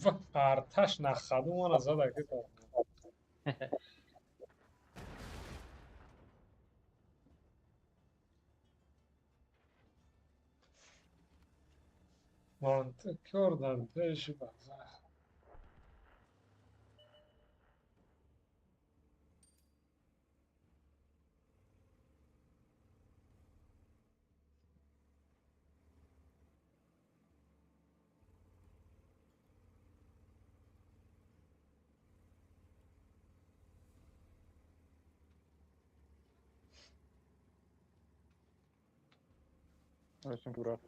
و ارتش نخدو من از زده که mantık oradan peşi bak. Olsun ki burası.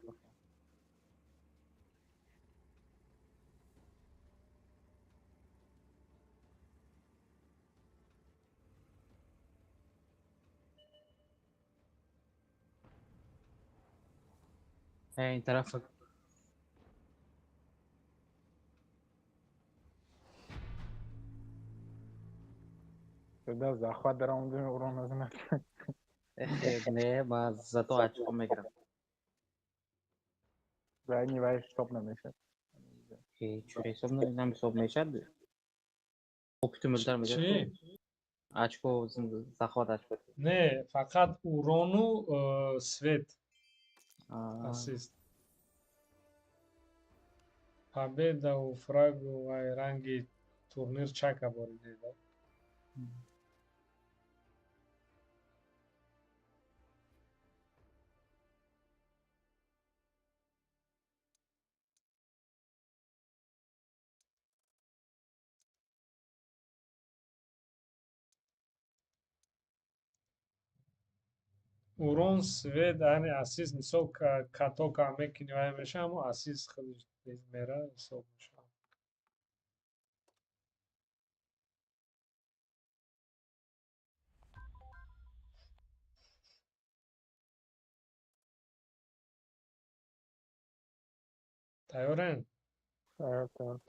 این طرف شده زخوات دارم اونجا اوران از نکنه. نه من زتو اچکو میگیرم. زنی وای stop نمیشه. هیچ حساب نمیدونم حساب میشد. اپتیمال میگه. چی؟ اچکو زخوات اچکو. نه فقط اورانو سویت اسیست. Победа у фрагу ранги турнир чака бориде. урон свет ани асист мисол като камекини вай меша аммо асист хеле тез мера ҳисоб меша. тайёрен? تمام.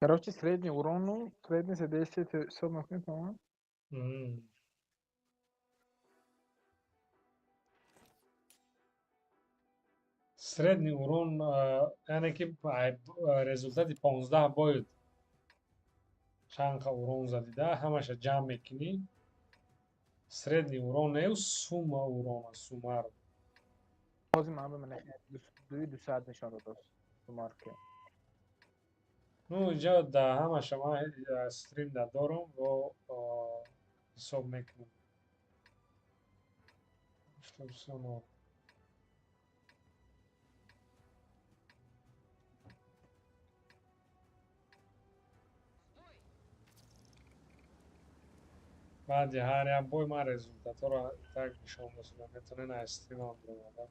Короче, средний урон, ну, средний за 10 все нахнет, по-моему. средний урон яъне ки результати 15 боюд чанд ха урон задида ҳамаша ҷамъ мекунӣ. средний урон нею сумма урона суммаро. بازی من به من 200 نشان داد تو مارکه. ну инҷо да ҳамаша ман стрим надорам ва ҳисоб мекунам. баъди ҳар як бой ман результатҳоро так нишон додам. метавонед аз стримам биромада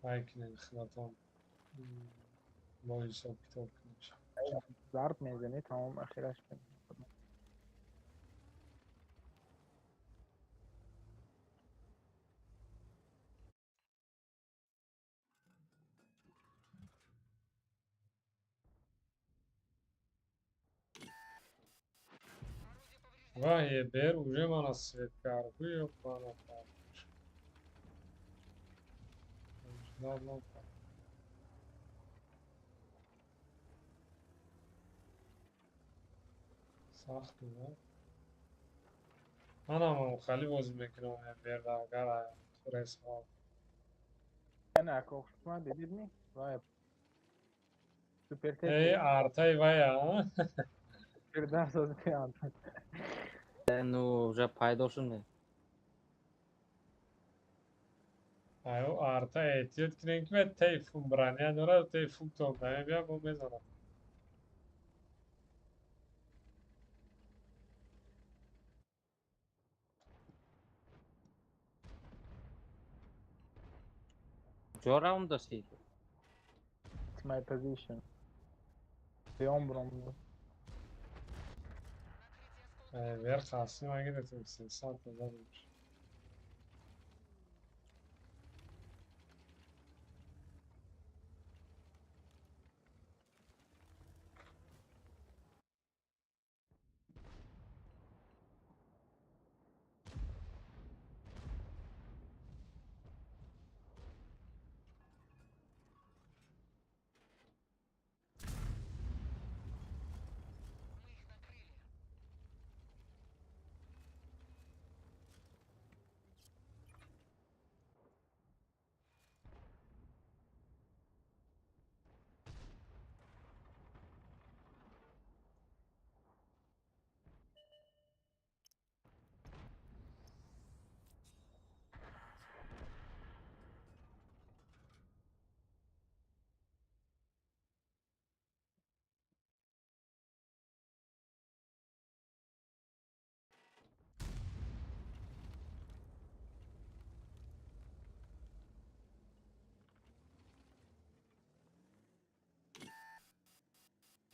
майкинен хизматон бо ҳисоб китоб кунем. ضرب میزنی تمام اخیرش کنی. ва ебер уже мана светкаргу ё пана сахт манам хали бозӣ мекунам еберда агар туресҳо نه اکو من دیدید نی وای سوپر تک артаи вая سوپر دست از پیان ну уже пайдо шуд. айо арта эҳтиёт кунем ки баъд тайфун броня дорад тайфун то намебия бо мезанам. کجا راوند داشتی؟ It's my position. Pion brom. Ver kalsın hangi de temsil. Sağ kadar olur.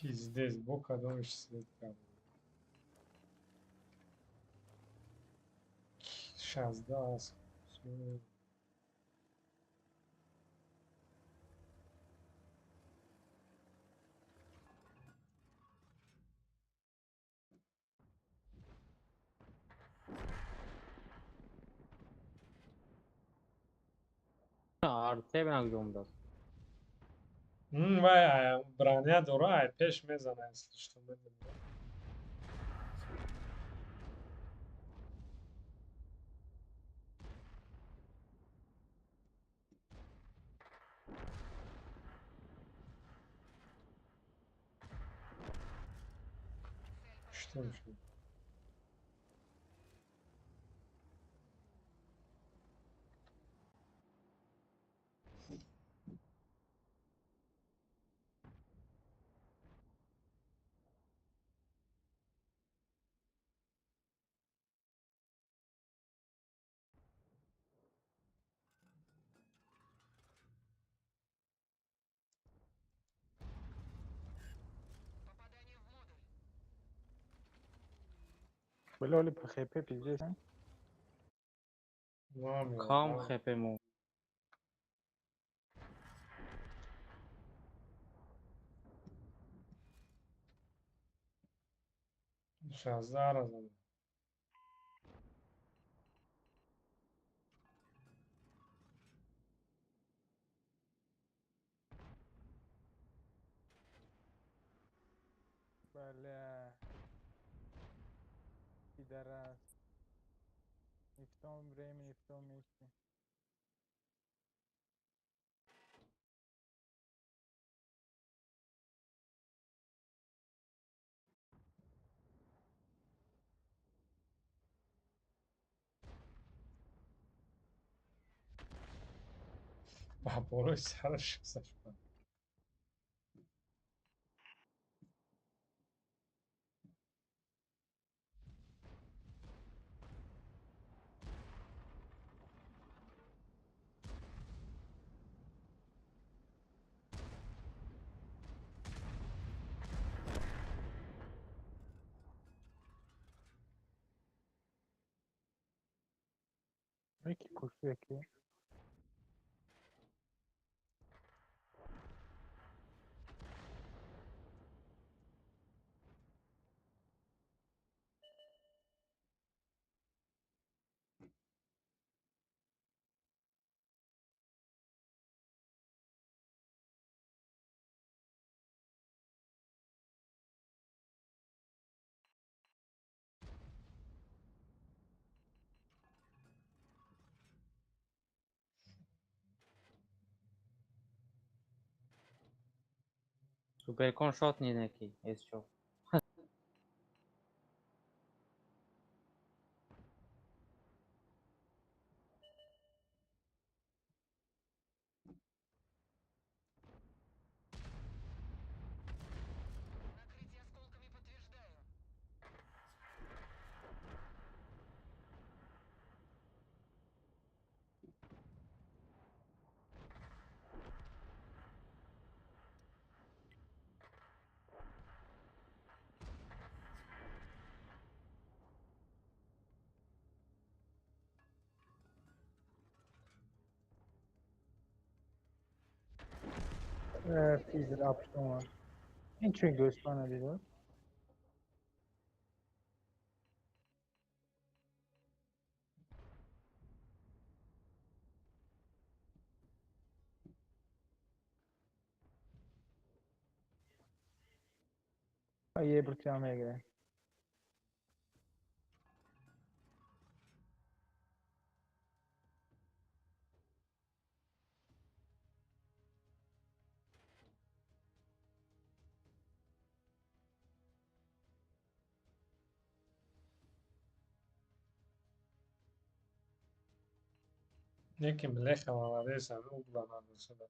Пиздец, бока дойш свет кам. 16 است. آرته بنام جمله است. Vay brania doğru ay peş mezana işte ben. İşte şu. بلالی په خیپه پیزیشن کام خپه مو. Şazda razı. بله کی در است افتام بریم افتام میشیم برو سرش saçma. یکی کشتی یکی سوپر کن شات نینه کی ایس شو. Teaser yapıştım var. En çok göz bana dedi. Ayı bırçamaya göre. یکی ملخ هم آمده ایسان او بلانده شده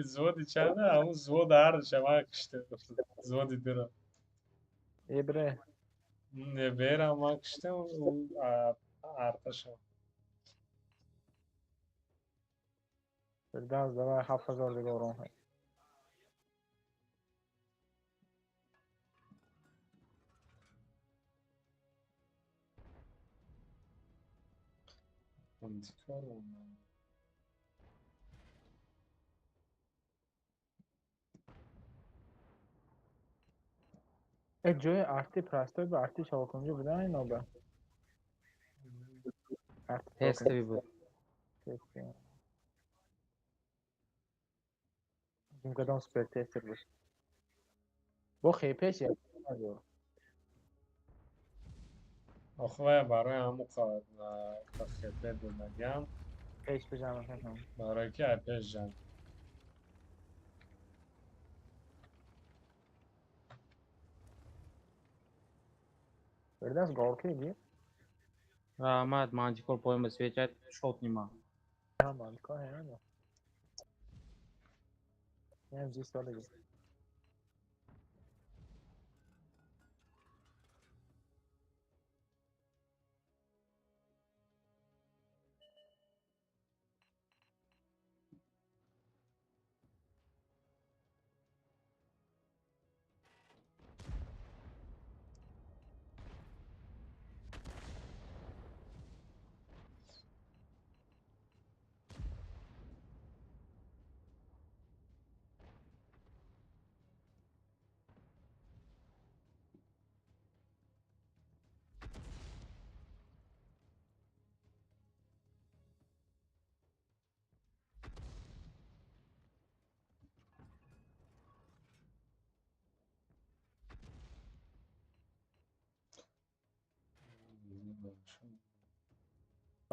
زودی چنده همون زود هر شما کشته زودی دیره Ebre. Ne برم ما کشته اون ارتش Biraz daha hafız orada görün. انتکار اون جای آرتی پراستوی به آرتی شاکنجو بودن این نوبه. آرتی تست بی بود شاکنجو. این کدام سپر تستر بود. با خیپش یا آخواه برای همون خیپه دونگیم پیش بجامه کنم. برای که اپیش جان Biraz korkuyor. Ahmad magical poem switch shot nima Tamam, kahve ne? Yani cis olacak.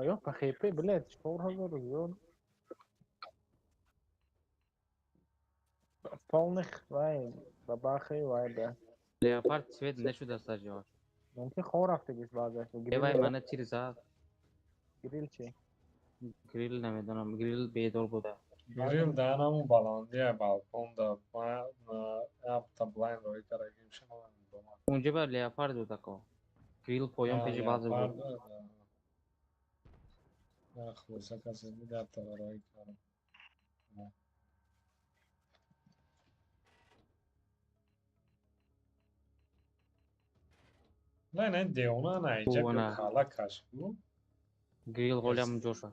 Yok, pakepe bilet. 4000 euro. Полных, vay. Babakhi vay be. leopard swed نشد استاجیار ممکن خور رفته گیش بازش. ای وای من چیزا گریل چی؟ گریل نمیدونم گریل بیدار بوده گریل دهنمون بلاندیه بالکن دا اپ تا بلاین روی کرگیم شما اونجا بر leopard بوده که گریل پویان پیش بازی بود نه خلوصه کسی میده تا روی کرم نه نه دیونا نه اینجا بیو نه. کالا کشکو گریل هولیم جوشا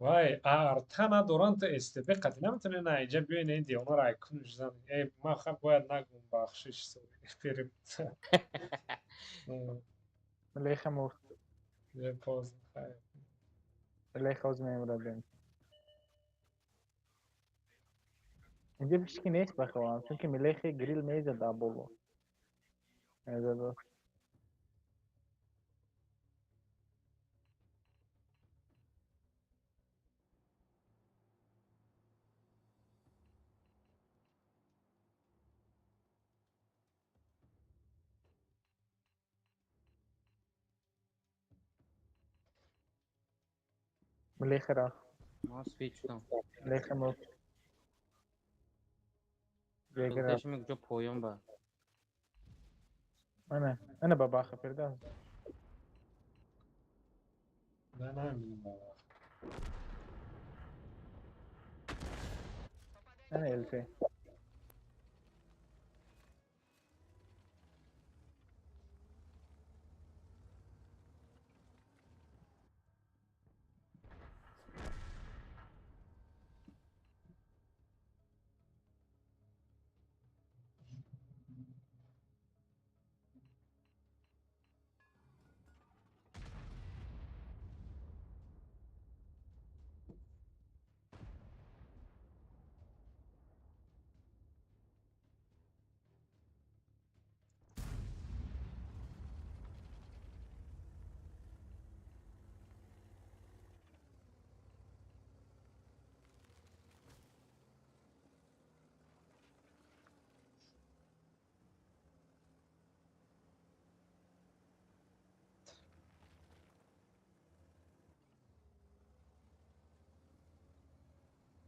وای ارتنا دوران تا استپی قدی نمیتونه نه اینجا بیو این دیونا را ایکونش زن ای ما خب باید نگم بخشش سوری بریم ملیخ موف. یه پاز خیلی ملیخ از میمردن. اینجا پیشکی نیست بخوام چون که ملیخ گریل میزه دابولو. میزه دو. ملیخ را. ما سویچ شدم ملیخ موف. دیگر. دلتش میگه جو پویان با انا باباخ فردا. نه نه میدونم انا الفي.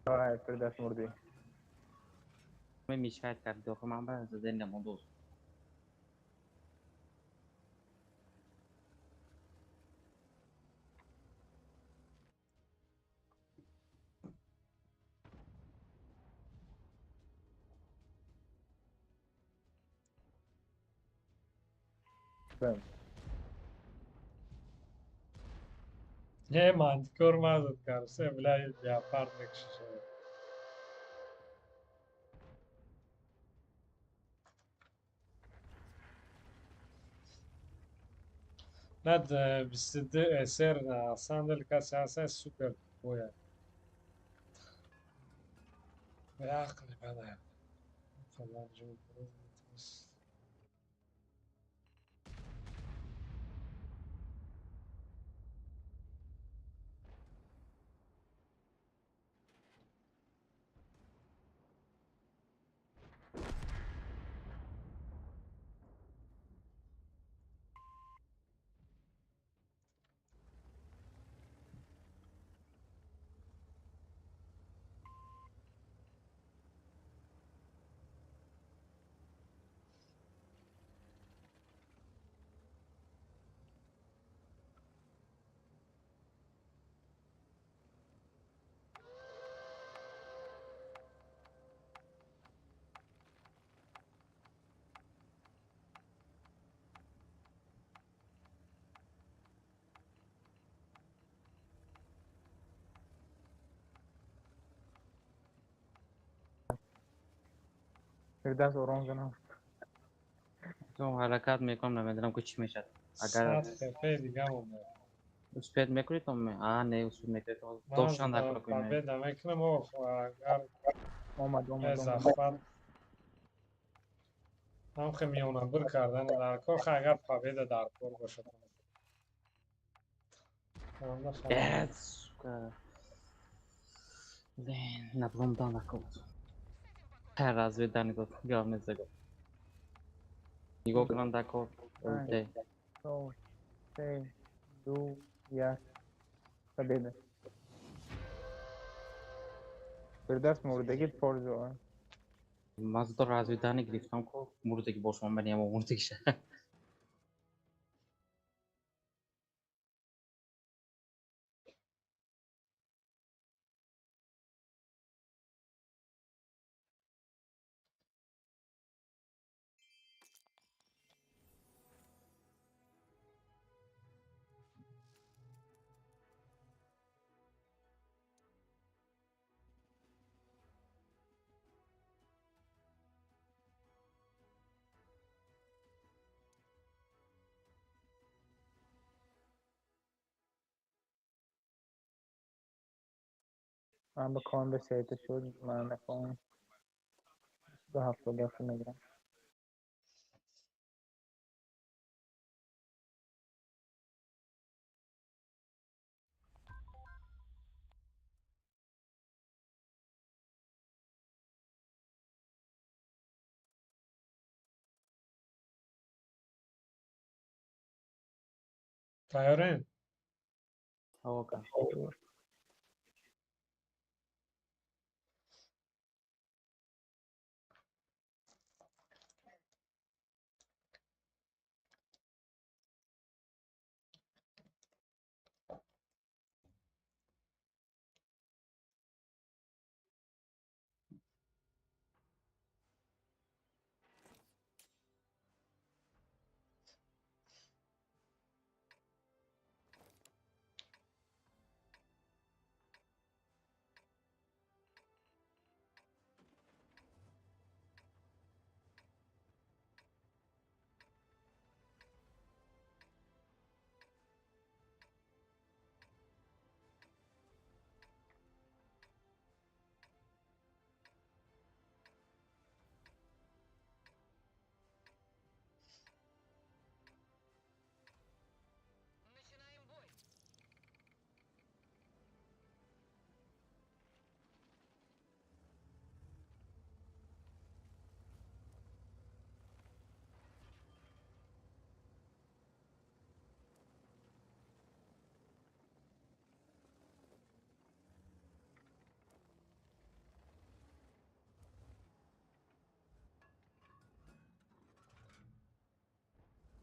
آه فردوس مردی. من میشهد کرد داخل من بعد از زنده من دوست. بله. یه mantıklı mazut karısı evlay yapar nekşişe. Nad bistedi eser sandal kasası süper boya. Ve aklı bana. Falan cümle. فردوس اوران کنم. تو حرکت میکنم نمیدونم که چی میشد. اگر Saat tepe دیگه اومد. اسپید میکنی تو نه اسپید میکنی تو Maz دوشان da دکار کنی. tabe demek ne o agar اومد. ezafat هم خمیونه بر کردن در کار اگر پاوید در کار باشه. Onda falan. Yes. نبودم دان نکرد. هر از ویدانی گفت گام نزدم. نگاه کنم دکار. اوکی. 5 4 3 2 1 победа. فردوس مردگی پرزو. مازدار از ویدانی گرفتم که مورد که باش من بنیم و مورد که شه. من بکنم به سیت شد من نکنم. 270 میگیرم. Tayaren. اوکی.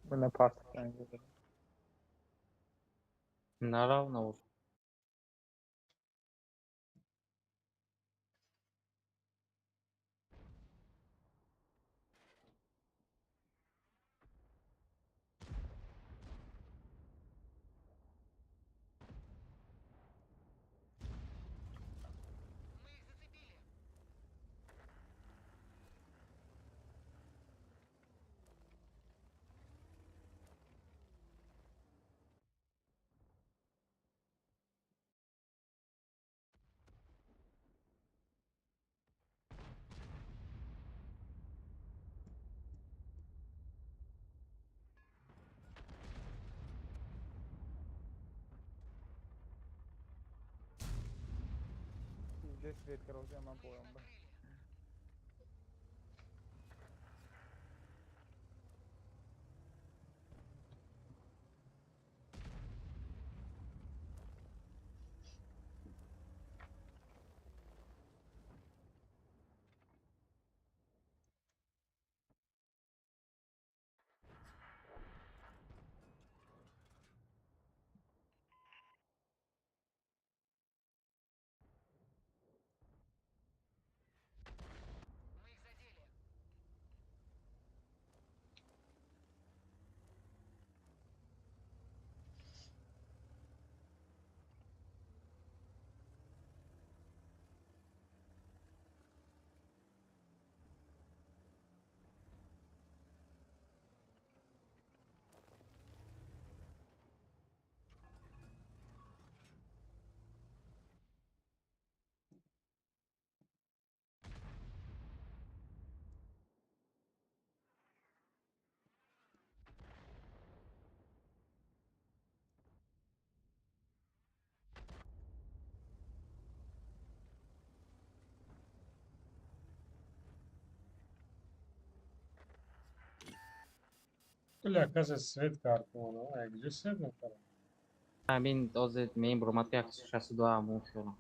Мене паспорт не забрали. Наравно. Здесь свет, короче, я понял, да. Бля, кажа свет карта, ну, где свет на карта? Бин озе membro Matteo 62 mușură.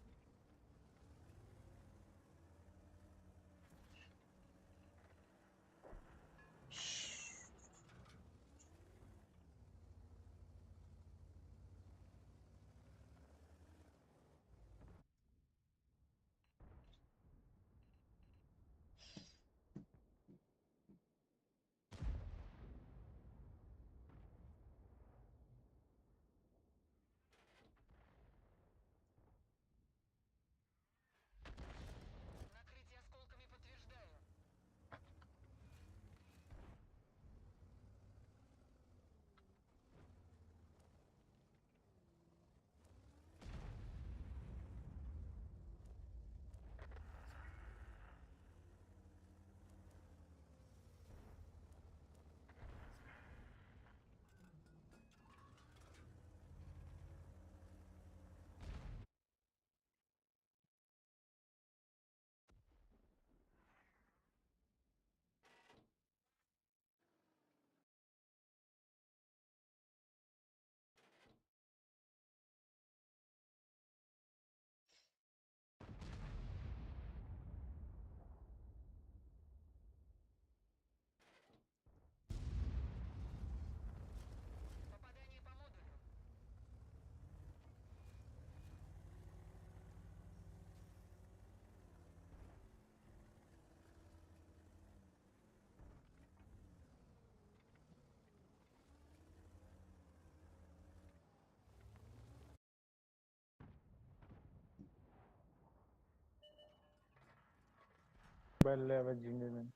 Belli ve cimrinin.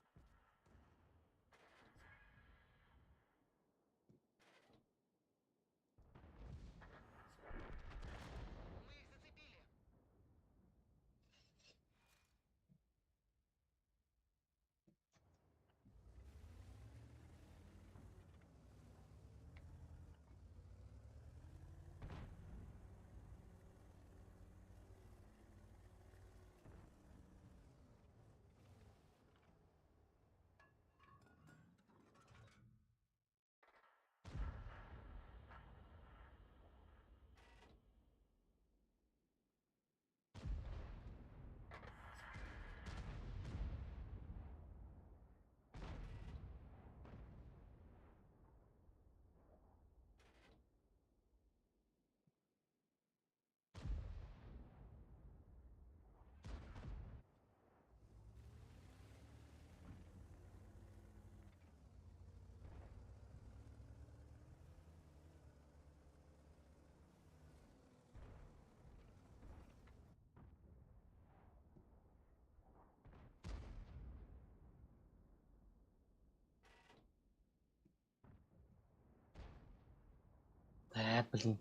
Блин.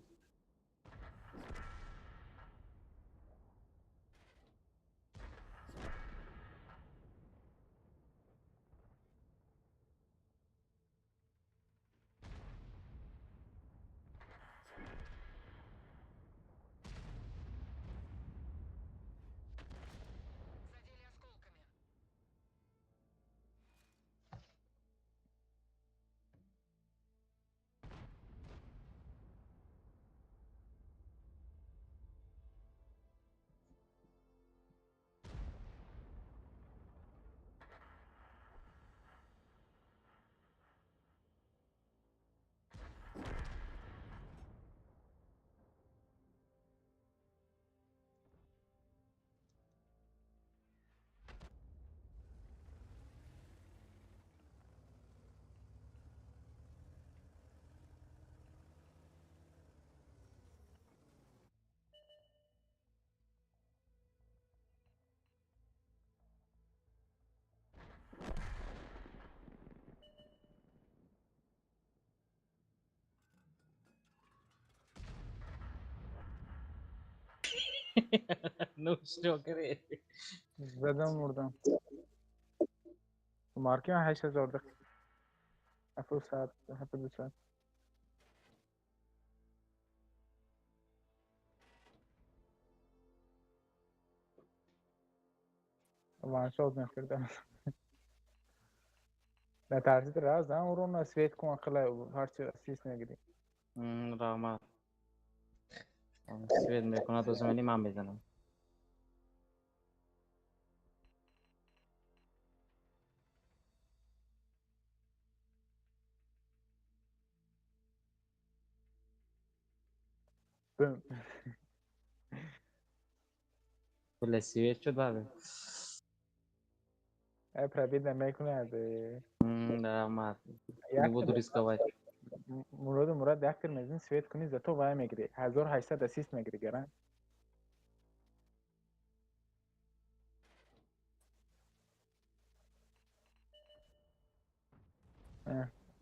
نوش جوکره. زدم مردم. مارکی من 8000 دقیقه. 7 ساعت 72 ساعت. Van شاد نکردم. نه ترسید راز هم اون رو نسویت کن خلا هرچی اسیس نگیری. رحمت. سوید میکنه تو زمینی من بزنم. بم. ولی سوید شد بابه. پرابید نمیکنه از رحمت. یک نبود ریسکوای. مراد یک مزین سویت کنی زتو وای میگیری 1800 اسیست میگیری گران.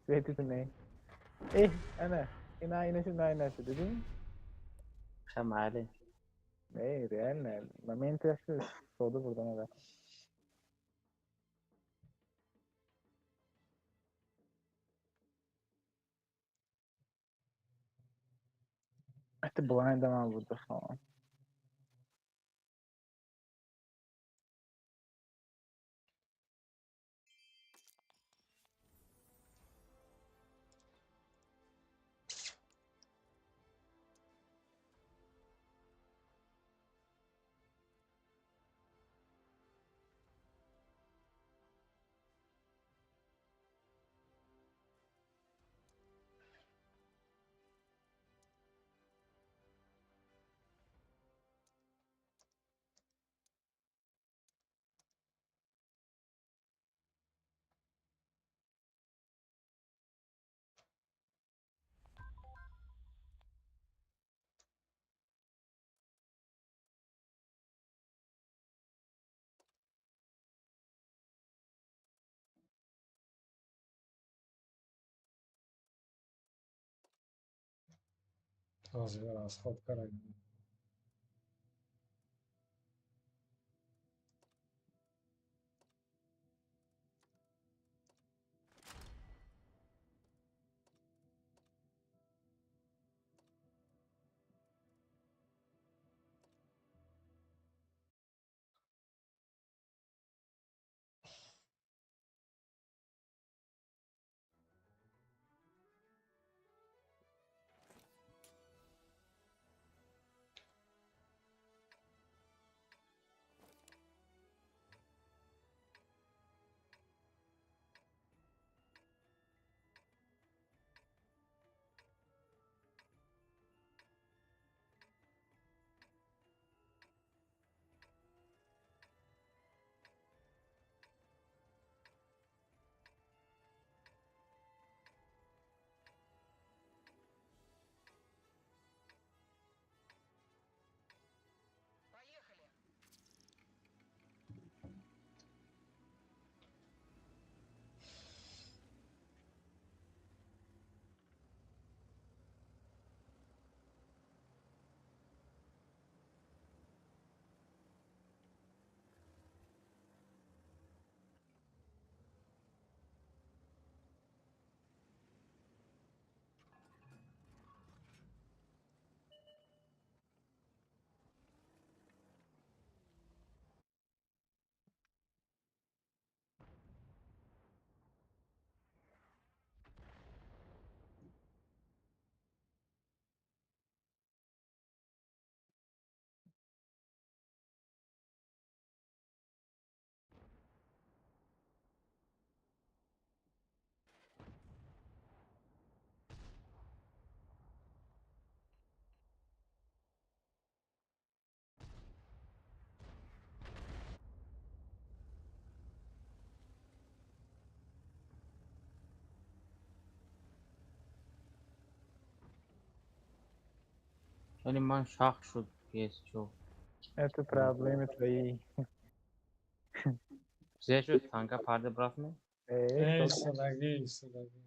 سویتی نه. انا اینا شو نه شو دیدی؟ خم علي. نه ریال نه من انت صوده بردم اول. حتی بلایند من بود بخوام. تازه از خواب کردم. ولی من شاخ شد PS4. Это проблемы твои. Size şut tanka perde bırakma. Çok ایستادگی ایستادگی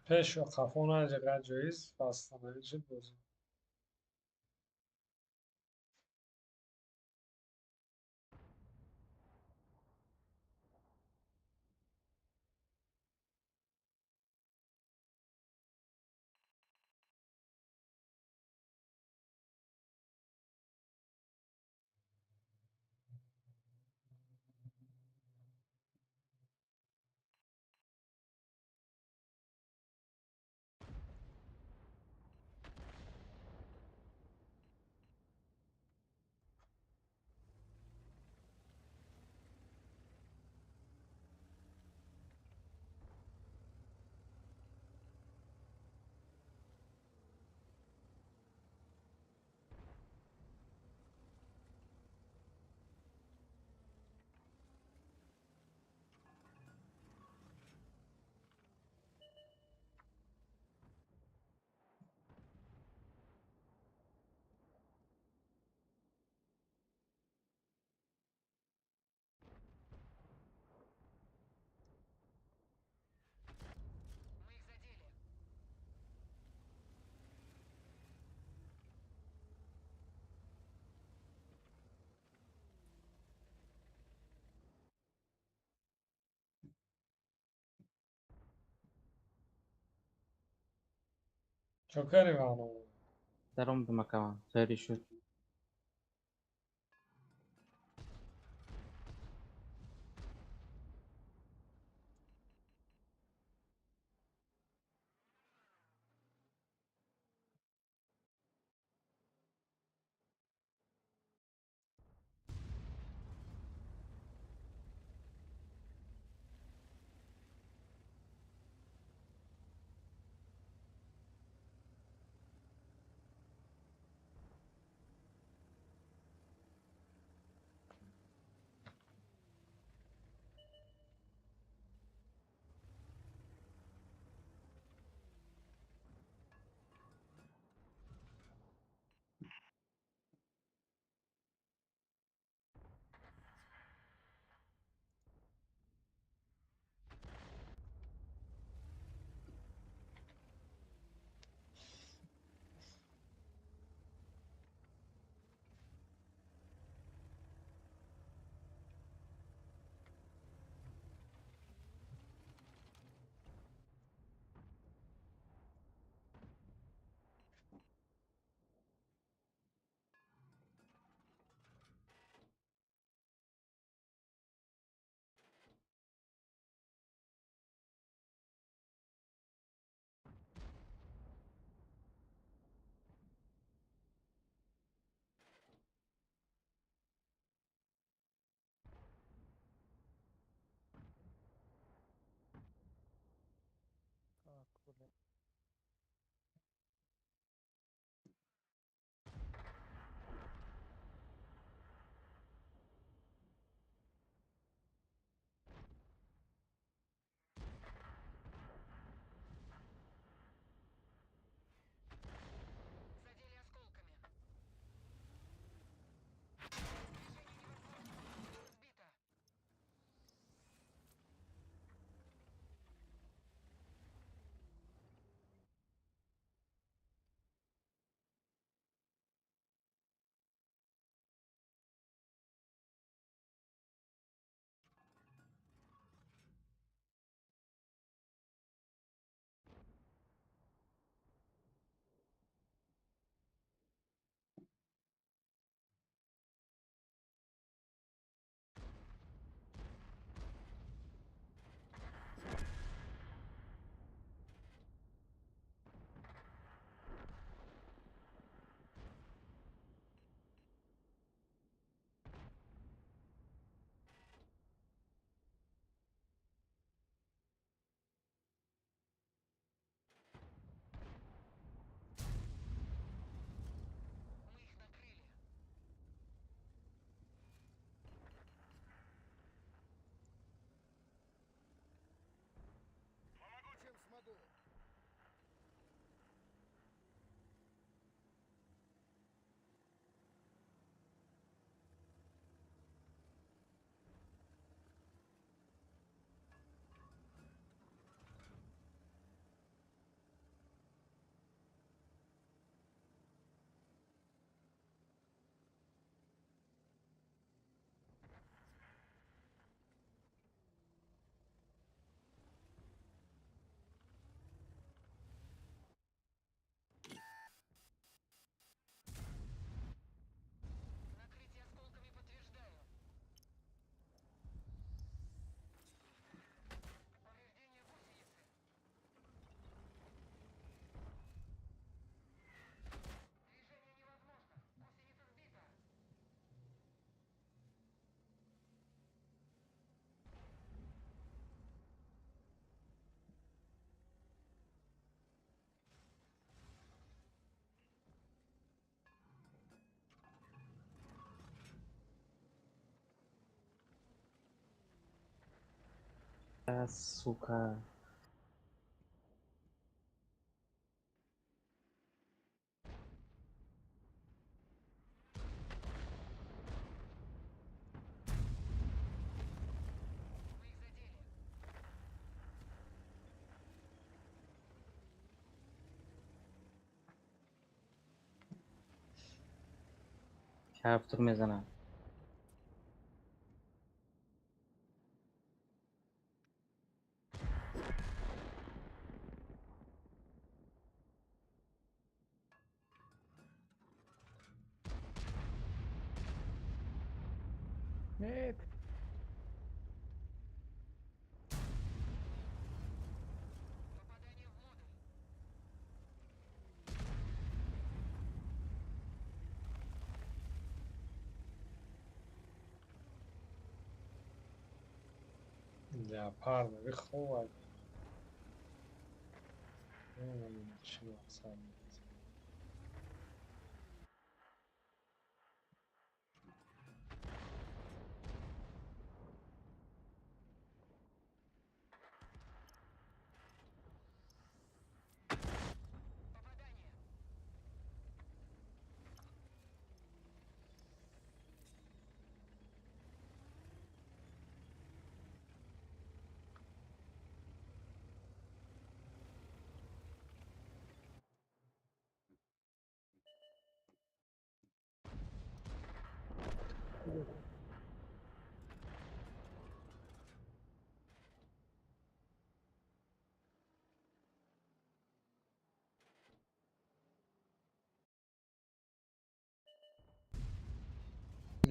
پیش و خفون از قد جایز بستانه شد بازی جوکری وانو درم به مکان سری شد. сука. کفتور میزنم. نیت. Leopard bir خوب. چی مثلا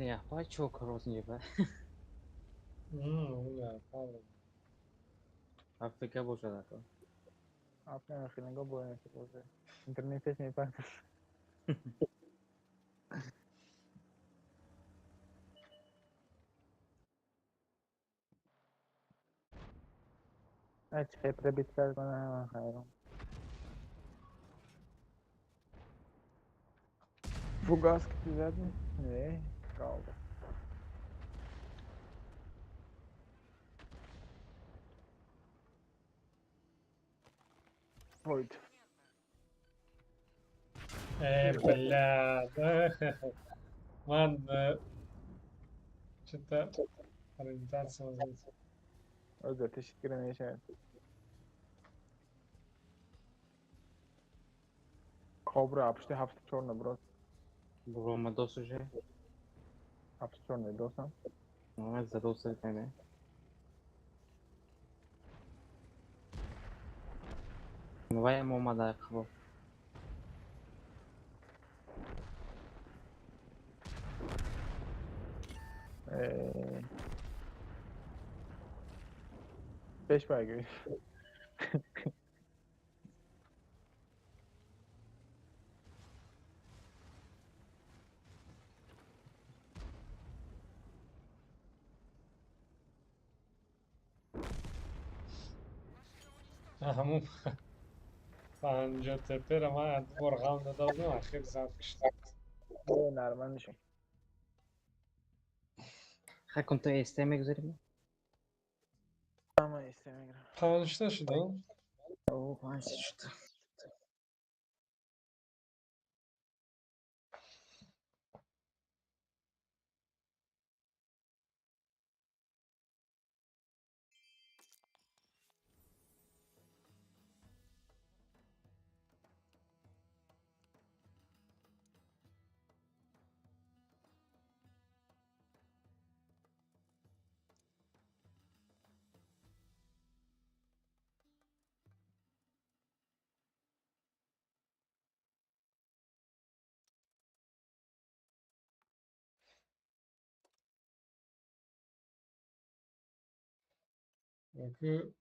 Leopard çok rozunca be. Leopard. Afrika boşa da. आपने फिल्म को बोलने से बोल रहे इंटरनेट से नहीं पाता अच्छा खैर बिस्तर बना है Fugas que fizeram. É, calma. Oito. بلاد. من cidden oriental Özür teşekkür ederim. Kobra hapiste hapiste çorna bro. Roma dosu že? Hapiste çorna dosan. No, za dosu ne. Vay mama da kabo. Beş baygı. همون پنجاه تپه رو من مرغم داده بودم اخیر زد کشتم. Normal nişan. Ha konto este میگذاریم. Ama istemiyorum. پنج تا شدم. او پنج شد. Çünkü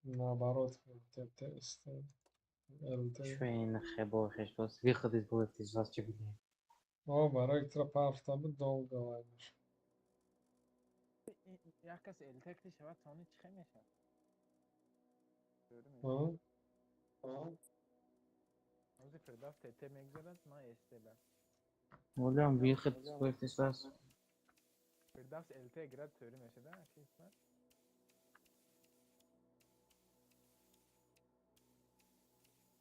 наоборот это este شو این خباخش دوست وی خودت بود تیزاست چه بیدیم. برای ترا پافتا بود dolgo varmış. Yakas el tekli şevat sonu çıkamayacak. Gördün mü? Hı? Onu Firdevs TT megzarat ma estela. Oğlum وی خودت بود تیزاست. Firdevs LT grad söylüyor mesela. Şey var.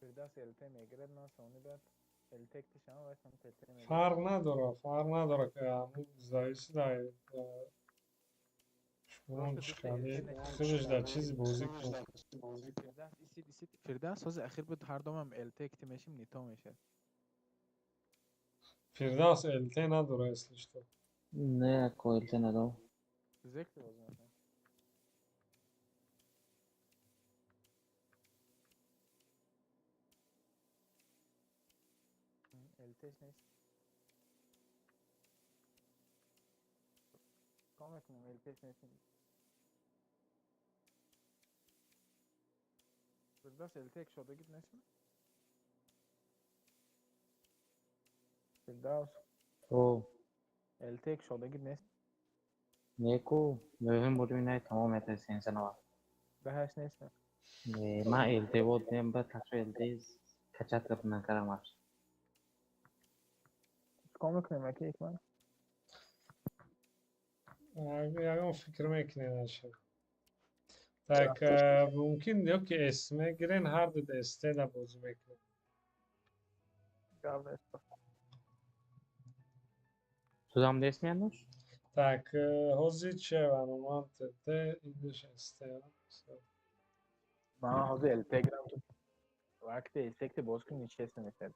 فردوس الت میگیرد من سونی بعد التک تشم و شم تت میگیرد فرق نداره که همون زایسی داری شما راست دوست چخالی الت نشم خودش در چیزی بازی کن فردوس ایسی فردوس واسه اخیر بود هر دوم التک تی میشیم نیتا میشه فردوس الته نداره اصلش تو نه کویل ندارم. زکت بازی میکنم التش نیست کامل کنم التش نیست فردوس التک شده گید نشم فردوس او التک شده گید نیست نیکو mühim بود نه تمام اتنسین سنوا بهش نیست ما الته بود نیم بعد تاثیر الته کچات کرنا کارم است کامل کنم اکی یک من اگه فکر میکنه نشه tak mumkin yok ki esme giren her de deste de bozum ekle. جواب نیست تو هم دست میانوش Tak hozić van oman tete English este. من حاضر التگرام تو وقتی التک باز کنی نشسته میشه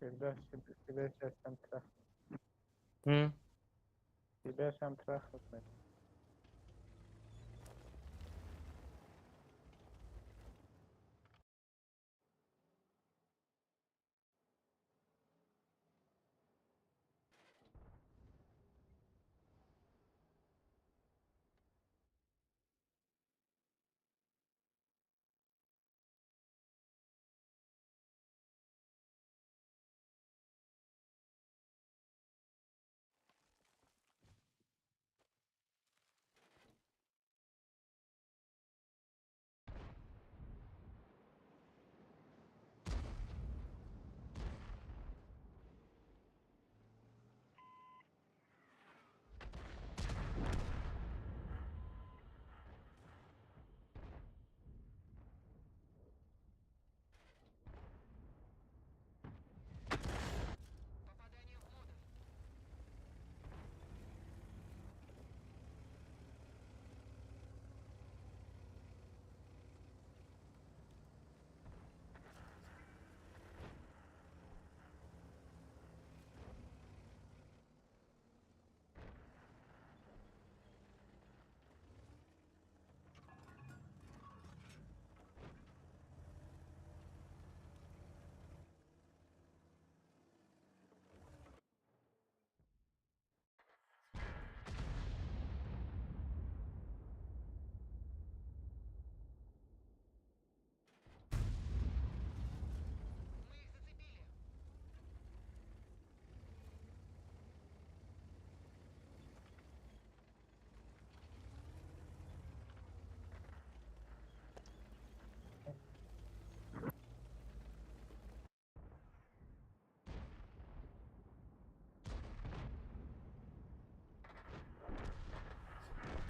فردوس سیبش هستم ترخ سیبش هم ترخ هستم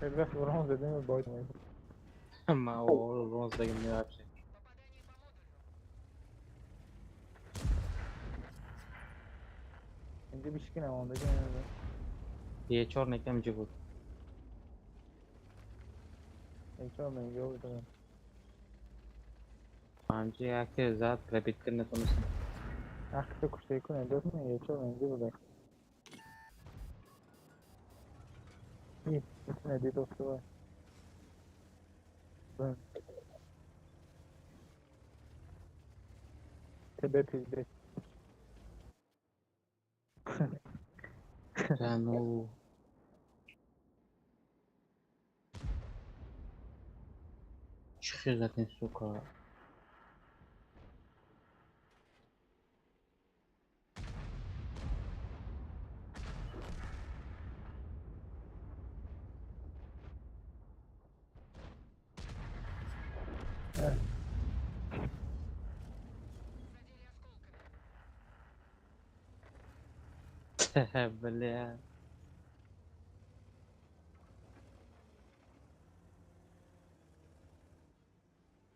Biraz bronz dedim boyd muydu? Ama o bronzdaki ne yapacak? Şimdi bir şikine onda gene de. Diye çornek emci bu. Hiç olmayınca oldu. Anca yakti zat krepitlerine konuşsun. Akte kuşta yıkın ediyorsun ya hiç olmayınca bu da. İyi. Bütün hediye dostu var. Hı. Tebet izle. Sen o... Çıkıyor zaten sokağa. Бля.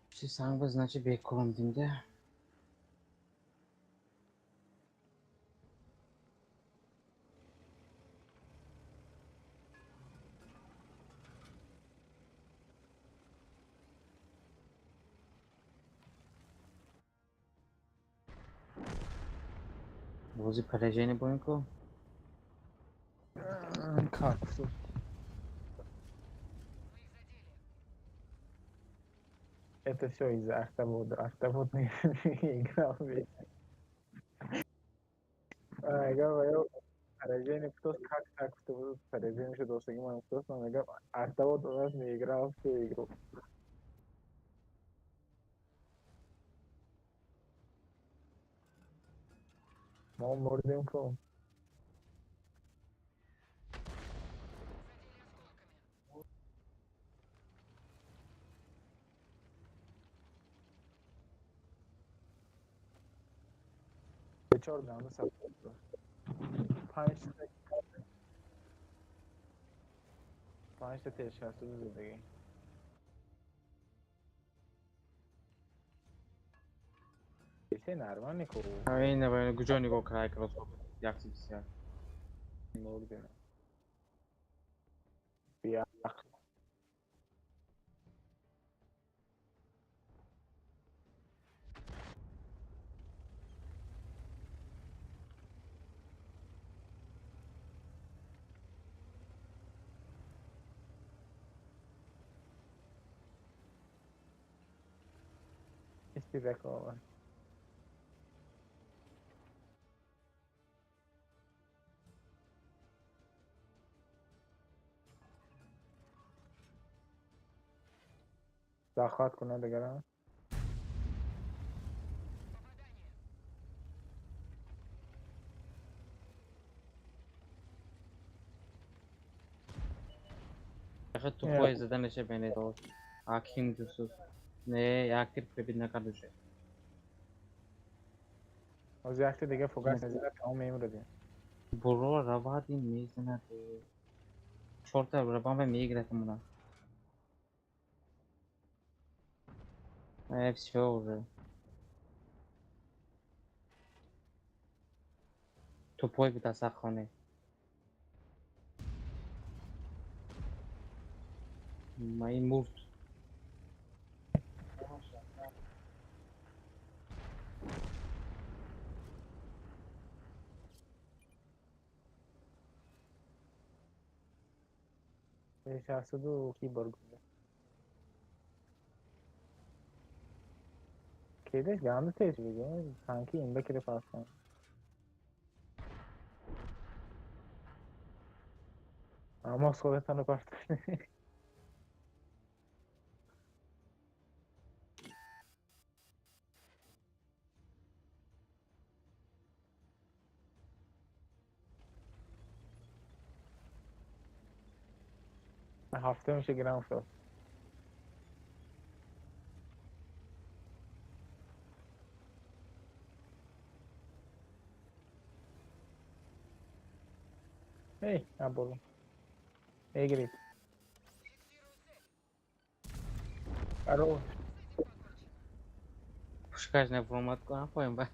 Все сам бы, значит, беком динде. Возле поражения бойко. Kalksın. Это все из-за автовода. Автовод не играл весь. Говорю, поражение кто как так, что поражение что до сегодня кто но говорю, автовод у нас не играл всю игру. Mal mordeu um cão. Hiç oradan da sattı. Punch'ta teşkilatı düzüldü. Ese narvan ne ko? Aynen böyle gücünü go kray cross. Yaksın bir şey. Mordeu. Bir istirek var. Захват کنه دیگران. Yakıt tu foi zaten neşe beni de o. Akin diyorsun. Ne yaktir krepitine kardeşe. Az yakti دیگه فوگاس نزدیک تمام میمونه دیگه. برو روا دیم میزنه تو. شورتا روا به میگرفتم buna. Hepsi şey oldu. Topoy bir tasak khone. Maymurt. şahsı da keyboard. Kedi yanlış seçiyor. Sanki indekide falan. Ama soletanı başta. Hafta میشه گرم شد. Hey, ne yapalım? Hey grit. الو پوشکش نفرومت کنم پایم با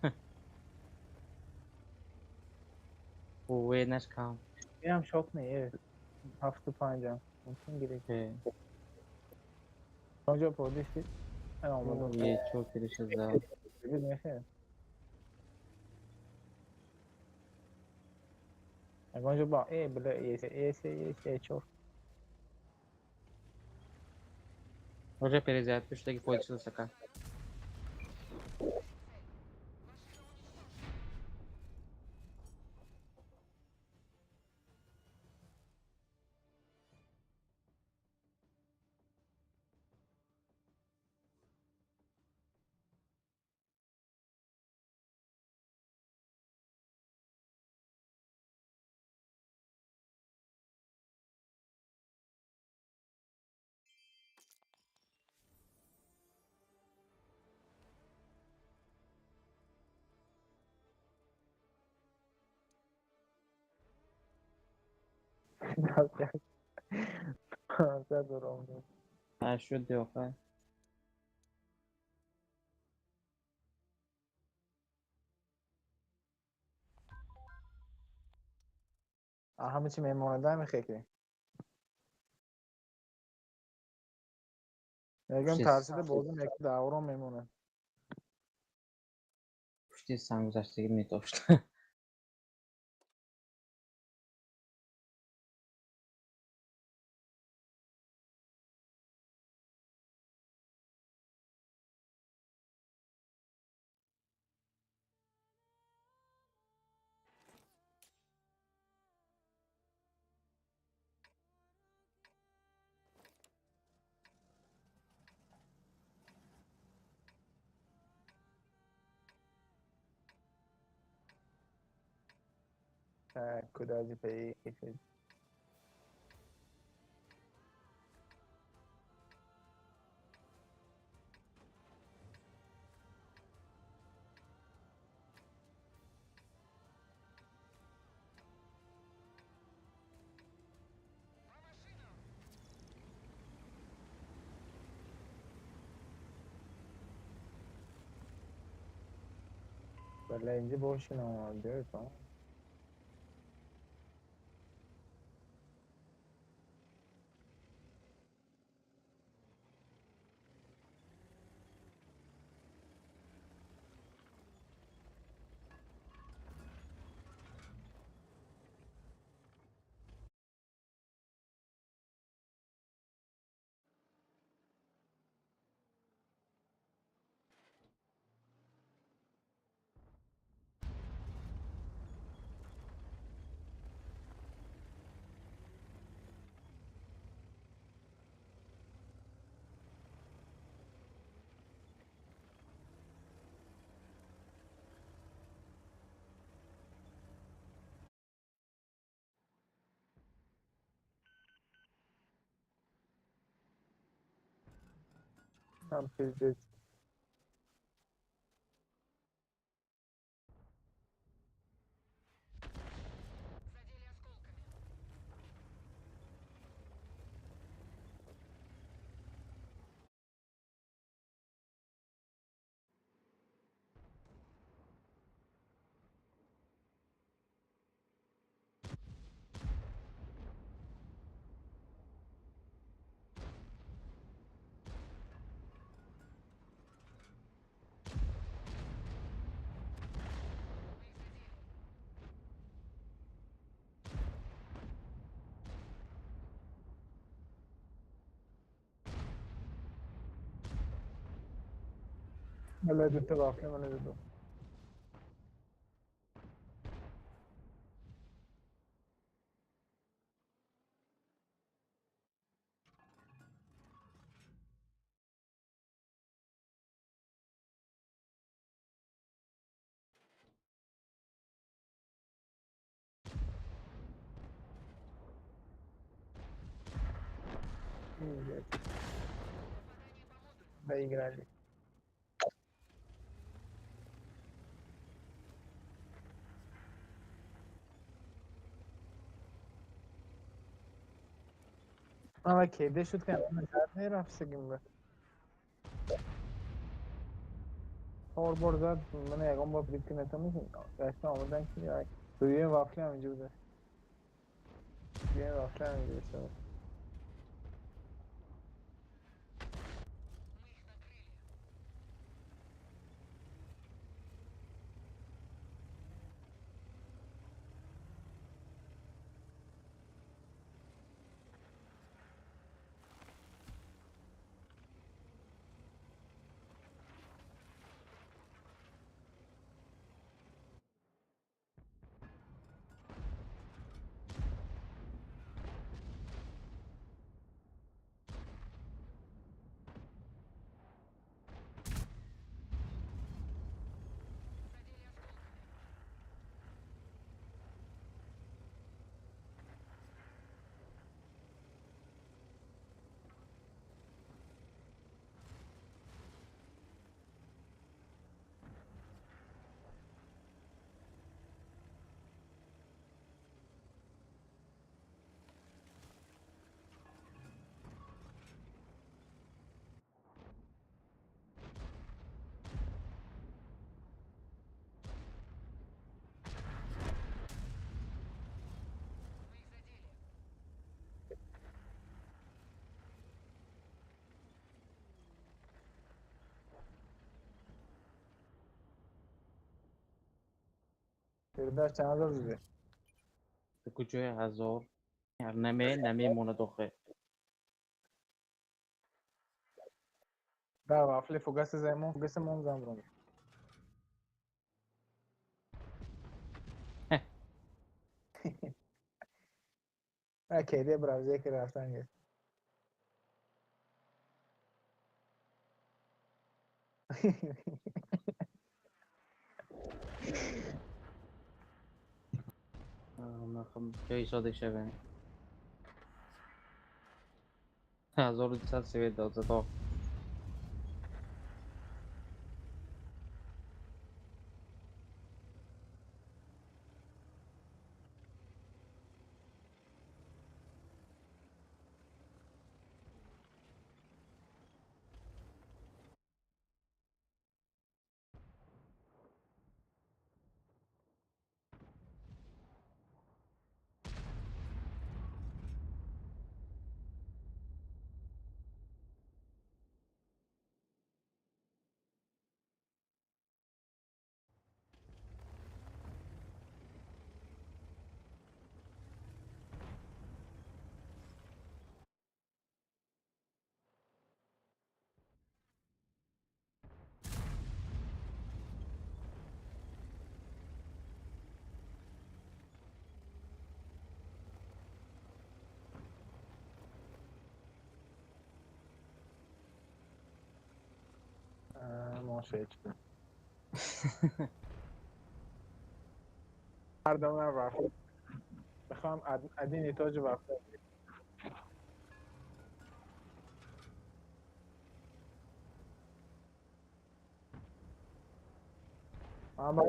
قوه نش کم اینم شاپ نیه 75 ممکن گیره اونجا پردیشتی آمدون یه چوکیرش زد بگید میشه اونجا با بله ایسه چوف Уже перезаряд пишу, так получился как. А что делать? همه چی میمونه میخیلی میگم ترسیده بازی میکنه دوران میمونه Пусти сам зашли не то что. کدازی پی بله اینجا باشین بیاید هم پیزید بله دوتا باقی من دوتا Поиграли. ama kedi şut kan. Nereye rafsegim be? بار زد من یکم با فریپ که نتونم داشتم آمدن که روی وافلی هم اینجا بوده روی وافلی هم اینجا بوده داشت چند هزار بوده به کجای 1000 نمی مونه دخه در وافلی فوگس زیمون فوگس مون زمرون کیده براوزه که رفتن گه نخم جایی ساده شده 1200 سوید داد زدا ماشه هر دو من وافل بخوام ادین ایتاج وافل اما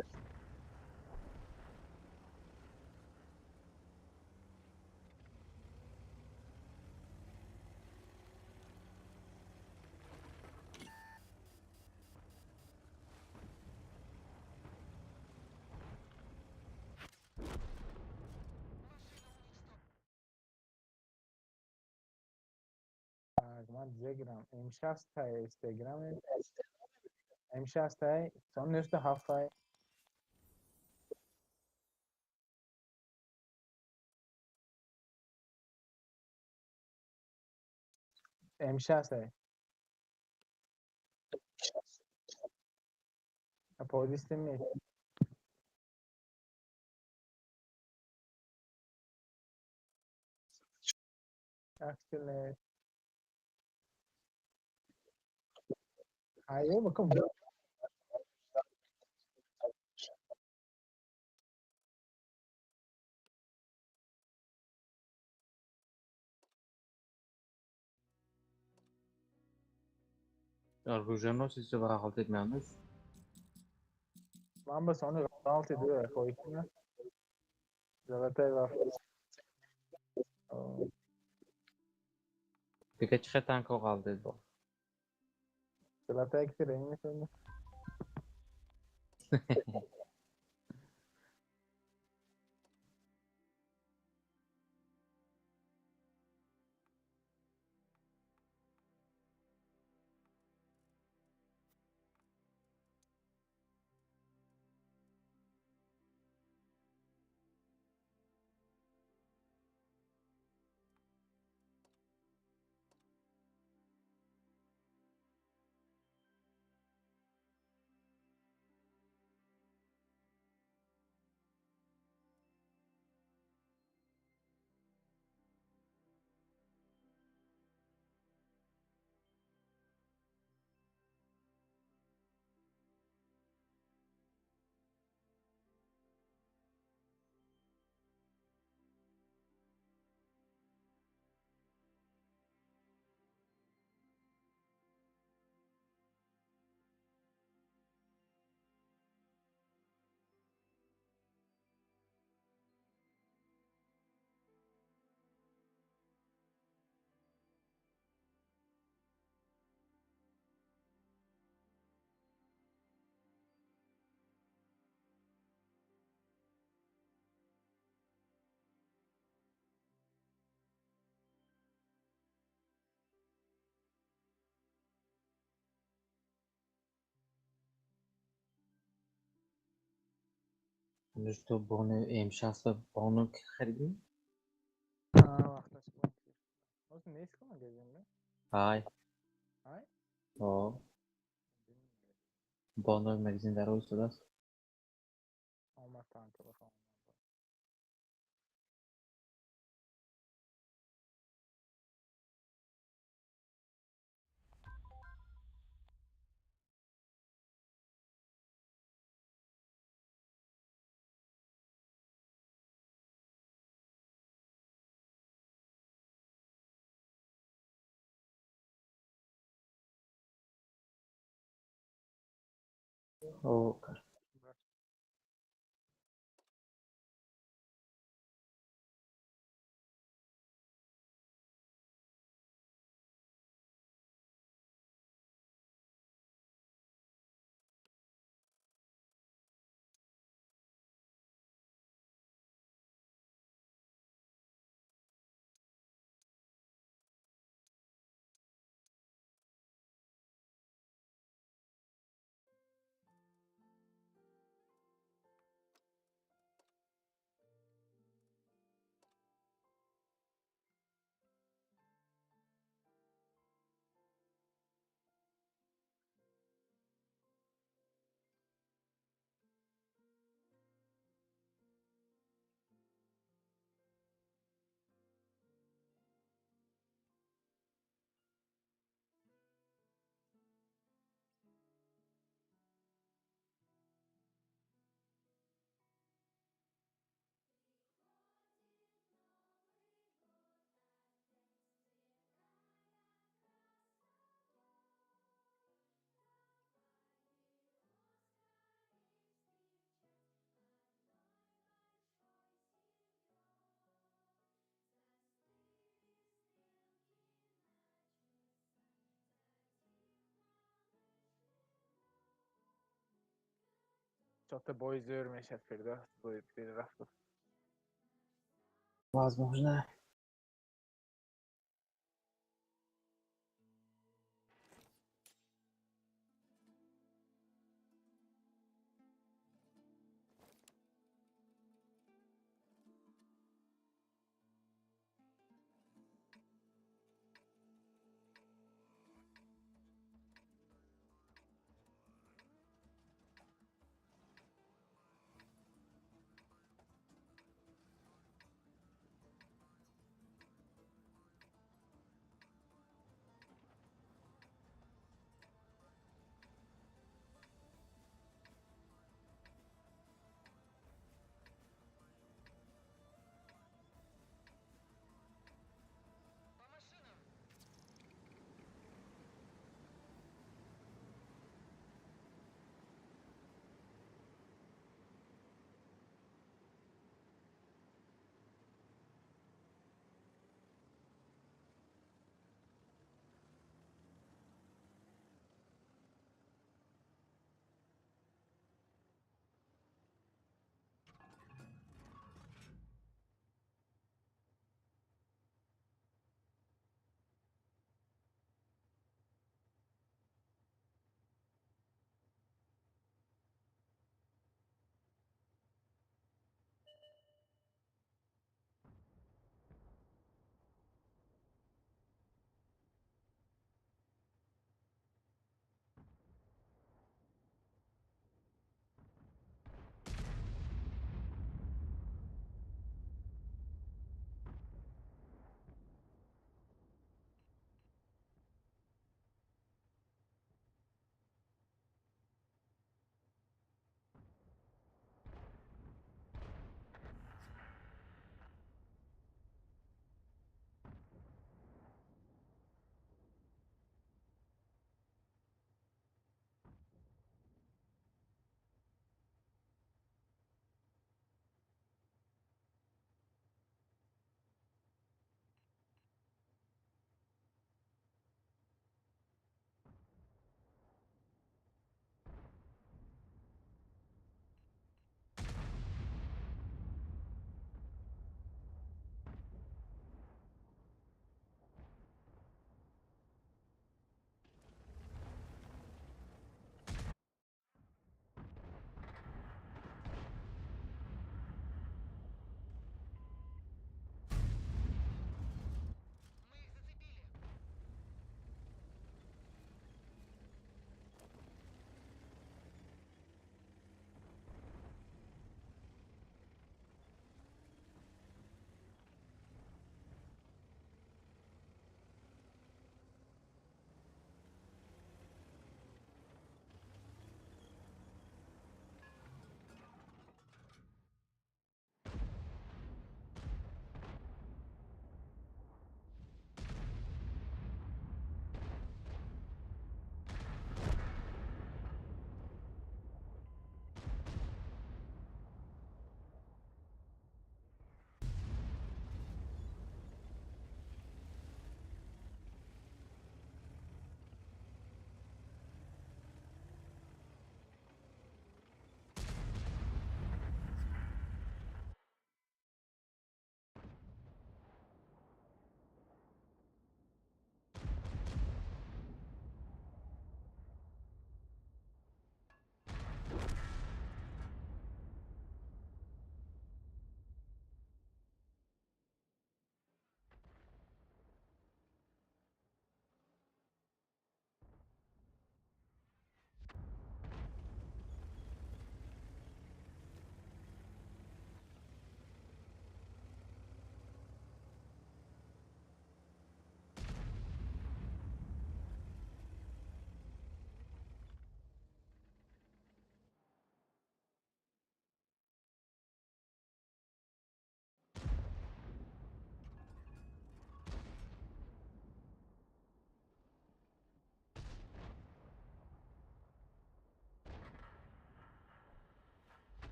من زگرم امشب تا اینستاگرام امشب تا سون نشته هفته امشب تا پولیس می اکسل هایو بکن روژانو سیسته برای حالت میانش من بس اون غلط دو خوی کنه زبطه وافل دیگه چه تنکا قلده با زبطه کسی رنگ میکنه امروز تو بانو M60 و بانو که خریدی؟ وقتش بود. واسه نیست کنم گفتم. های های؟ آه بانو مگزین در روز است. آمد تا تلفن. اوه Co to boys örményhez például, hogy például. Возможно.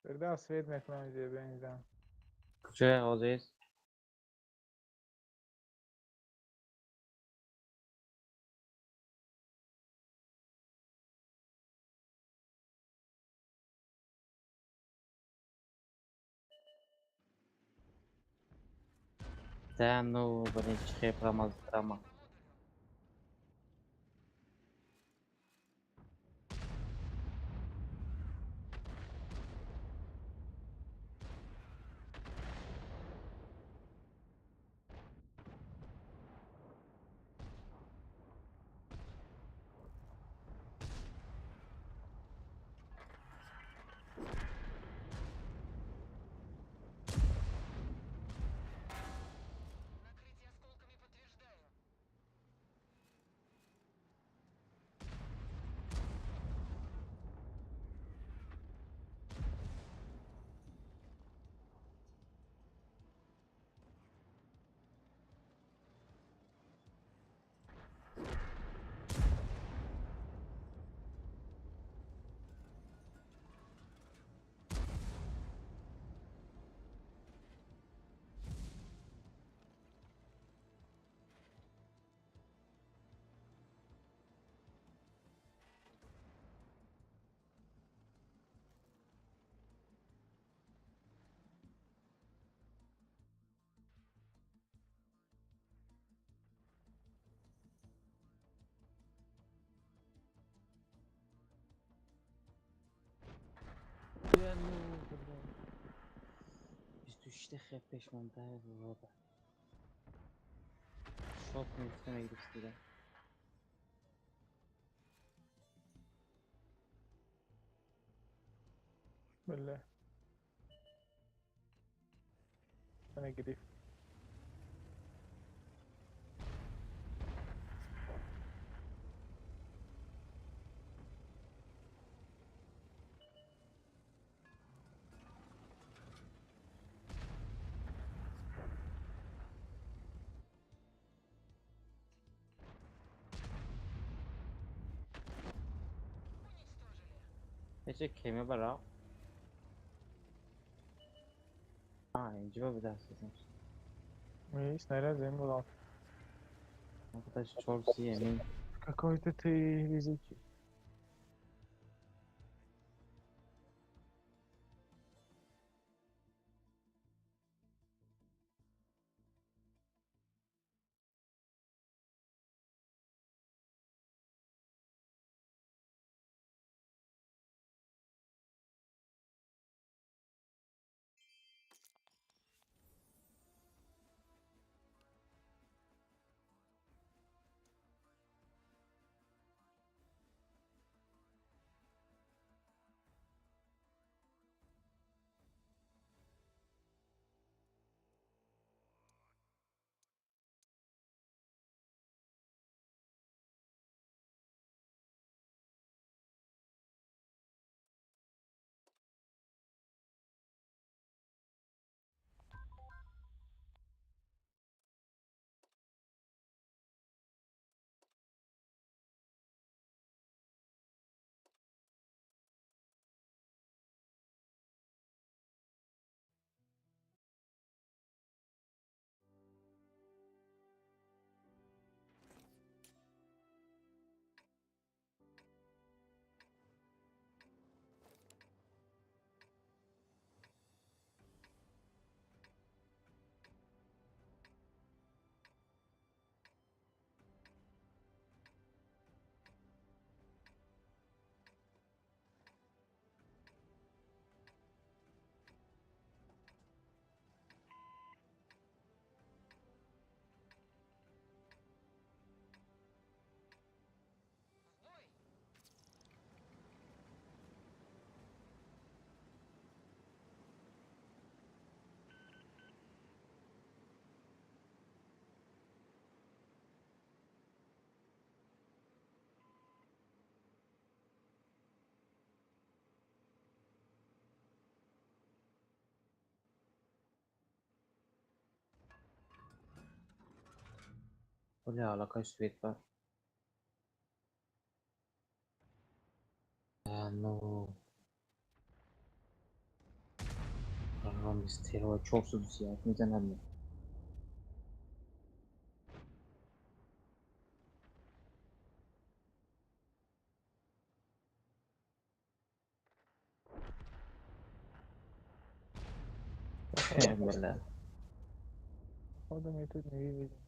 Biraz svet mekanı diye benziyor. Kuzey Oasis. Danu birinchi xepramiz drama. Danu 23 خپ پشمانده بابا. شات میفته میگیرست دیگه. بله. Sana gireyim. چه کمی برا؟ اینجا به دست بزنم. Есть, снаряд был. Arkadaş Chelsea yemin. Какой-то ты языки. Öyle alaka Sweet var. No. استیراد 437 میزند. بله. خودم یه تو نیوی بیدیم.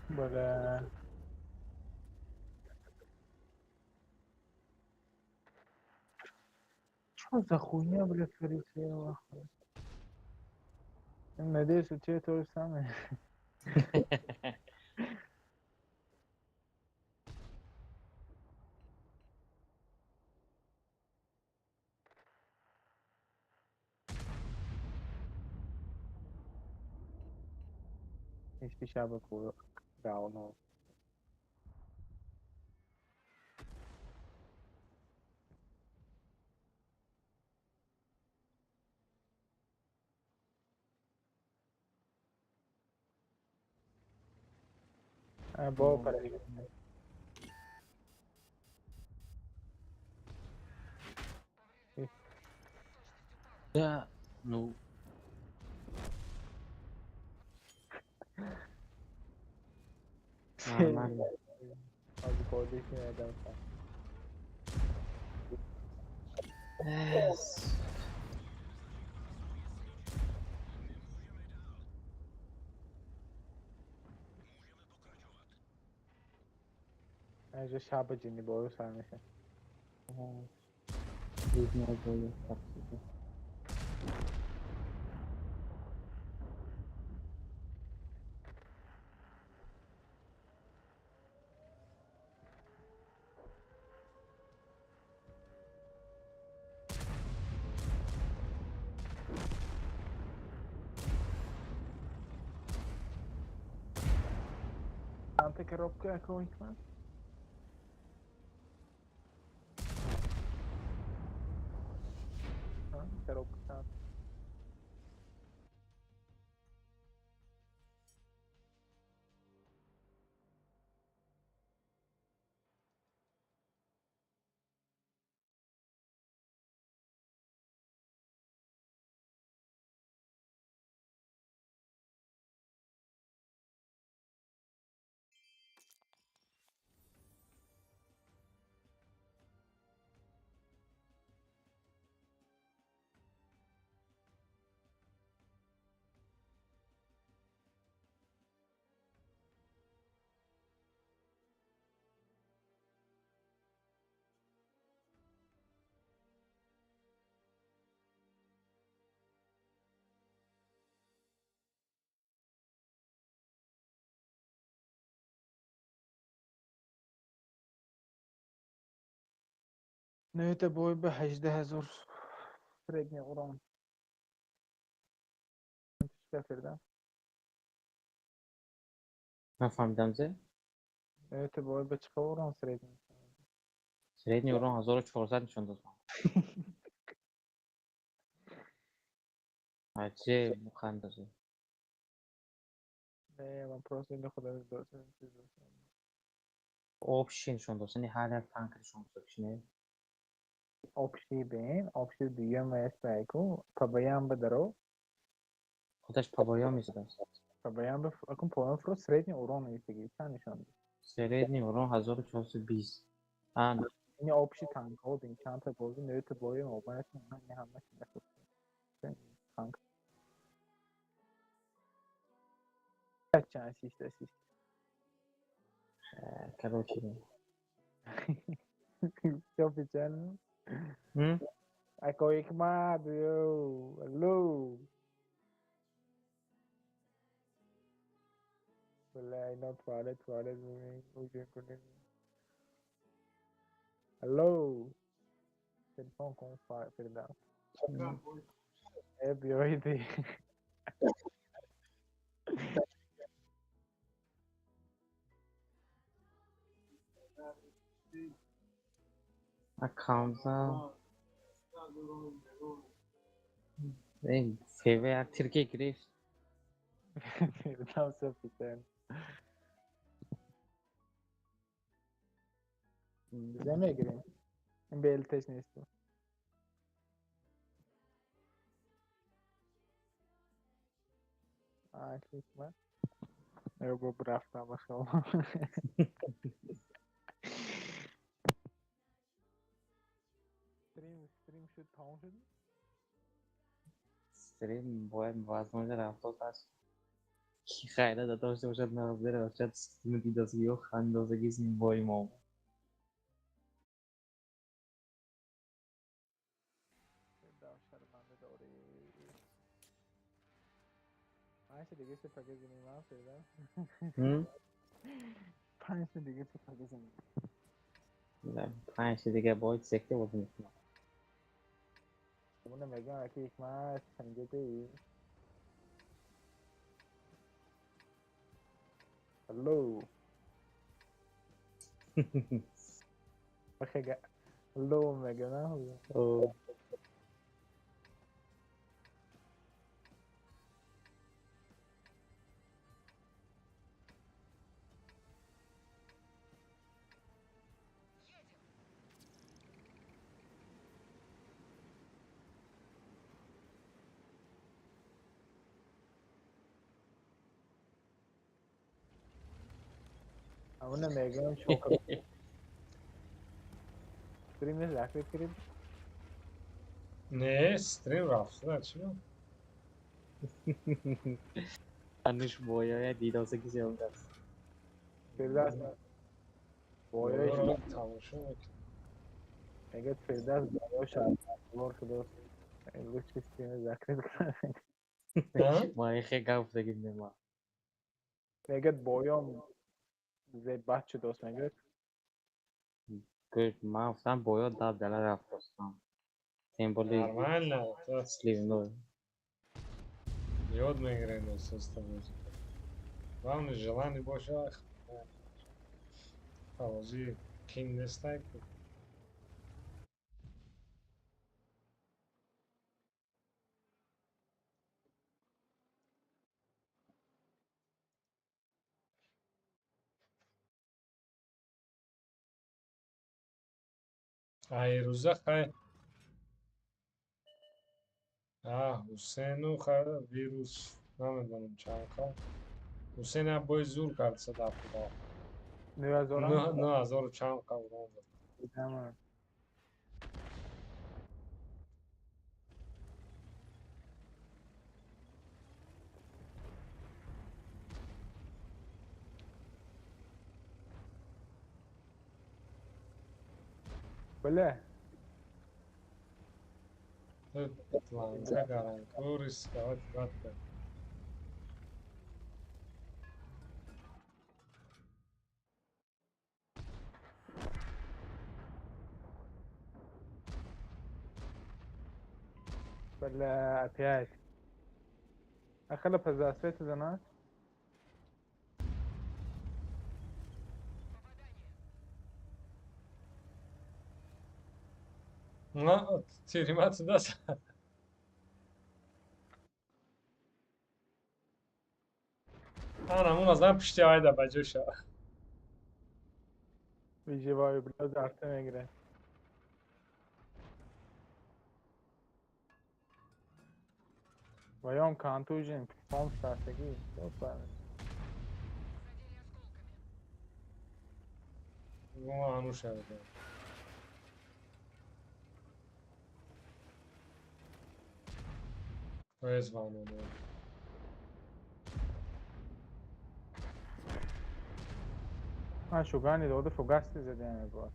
بله. چون زخونی هم بله فریسه و این مدرسه چه طور سمه هیچی شب خوب روانو با پرهیز Ja, no. Normal. از بازی که ندم سن Yes. اینجا شب جنی بارو سر میشه Leave me alone, absolutely. Tanta che roba come fa? Che roba نهت بوی به 18,000 فرقی قرآن چه کردم نفهمیدم زه. اعتبار به چه اوران سریدیم. سریدنی اوران 1400 نشون داد. عجیب مخنده زه. نه من پروسه خدا داشتم چیز داشتم. Option نشون داد. یعنی hala tank نشون داد. نه. Option دیگه میشه کو پابایام بدرو خودش پاپایا میزد. پابایام به اکن پایان فرو سریدیم اوران ایستگی چند نشون داد. سریدنی اوران 1420. آن این option تانک ها این چند تا بازی نیت بایی موبایل من نه همه چی نخوام. تانک چند اسیست короче. چه پیچن هم؟ اکو یک ما دیو الو ولی اینا توالت بودیم اوجه کنیم الو تلفن کن فردا بیایدی Account'da CV Türkiye giriş. فردا چه پیچن نمیگیریم این بیلتش نیست کلیک من با رفتم بخوام استریم شد تمام شد استریم باید وزنش رفت است. کی خیلی داشته باشد نظر باشد سیستم دیدازگی و خندازگی زیبایی ما. شرمنده داره 5 دیگه چه پاکیز نیمه فردا هم؟ 5 دیگه چه پاکیز نیمه 5 دیگه باید سکته بود میکنم. اونو میگم اگه یک ماه سنجده ای الو بخیگه الو میگه نه اونو میگم شوکر استریم رفت کرد نه استریم رفته چی بود؟ هنوز باید دیدازگی زیاد است. فردا بایو بایوش رو تماشا میکنم. میگه فردا بایوش بار شده امروز چه استریم ذکر کنه ما خیلی گفتگی نمی‌کنم. میگه بایام زی بچه دوست میگه که من اصلا باید داد دل رفت استم. تیمبولی نرمال نه تو سلیمنو. یاد میگیره این سیستم بازی. واون جلانی باشه بازی کینگ نستایپ. روزه خیلی حسین و ویروس نمیدونم چند کار حسین هم باید زور کرد صدا خدا 9000 چند کار تمام بله لانگه گرانکو ریسکات بد کرد. بله опять. أخلى بزاسفيت زمان Ma ti è rimasto da solo. Anam uno zaman pişti ayda bacuşa. ویژه وای بلا درسته میگیره و یا هم کانتوژن فام شستگی Bu anuş evde. To jest wano. من شوگانی داده فوگستی زده یعنی با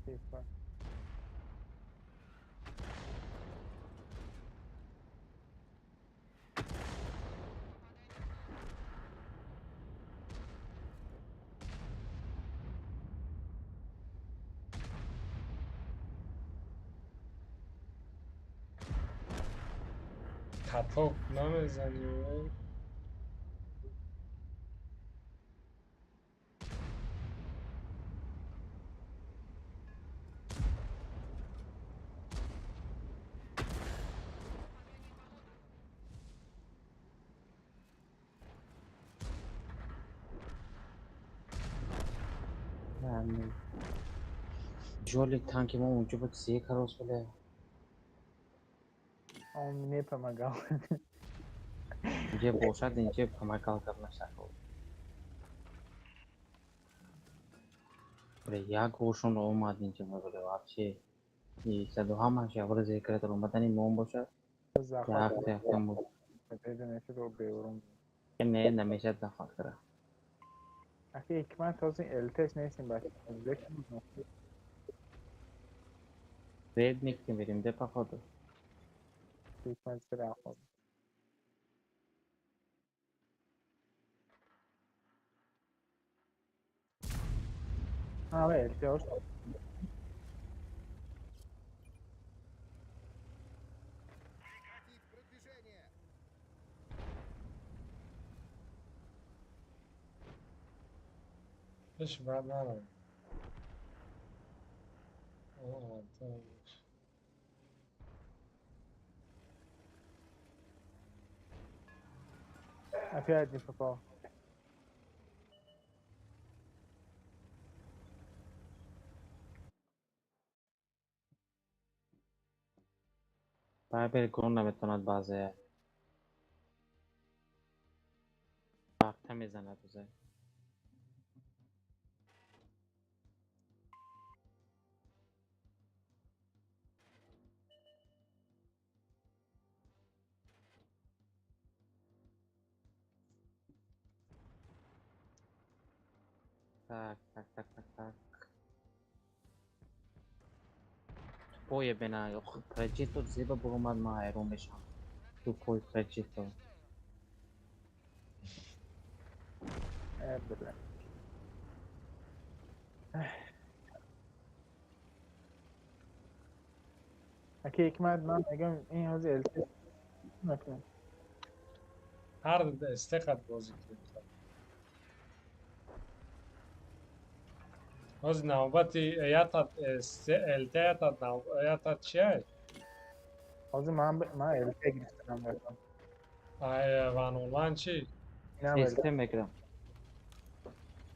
Katok نمیزنی. Yani Jolly tanki ma اونجا بود سی کراس بله. اون نیپ مگاو یه باشد اینجا کمکال کرنا شکل. بله یا گوشون اومد اینجا بله واقعی. این صدو همش یا بله ذکر تو اومدنی مون باشه. یا هفته بود. بده نشه رو بیورم که نه نمیشه دفع کرد. اخی حکمت تازه التش نیستیم بچه رید نیکتیم بریم دپا خود. حکمت سر خود التی هاش Hiç ben vermem. Aa, tamam. افیاد نیپا بله گرون نمیتوند بازه. هفته میزنه دوزه. Tak. Poi bine, progettul zebă burumad mai aeromeșan. Tu poi progettul. بله اخی حکمت من میگم این حوزه التش نکنم Her استقد بازی کرد. از نوبتی ایتا التیتا ایتا چیه؟ حوزه من التی گرفتم بکنم وانولان چی؟ اینم Este میگیرم.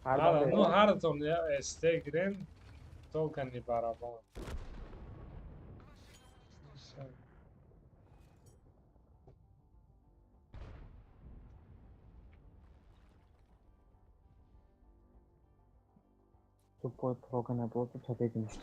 هر هر بار نو هر تون استگرین تو کنی برابر. Tu poi program بود تو بدونیش.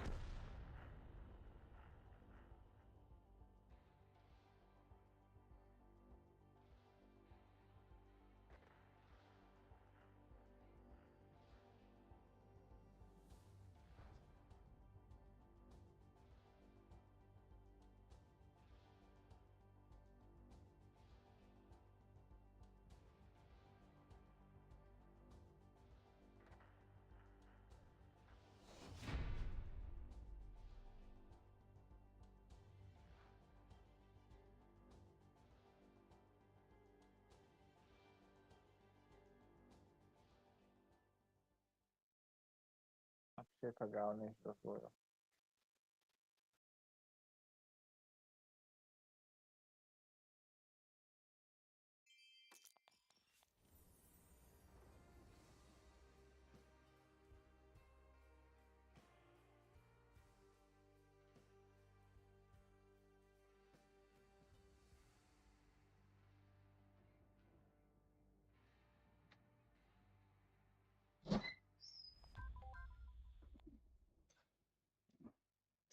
چه پگاو نیست تو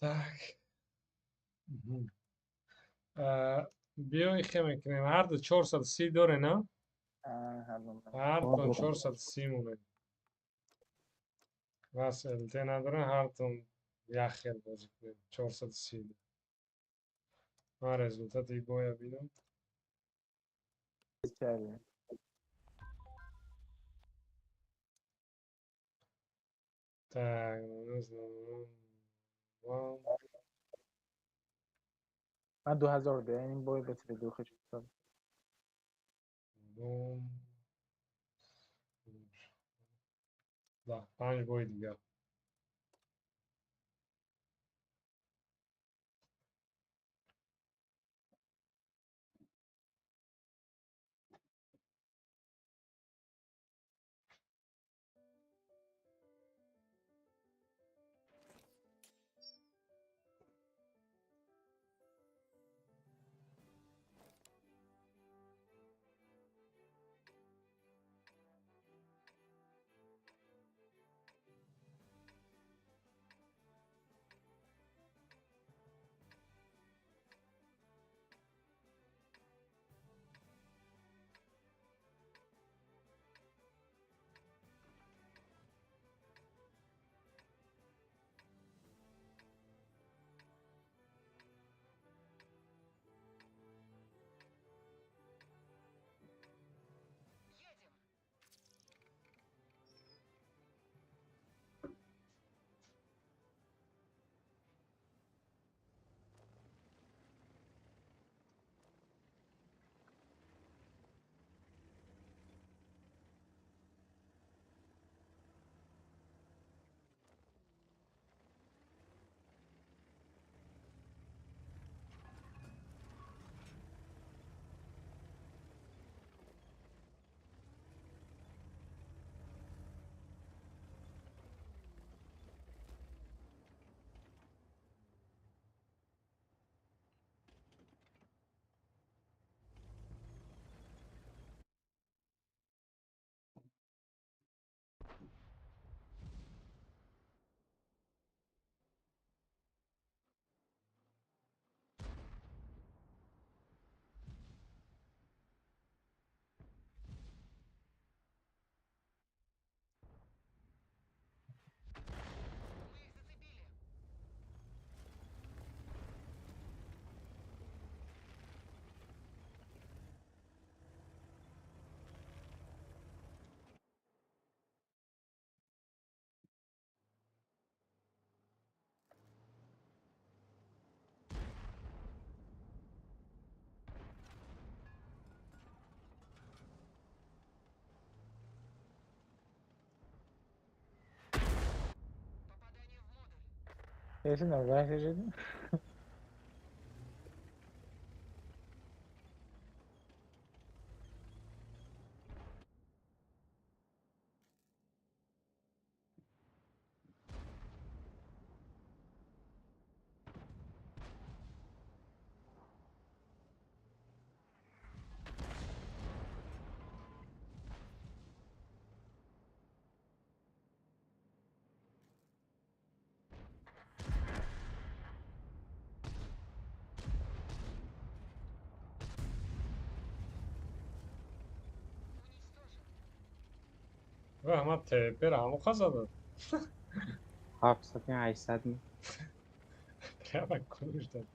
Так. بیای خیلی میکنیم هر دو 430 داره نه؟ هر دو هر تون 430 مونه بس الته نداره هر تون یخل بازی کنیم 430 من رزولتات ای بایا بینم کردیم. tak, no, من 2000 ده این بای بتره دوخش بسید. no, da, 5 بای دیگه Esse não vai ser. و همه تپر همه خواه داد 700 یا 800 می که همه کلوش داد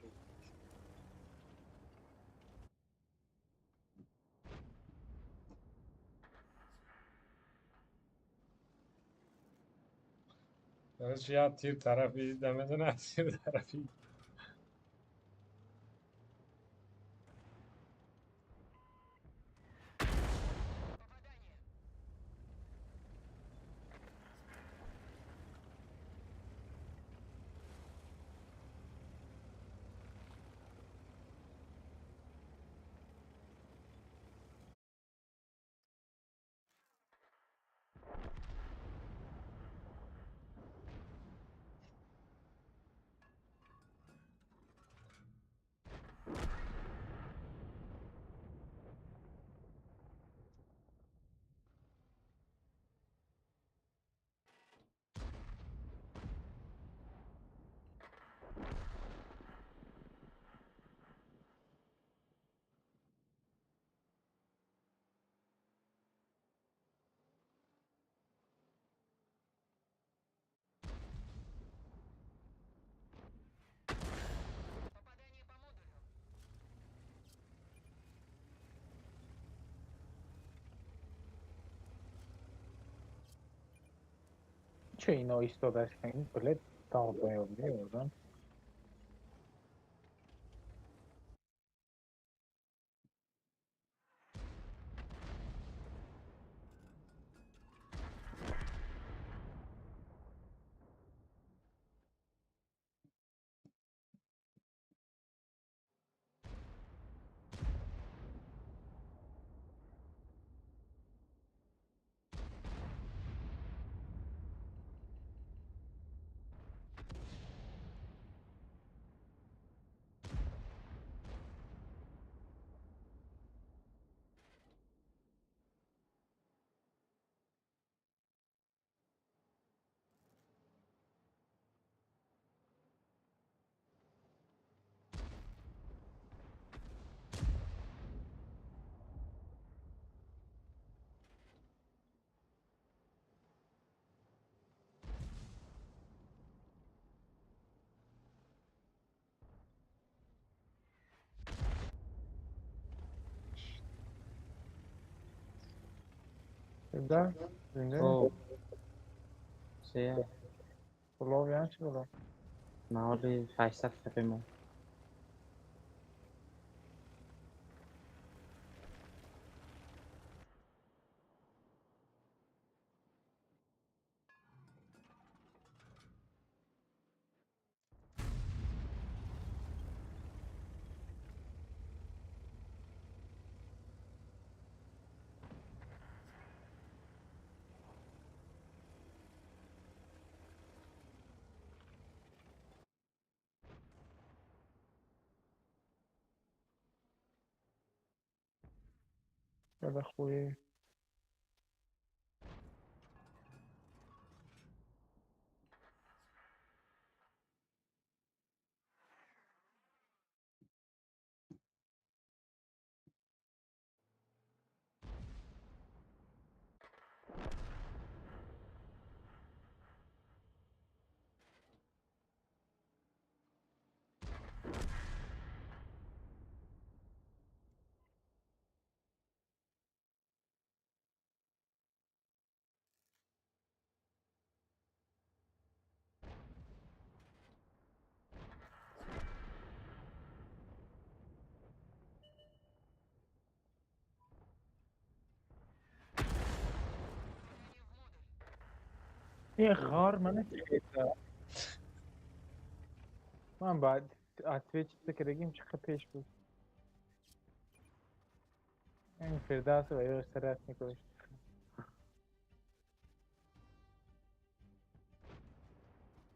درش یا تیر طرفی دمه دونه تیر طرفی چه اینا ایستادش این بلد تا بیابی بودن ده زنده او چیه؟ بلاو یعنی چی بلاو مالی 800 خپیمو بده خوبی این غار من چیزه من بعد اتویچ تکرگیم چقدر پیش بود این فرداس و یه سرعت میکنش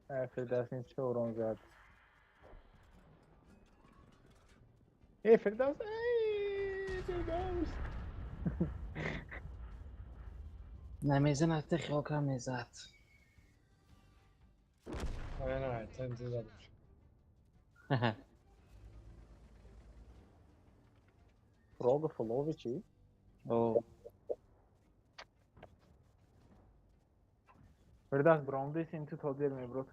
فرداس این چه اوران زد فرداس فرداس نمیزن از تخیل کنم میزد آیا نه تنتی زدم راگ فلووی چی؟ او فرداس برامدیس این تو تادیر میبرد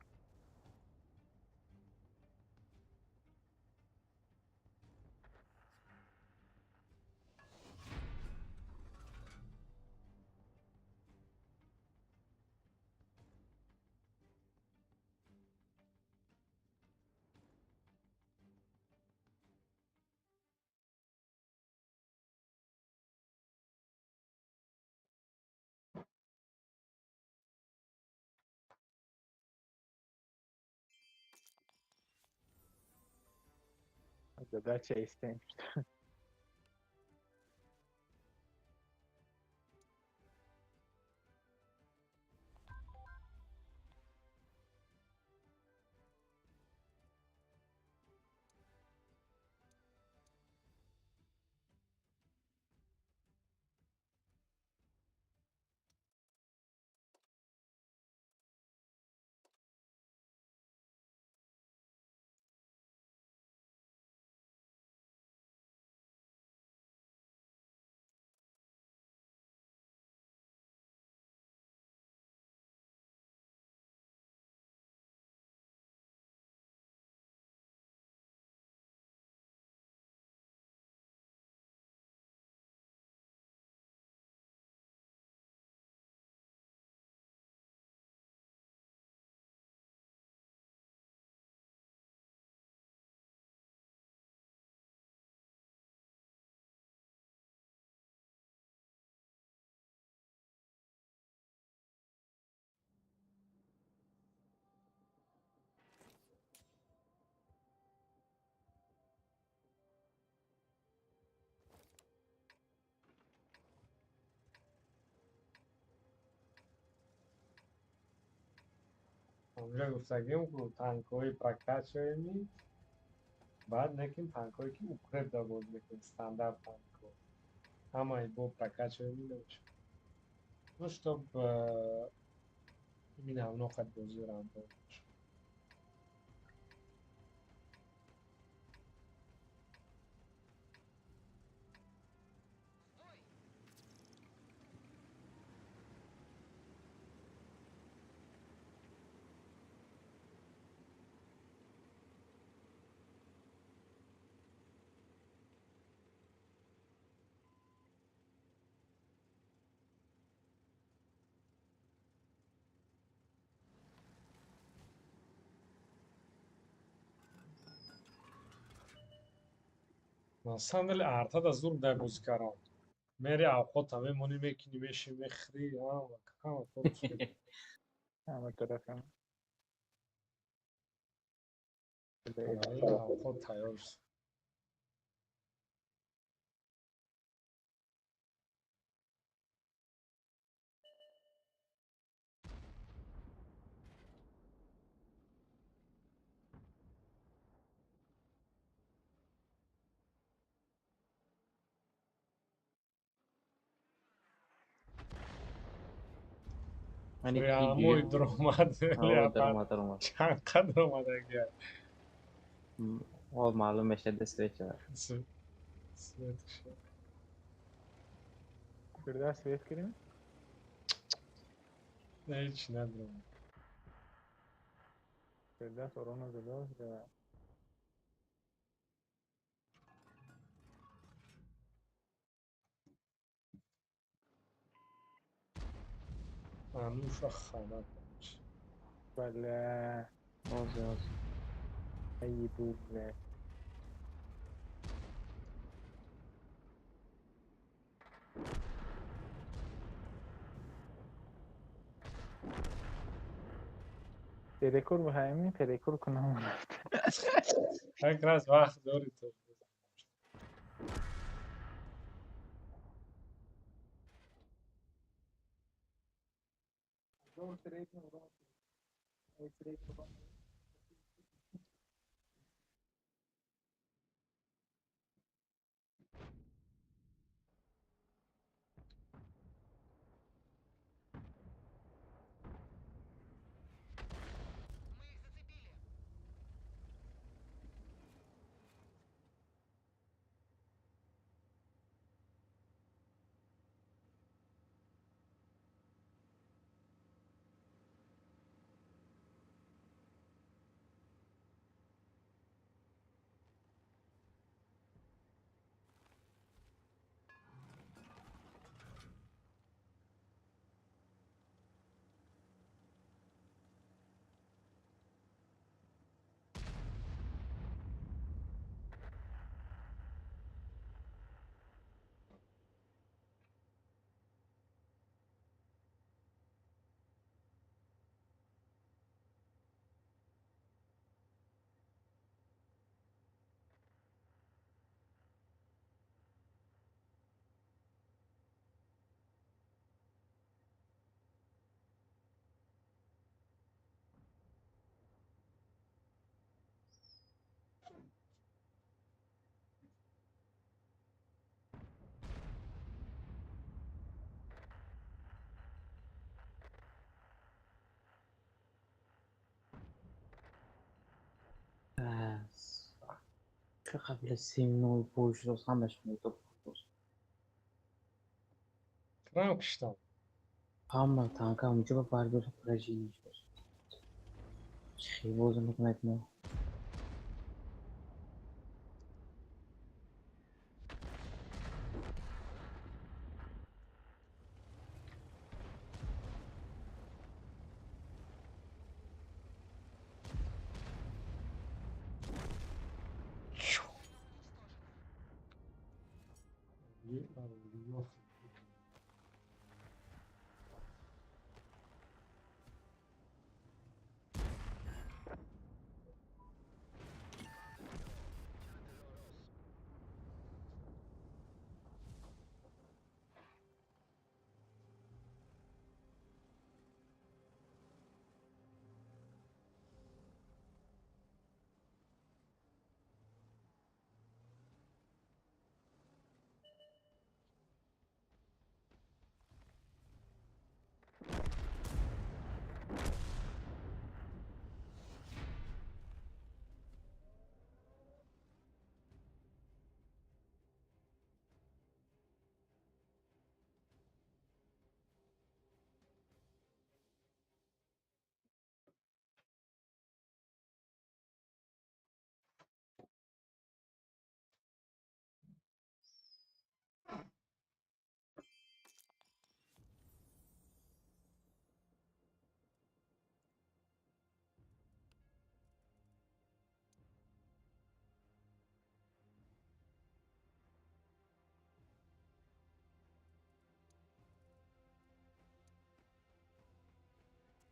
ده چه ایستیم اونجا گفتگیم که تانکوی прокачиваем بعد نکیم تانکوی که اوکرپ دا بود میکنیم ستاندارد تانکو اما ای با прокачиваем نمیشه ну чтоб именно оно хоть бозӣ рандом бошад на самом деле артада зур дай бозӣ кардан мери авқота мемонӣ мекунӣ меши мехӯрӣ ҳама همه طرف هم авқот тайёр шуд прямой дромад Даромад. чанд қадр омадаги Маълум мешад свеча. Передаш свет Керим? не ҳеҷ надорам Передаш урона задаш, да. ануша хана Бля, Оз. ебу, бля. Перекур бахаймин, перекур кунам. як раз вақт дори то که قبل 3-0 پوش روز همش میتوب крам киштам همه تانکا اونجا با بردار پرژینش باشه چی بازم میکنه ما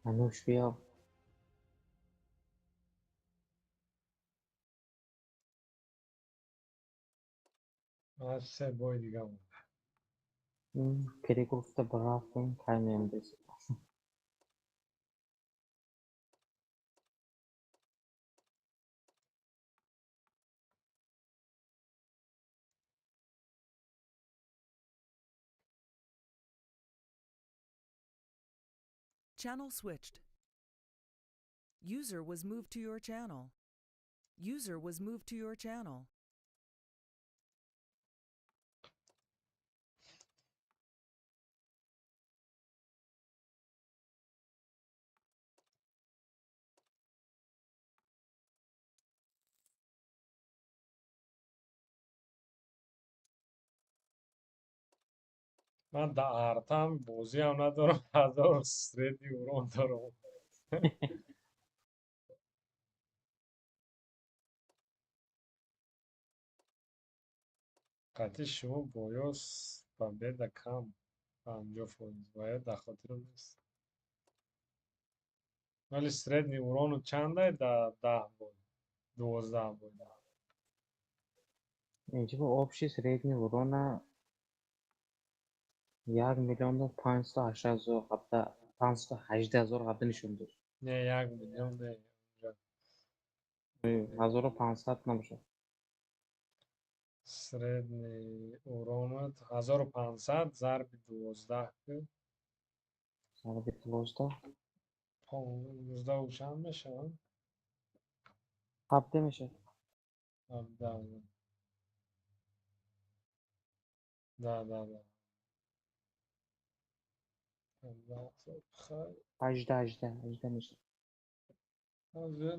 هنوش بیا. از 3 بوی دیگه بود. پری گفته برافون کارمیم بسید. Channel switched. User was moved to your channel. User was moved to your channel. من در ارتم بازی هم ندارم 1000 یورو دارم. قطعی شما باید بده کم 50% باید در خاطر نیست. ولی سرد نیورانو چنده در 10 بود 12 بود. اینجا با آبشی سریدنی ورونا 1,580,000 قبل 518,000 قبل نشون داد. نه 1,000,000 نه اینجا 1500 نمیشه. سرد نیورانو 1500 ضرب 12 که ضرب 12 15 و چند میشه؟ 17 میشه. 17 ده 18 میشه.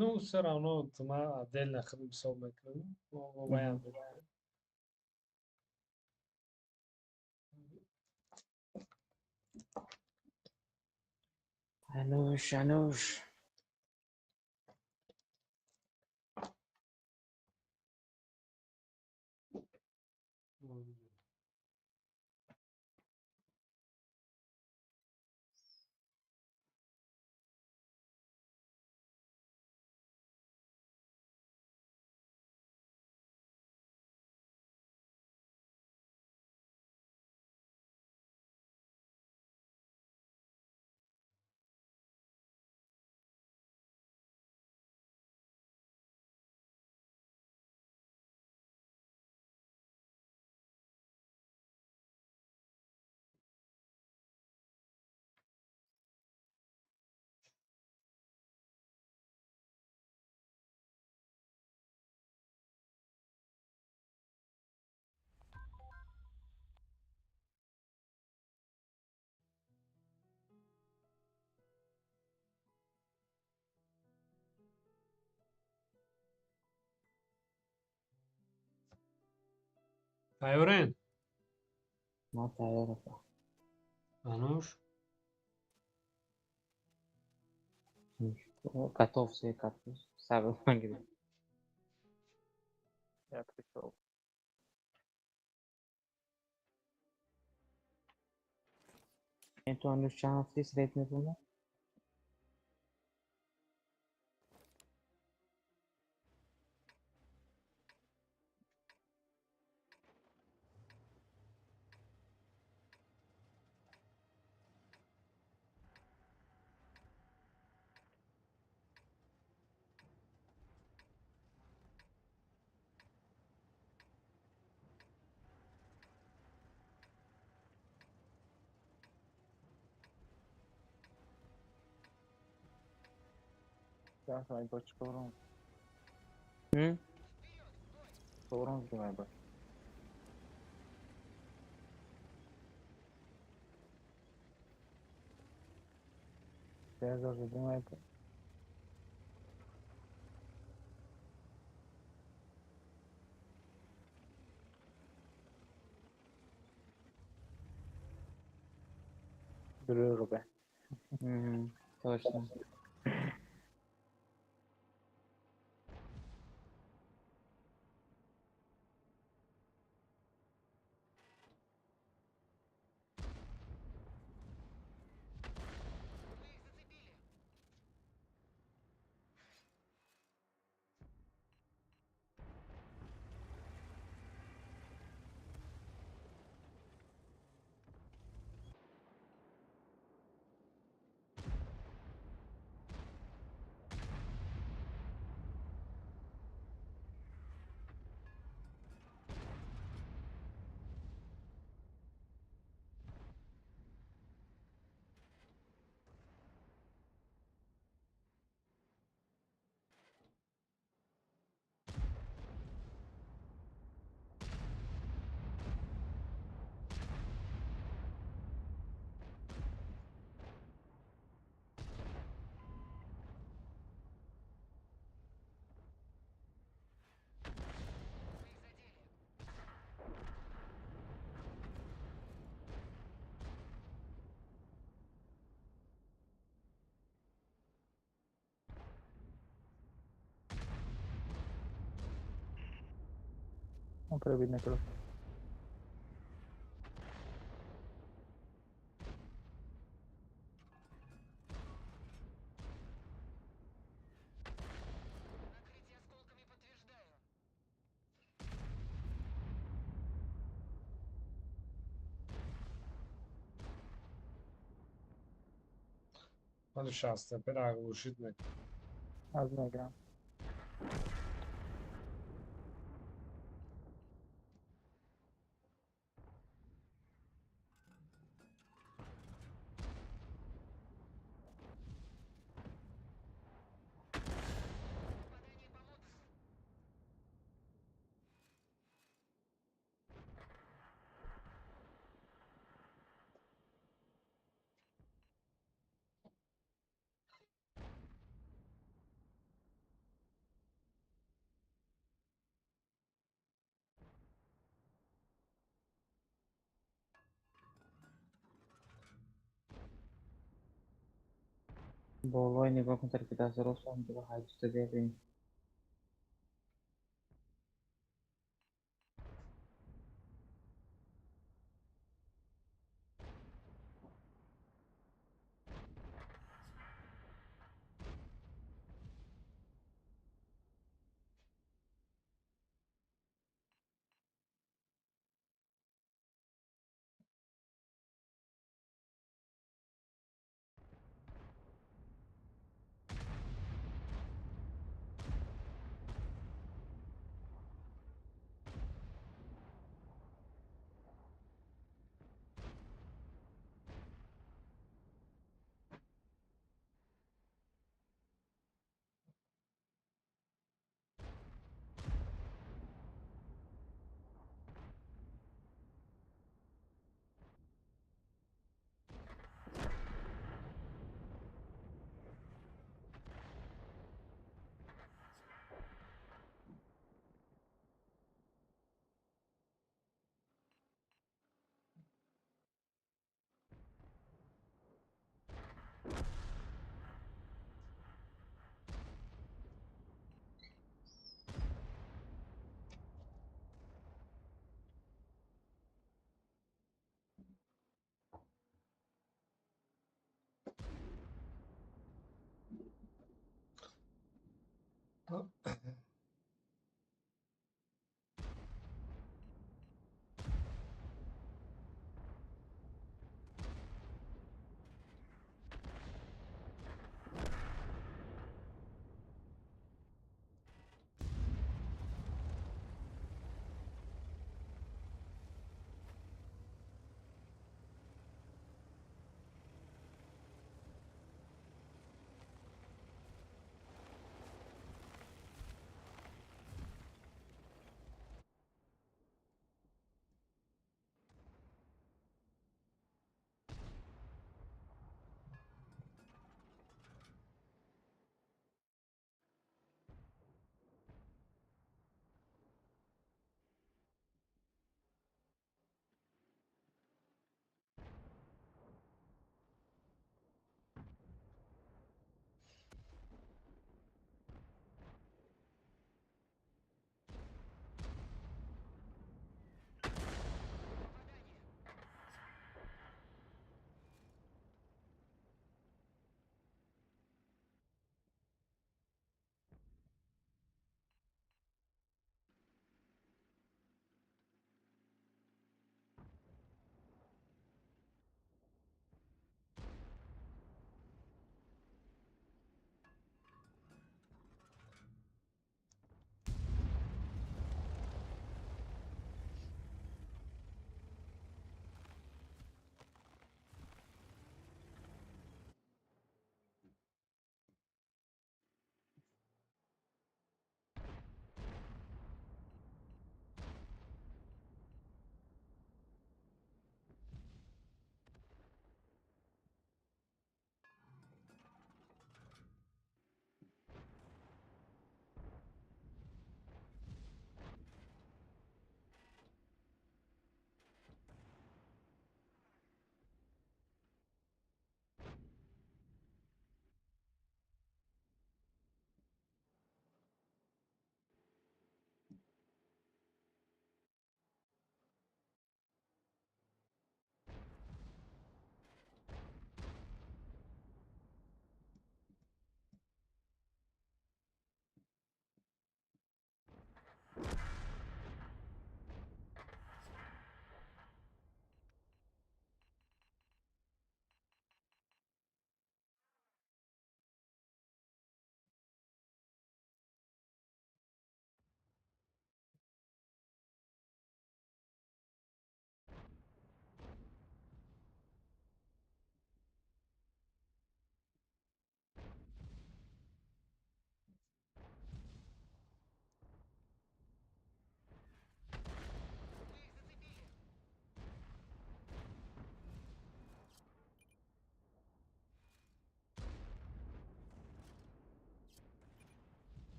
Ну, все равно мы отдельно хлеб мэкнем. Вариант. هنوش تایورین ما تیاره. هنوش Готов все как сам говорит. Я пришел. Это он еще в средний было. Я свои бочку урон. Hı? Урон снимай бочку. Я даже думаю, это... Дружба. Точно. Non prevede quello. مال شسته پدر گوشید می Az میگم. بالای نگاه کن طرف دست راست هم دیگه حجز ببین.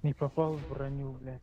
Не попал в броню, блядь.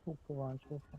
خوب کمانچ بکن.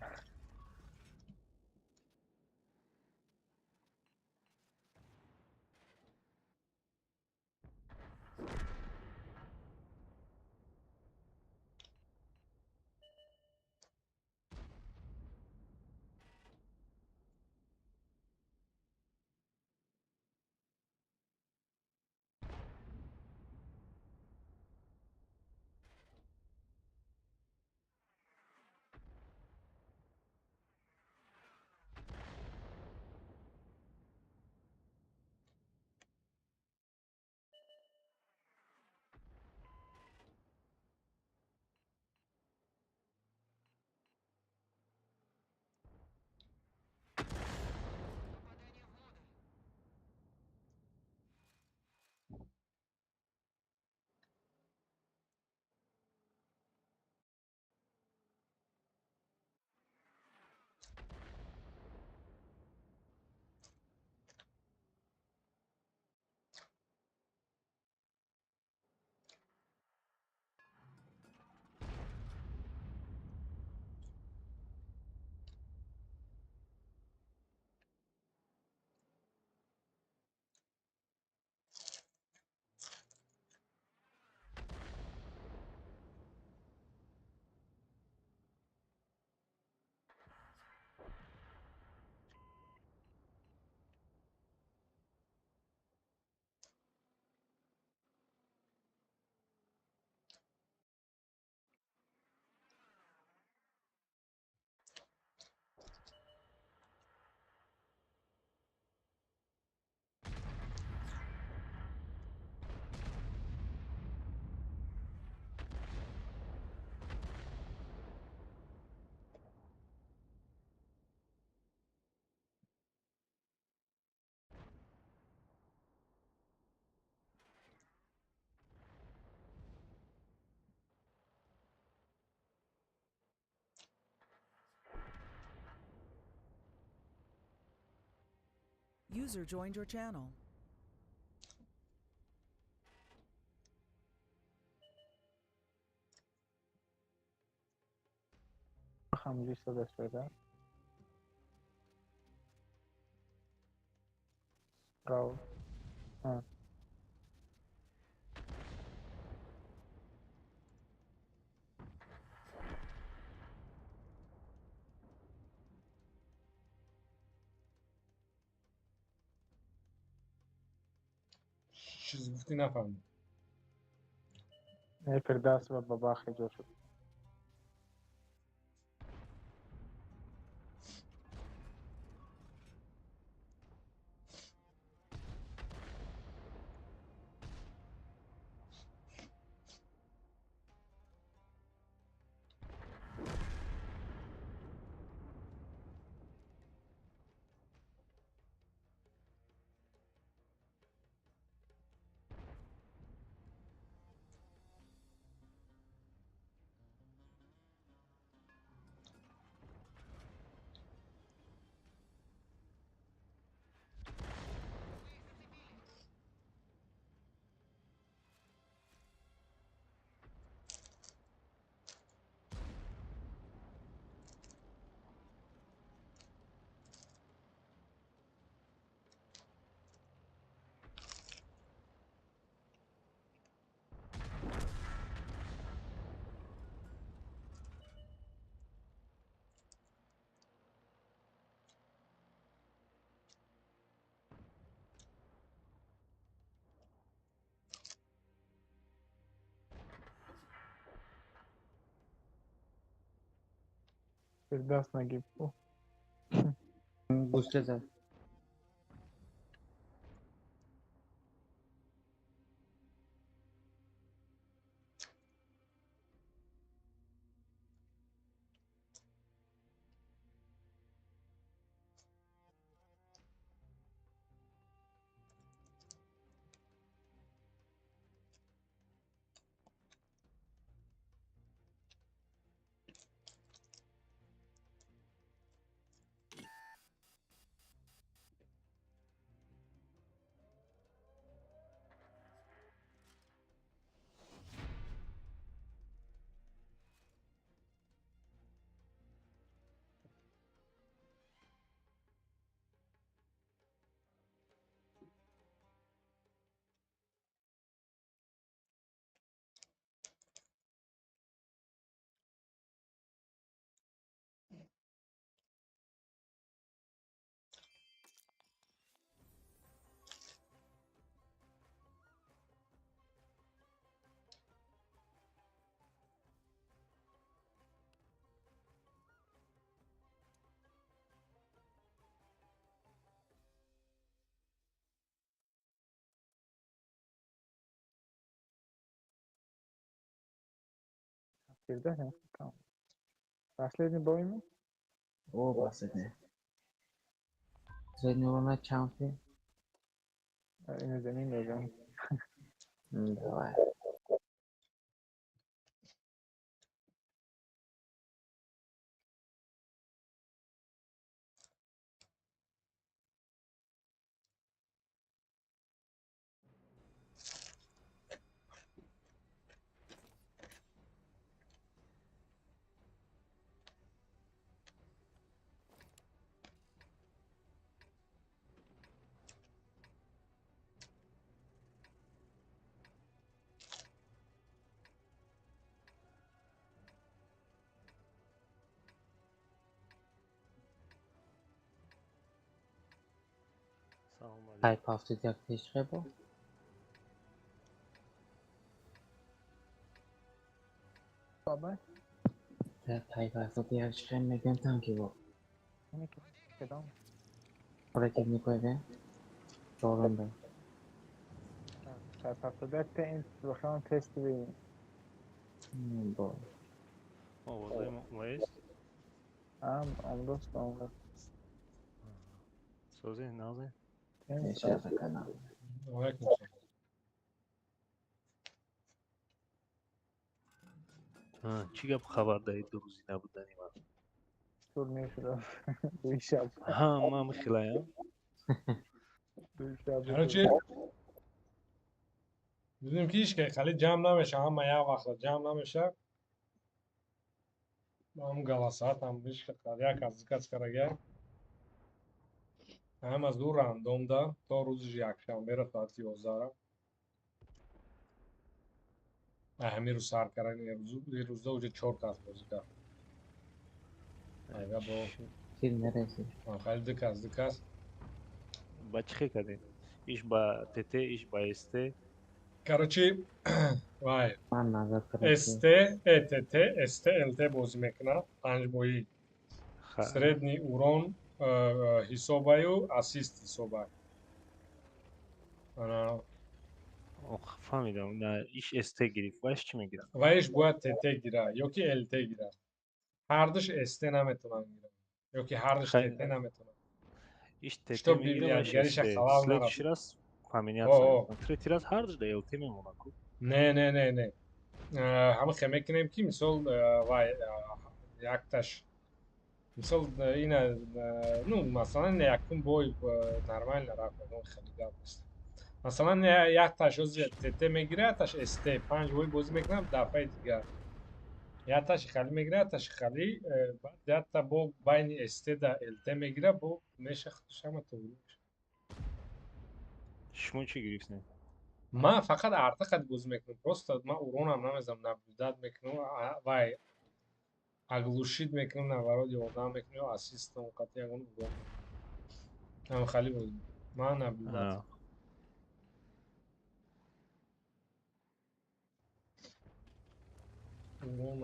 User joined your channel. همونجوری صداش بدم. راو. ها. چیز گفتی نفهمیدم. نه فردوس و بابا خیلی شد. فردوس نگیب کو. گوشته زد. Girdi. Tamam. Başlayın boyu mu? او بسیده زنی اونا چمپی Yine zemin de hocam. دوای های پافتی دیگ تیشقه با Baba. های پافتی دیگ شخه میگن تانکی با Yine ki. Kedam. oraya teknik ve zorunda Haftada این بخوام تست بگیریم. با آوازه وایس آمروز سوزی نازی نشافه کنم علیکم سلام. چی گپ خبر دارید 2 روزی نبودنی من طول شده. دوی شب. ها ما میخلایم دوی شب. یعنی چی؟ دیدیم که هیچ که خیلی جمع نمیشه هم یه وقت جمع نمیشه هم گلاسات هم بیش که یک از کس کرده هم از دو راندوم دا تا روزش یک شنبه را ساعت 11 همین رو سر کردن یه روز دا اوجه 4 کس بازی کرد اگه با فیلم نرسی خیلی دکست با چی کردین ایش با تته ایش با استه Короче, вай, من نظر کرد СТ, ЭТТ, СТ, ЛТ бозӣ мекунад. Панҷбоӣ. Средний урон ҳисобаю, ассист ҳисобай. Ана фаҳмидам иш эсте гирифт вайш чӣ мегирад вайш бояд ТТ гира ёки ЛТ гира. Ҳардуш СТ наметавонад гира. ёки ҳардуш ТТ наметавонад. иш тете Чтоб мегирад вайш библиотгариша эсте халал нарасад. следующий раз поменяться О. третий раз ҳардуш да lt мемонад Не. Ҳама хе мекунем ки мисол вай якташ мисол ина ну масалан якум бой нормально рафт хеле гап нест. Масалан якташ оз ТТ мегирад аташ СТ 5 бой бозӣ мекунам дафъаи дигар. Якташ хали мегирад аташ хали баъд ята бо байни СТ да ЛТ мегирад бо меша шама таври. шумо чӣ гирифтед Ман фақат артақат бозӣ мекунам. Просто ман уронам намезам наблюдат мекунам вай оглушит мекунам наворот ёрдам мекунам ассистам қати ягон урон. Ам хали бозӣ. Ман наблюдат. Урон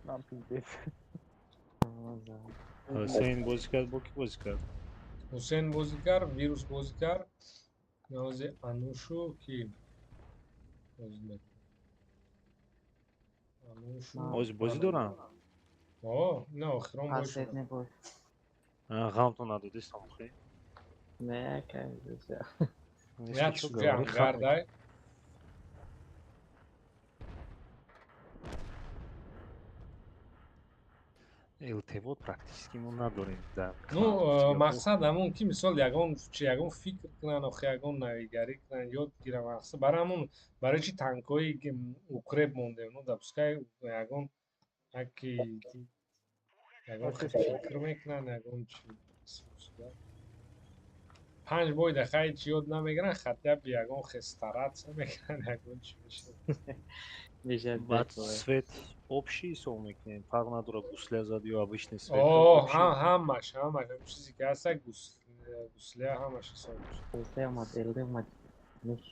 من پیدیس. ҳусейн бозӣ кард бо кӣ бозӣ кард ҳусейн бозӣ кард, вирус бозӣ кард, навози анушу ки бозӣ мекунад. Анушу. оз бозӣ доранд О, на охирон бой حسد шуда. نبود ғамтон надодист омӯхӣ نه کنیزش Як шуҷа ангардай. илтевод практически мо надорем Ну, мақсад ҳамон ки мисол ягон фикр кунанд охи ягон навигарӣ кунанд ёд гиранд мақсад барои ҳамон барои чӣ танкҳои укреп мондем ну допускай ягон яки ягон фикр мекунанд ягон чи 5 бой дахай чӣ ёд намегиранд хотя бы ягон хестаратсия мекунанд ягон чӣ мешавад. баъд свет общий ҳисоб мекунем фарқ надорад гусля зад ё обычный свет ҳамаш ҳам чизе ки ҳаста гусля ҳамаш ҳисоб мешавад. ЛТ اومد ЛТ اومد نیک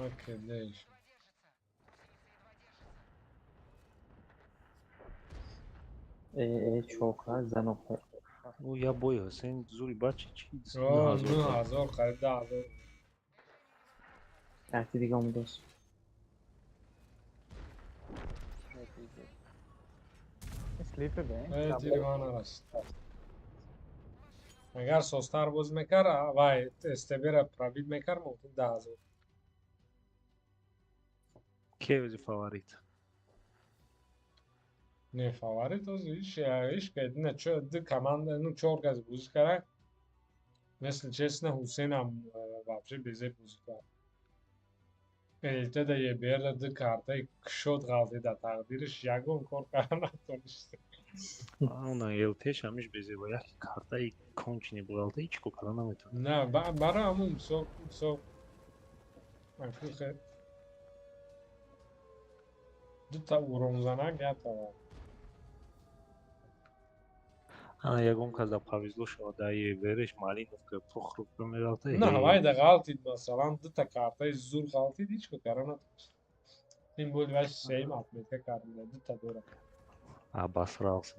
Окей, дальше. چوکر زن افتاد او یا بوی حسین زوری بچه چی اوه 9000 قریب 10000 تحتی دیگه هم دوست اسلیپ بین دیگه نرست اگر سستر باز میکر وای استبیر پرابید میکر ممکن 10000 که وزی فاوریت نه فاوریت از ایش که نه چه دی کمان نو چهار گز بوز کرد مثل چسن حسین هم واپسی بیزه بوز کرد الته ده یه بیر ده کارتای شد غلطی ده تقدیرش یگون کار کار نتونسته آنا елтеш همش بزی با یک کارتای کنچنی بغلطه هیچ کو کلا نمیتونه نه برای همون سو منفیخه دو تا ورون زنک یا تا Ана ягон каза повезло шода и вериш Малинов ка похруп мегалта نه هوای ده غلطید مثلا دو تا کارتای زور غلطید هیچ کو کار نتونسته این بود وش سیم اتمیته کردن دو تا دوره обосрался.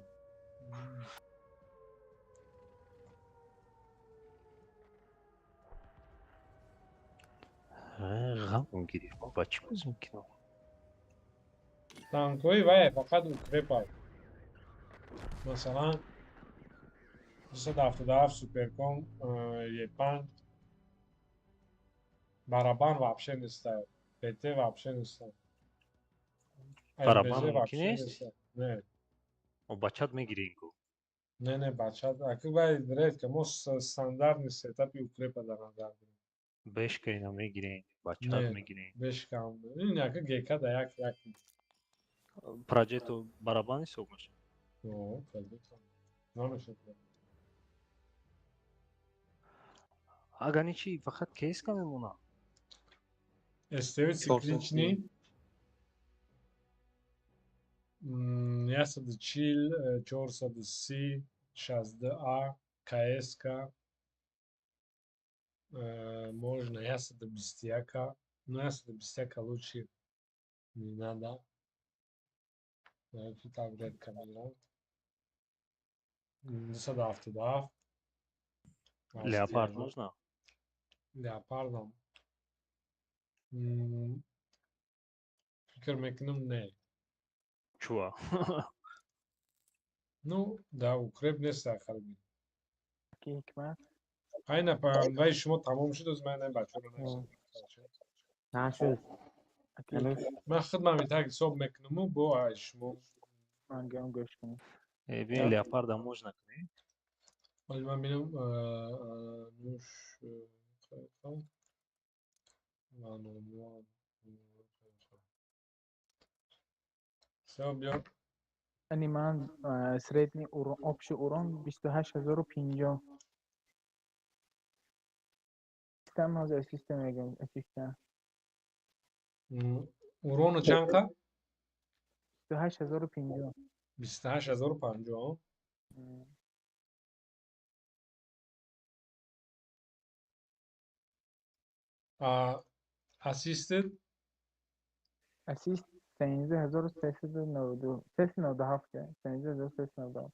غم گرفت ما بچه باز میکنم تانکوی وای فقط اوکریپای مثلا 277 سوپرکом je pan барабан вообще не ставит. ПТ вообще не ставит. барабан ЛБЗ мумкин вообще не нест ставит. Не. бачат мегире инго Не, бачат. Ако бай дред, ка мо стандартни сетапи укрепа да надардим. бешка ина мегире бачат Не, мегире беш кам. Ин яка гека да як. проджето барабан ҳисоб мешавад О, албетта. Намешад. агани чӣ фақат кейска мемонад Естеви циклични 140, 430, 60А, КС-ка, можно 120, но 120 лучше не надо. Тут апгрейд камера. 270. леопард нужно Leopardом. Fikr mekinum ne? чуа Ну, да, укреп нест ахалби. کی حکمت Айна вай шумо тамом шуд аз ман бачаро нешуд. نشد هنوز Ман хидмат так ҳисоб мекунам бо ай шумо. منگه هم گوش کنیم бин леопарда можно кунӣ Вали ман бинам нуш Все бьё. یعنی من سریدنی اوران آبش اوران 28050 سیستم از سیستم میگم سیستم Урону чанка? 28050 28050. Assisted اسیست 13392 397 13397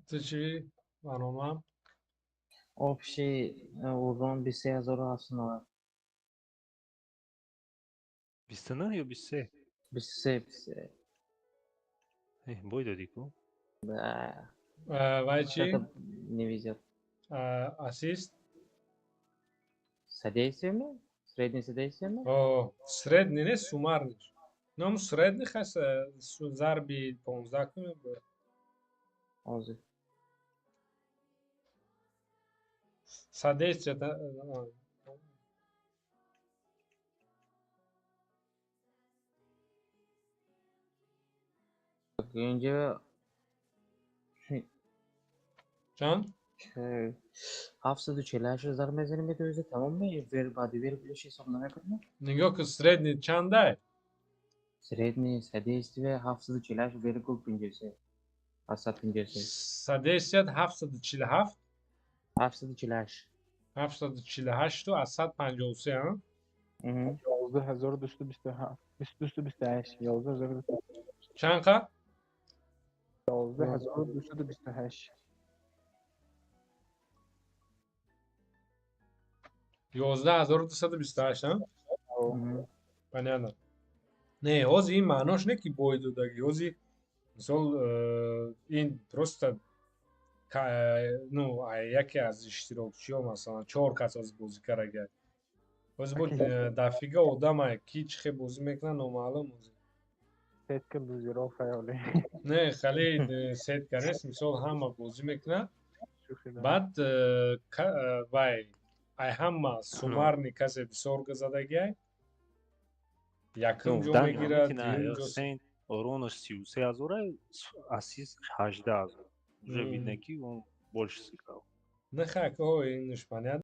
تو چی برنامه؟ общий урон 23700 29 ё 23 23 бой додӣ ку да Вай чи? что-то не везет Ассист? содействиями среднее содействиями О, средний не суммарный. Нам средний хаст зарби 15 кунем. Озы. Содействие önce Can? 748 мезени медуза тамом ме вер бади вер плюс хисоб намекунем Нигоh ки средний чандай? среднее содействие 748,53 Содействие 747. 748. 748 و از 153 ها؟ 11227 2228 11228 چند qa؟ 11228 11228 ها؟ Понятно. Не, ҳозир ин маънош не ки бой додагӣ. ҳозир мисол ин просто ну яке аз иштирокчиҳо масалан 4 кас ҳозир бозӣ карда. ҳозир бо дафига одаме ки чӣ хел бозӣ мекунад номаълум ҳозир. сетка бузиро фаёле. Не, хали сетка нест, мисол ҳама бозӣ мекунад. Баъд вай ай ҳама сумарни касе бисёрга задагиай. Якум ҷо мегирад, дуюм ҷо. Sen Orono 33000, assist 18000. Уже видно, ки он больше сыграл. Не хак, ой, инуш понятно.